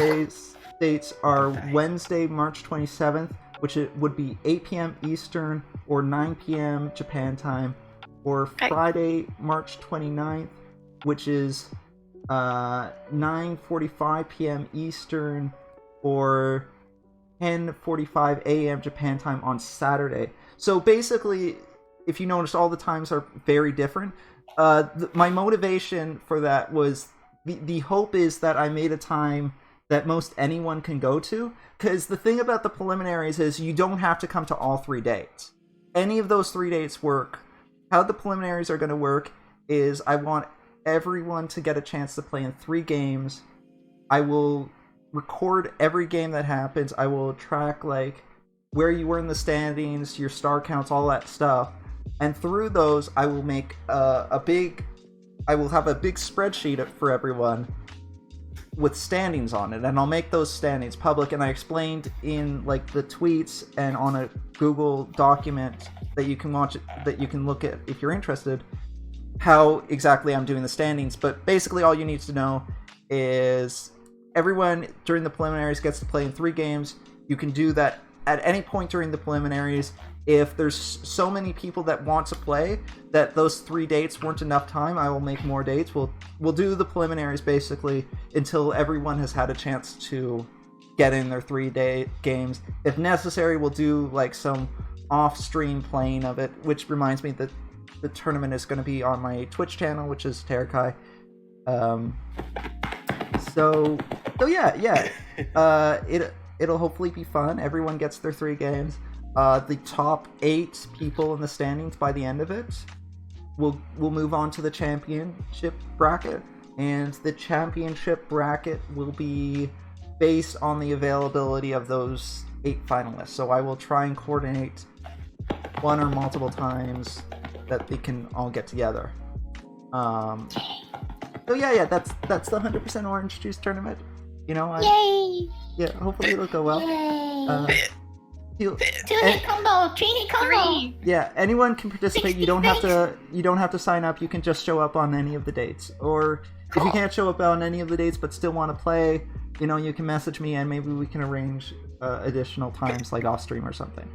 dates are Wednesday, March 27th, which it would be 8 p.m. Eastern or 9 p.m. Japan time, or Friday, March 29th, which is 9:45 p.m. Eastern or 10:45 a.m. Japan time on Saturday. So basically, if you notice, all the times are very different. My motivation for that was the hope is that I made a time that most anyone can go to, because the thing about the preliminaries is you don't have to come to all 3 dates. Any of those 3 dates work. How the preliminaries are going to work is I want everyone to get a chance to play in 3 games. I will record every game that happens. I will track like where you were in the standings, your star counts, all that stuff. And through those, I will make I will have a big spreadsheet for everyone with standings on it, and I'll make those standings public. And I explained in like the tweets and on a Google document that you can watch, that you can look at if you're interested, how exactly I'm doing the standings. But basically all you need to know is everyone during the preliminaries gets to play in 3 games. You can do that at any point during the preliminaries. If there's so many people that want to play that those 3 dates weren't enough time, I will make more dates. We'll do the preliminaries basically until everyone has had a chance to get in their 3-day games. If necessary, we'll do like some off-stream playing of it, which reminds me that the tournament is going to be on my Twitch channel, which is Terrakai. So yeah. It'll hopefully be fun. Everyone gets their 3 games. The top 8 people in the standings by the end of it will move on to the championship bracket, and the championship bracket will be based on the availability of those 8 finalists. So I will try and coordinate one or multiple times that they can all get together. So yeah, that's the 100% Orange Juice tournament. You know, Yay! Yeah, hopefully it'll go well. Yay. You- 2-hit combo, 3-hit combo. Yeah, anyone can participate. You don't have to sign up. You can just show up on any of the dates. Or if you can't show up on any of the dates but still want to play, you can message me and maybe we can arrange additional times like off stream or something.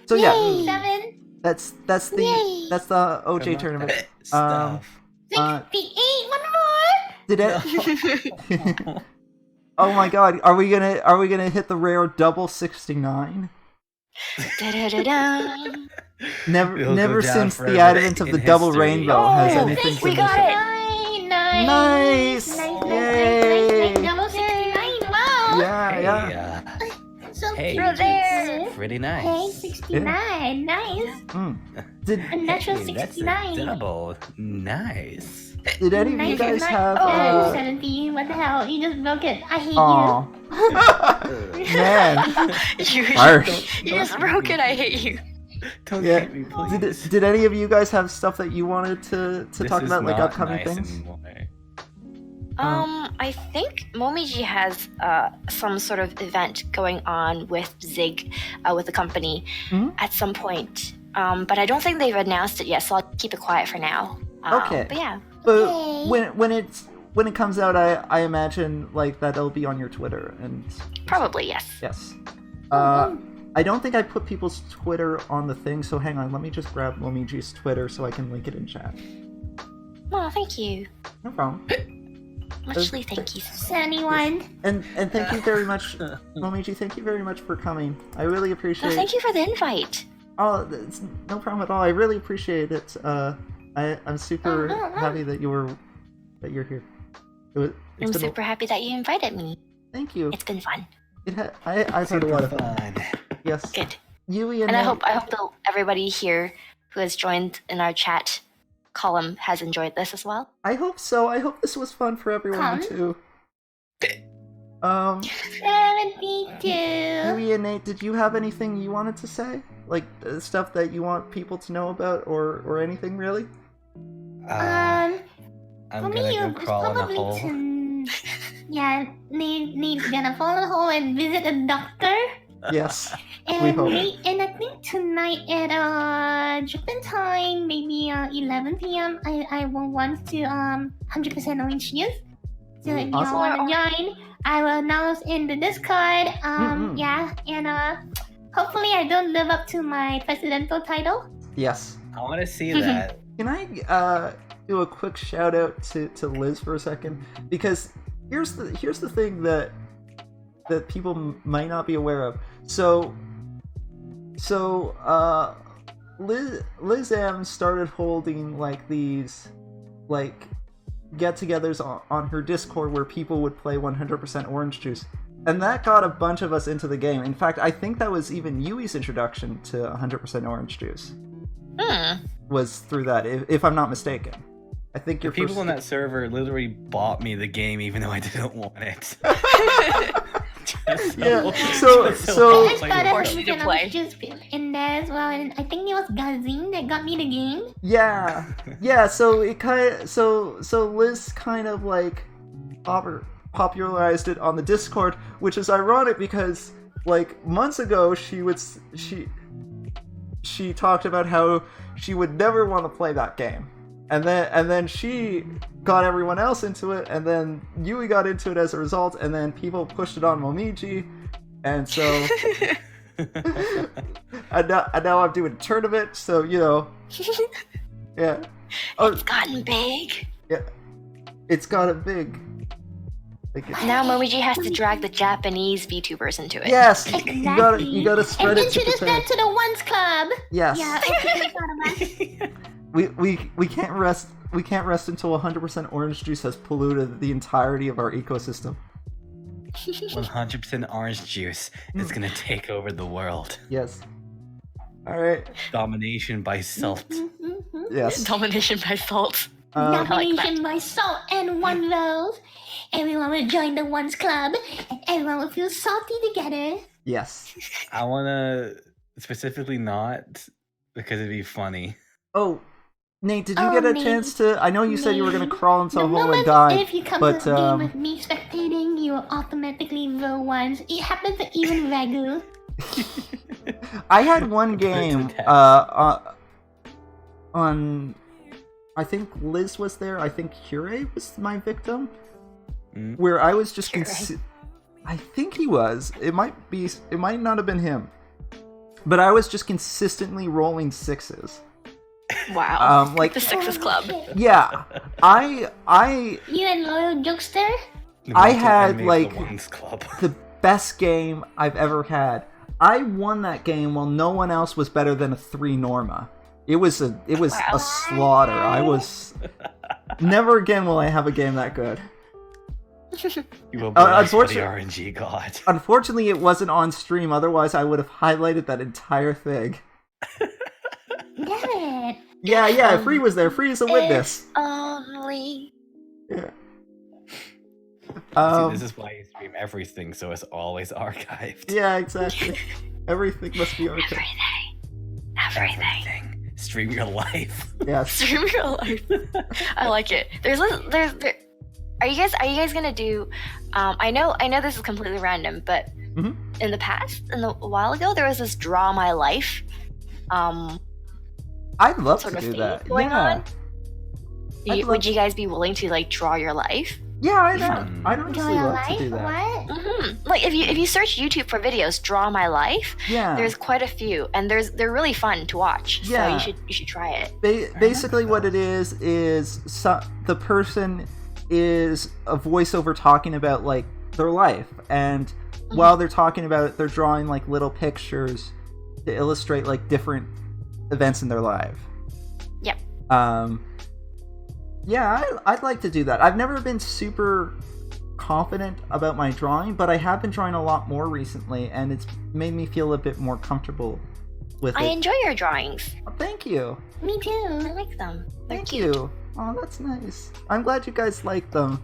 So yeah, Yay, 7. that's the OJ tournament. Stuff. 68, one more. Did it? Oh my god, are we gonna hit the rare double 69? Da-da-da-da. Never It'll go down since forever the advent of in the double history. rainbow has Oh, anything we been got missing. it. Nice! Nice. Double 69, wow. Yeah. Hey, So Hey. cute. You're there. pretty Hey, nice. 69, nice. Did A natural Hey, that's a 69. double. Nice. Did any of you guys have? 70, what the hell? You just broke it. I hate Aw. Man. You Harsh. just broke it. I hate you. Don't Yeah. hit me, please. Did any of you guys have stuff that you wanted to This talk is about, like not upcoming nice things? anymore. I think Momiji has some sort of event going on with Zig, with the company Mhm. at some point. But I don't think they've announced it yet, so I'll keep it quiet for now. Okay. But yeah. But Yay. when it comes out, I imagine like that it'll be on your Twitter and Probably, yes. yes. Oh, I don't think I put people's Twitter on the thing, so hang on. Let me just grab Momiji's Twitter so I can link it in chat. Well, thank you. No problem. Muchly thank you. 71. And thank you very much, Momiji. Thank you very much for coming. I really appreciate. Well, thank you for the invite. Oh, it's no problem at all. I really appreciate it. I'm super happy that you're here. I'm It's been super happy that you invited me. Thank you. It's been fun. I've had a lot of fun. fun. Yes. Good. Yui And I Nate- hope that everybody here who has joined in our chat column has enjoyed this as well. I hope so. I hope this was fun for everyone too. 72. Yui and Nate, did you have anything you wanted to say? Like stuff that you want people to know about, or anything really? I'm For gonna me, go it's crawl in a probably hole. yeah, Nate's gonna fall in a hole and visit a doctor. Yes. And hope. and I think tonight at Japan time, maybe 11 p.m. I will want to 100% orange juice. So if Awesome. you want to join, I will announce in the Discord. Mhm. Yeah, and hopefully I don't live up to my presidential title. Yes. I want to see that. Can I do a quick shout out to Liz for a second? Because here's the thing that people might not be aware of. So Liz M started holding like these like get-togethers on her Discord where people would play 100% orange juice. And that got a bunch of us into the game. In fact, I think that was even Yui's introduction to 100% orange juice. Was through that, if I'm not mistaken. I think The your people first... in that server literally bought me the game even though I didn't want it. Yeah, so- I Of started course with you an to play. orange juice in there as well, and I think it was Gazine that got me the game. Yeah. So it so Liz kind of like popularized it on the Discord, which is ironic because like months ago she talked about how she would never want to play that game, and then she got everyone else into it, and then Yui got into it as a result, and then people pushed it on Momiji, and so and now I'm doing a tournament, so yeah. Oh, It's gotten big. yeah, it's got a big. Like Now Momiji has to drag the Japanese VTubers into it. yes, Exactly. you gotta spread And it to introduce Japan. them to the Ones Club. Yes, Yeah, okay, I thought about it. we can't rest. We can't rest until 100% orange juice has polluted the entirety of our ecosystem. 100% orange juice is gonna take over the world. Yes. All right. Domination by salt. Yes. Domination by salt. Domination by salt and one rose. Everyone will join the Ones Club, and everyone will feel salty together. Yes. I wanna specifically not because it'd be funny. Oh, Nate, did you get a Nate, chance to? I know you said you were gonna crawl into The a hole and moment die, if you come but to the game with me spectating, you will automatically roll ones. It happens to even Ragu. I had one game on. I think Liz was there. I think Hure was my victim, where I was just. I think he was. It might be. It might not have been him, but I was just consistently rolling sixes. Wow. Like the Sixes Club. Yeah, I. You and Loyal Jokester? I had like the Ones Club. the best game I've ever had. I won that game while no one else was better than a 3 Norma. It was a slaughter. I was never again will I have a game that good. You will be the unfortunately- RNG god. Unfortunately, it wasn't on stream. Otherwise, I would have highlighted that entire thing. Damn it. Yeah. Free was there. Free is a witness. If only. Yeah. See, this is why you stream everything, so it's always archived. Yeah, exactly. Everything must be archived. Everything. Stream your life. Yes. Stream your life. I like it. There. Are you guys gonna do? I know this is completely random, but in the past, a while ago, there was this Draw My Life. I'd love sort to of do thing that. going Yeah. on. Would you guys be willing to like draw your life? Yeah, I'd honestly love to do that. What? Like if you search YouTube for videos, Draw My Life. Yeah. There's quite a few, and they're really fun to watch. Yeah. So you should try it. Basically, what it is the person is a voiceover talking about like their life, and while they're talking about it, they're drawing like little pictures to illustrate like different events in their life. Yep. Yeah, I'd like to do that. I've never been super confident about my drawing, but I have been drawing a lot more recently, and it's made me feel a bit more comfortable with it. I enjoy your drawings. Oh, thank you. Me too. I like them. They're Thank cute. you. Oh, that's nice. I'm glad you guys like them.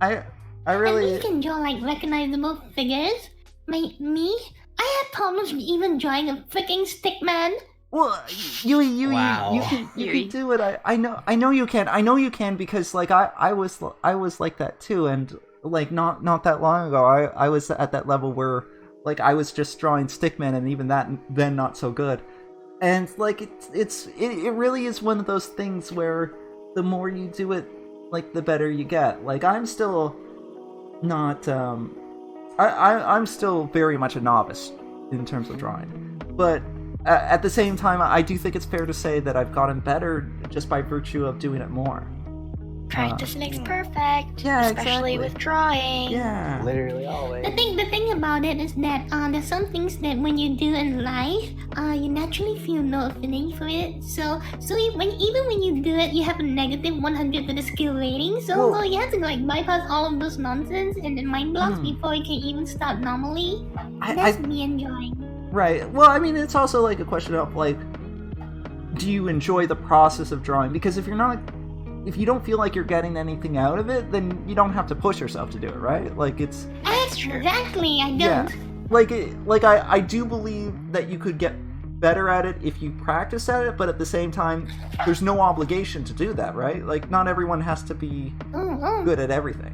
I And really. you can draw like recognizable figures. I have problems with even drawing a freaking stick man. Well, you Wow. can Yui. do it. I know you can. I know you can because like I was like that too, and like not that long ago I was at that level where like I was just drawing stickmen, and even that then not so good. And like it really is one of those things where the more you do it, like the better you get. Like I'm still not I'm still very much a novice in terms of drawing, but at the same time, I do think it's fair to say that I've gotten better just by virtue of doing it more. Practice makes perfect. Yeah, especially exactly. with drawing. Yeah. Literally always. The thing about it is that there's some things that when you do in life, you naturally feel no affinity for it. So even when you do it, you have a negative 100 to the skill rating. So you have to like bypass all of those nonsense and then mind blocks before you can even start normally. That's me enjoying. Right. Well, I mean, it's also like a question of like, do you enjoy the process of drawing? Because if you don't feel like you're getting anything out of it, then you don't have to push yourself to do it, right? Like it's. Exactly, I don't. Yeah. Like I do believe that you could get better at it if you practice at it, but at the same time, there's no obligation to do that, right? Like not everyone has to be good at everything.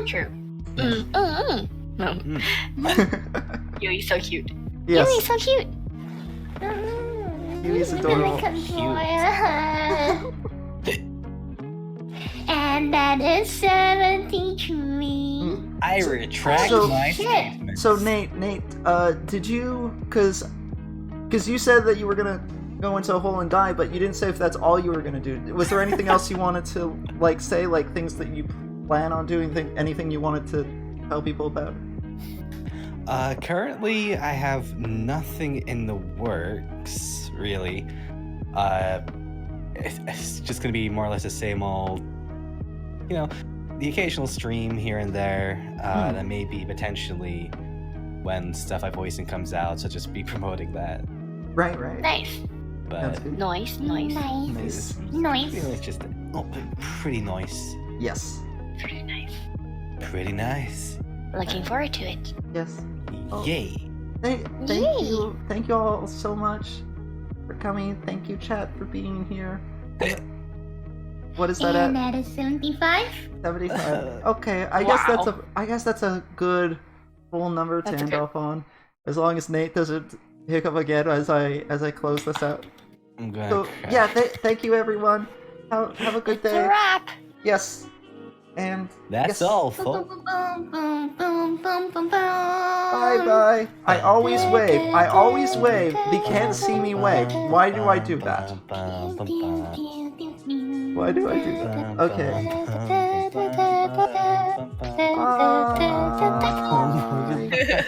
True. No. Yui's so cute. Yes. Yui's so cute. Yui's adorable. And that is 73. I retract So- my Shit. statement. So Nate, did you? Because you said that you were gonna go into a hole and die, but you didn't say if that's all you were gonna do. Was there anything else you wanted to like say, like things that you plan on doing? Anything you wanted to tell people about? Currently, I have nothing in the works, really. It's just gonna be more or less the same old, the occasional stream here and there. That may be potentially when stuff I'm voicing comes out, so just be promoting that. Right. Nice. That's But good. Nice. Nice. it's just pretty nice. Yes. Pretty nice. Pretty nice. Looking forward to it. Yes. Oh. Yay. Thank you all so much. for coming. Thank you, chat, for being here. What is that And at? that is 75. 75. Okay, I guess that's a good full number to end off on. As long as Nate doesn't hiccup again as I close this out. I'm going. So yeah, thank you everyone. Have a good It's a day. wrap. Yes. And That's all, folks. bye bye. I always wave. They can't see me wave. Why do I do that? Why do I do that? Okay. Bye.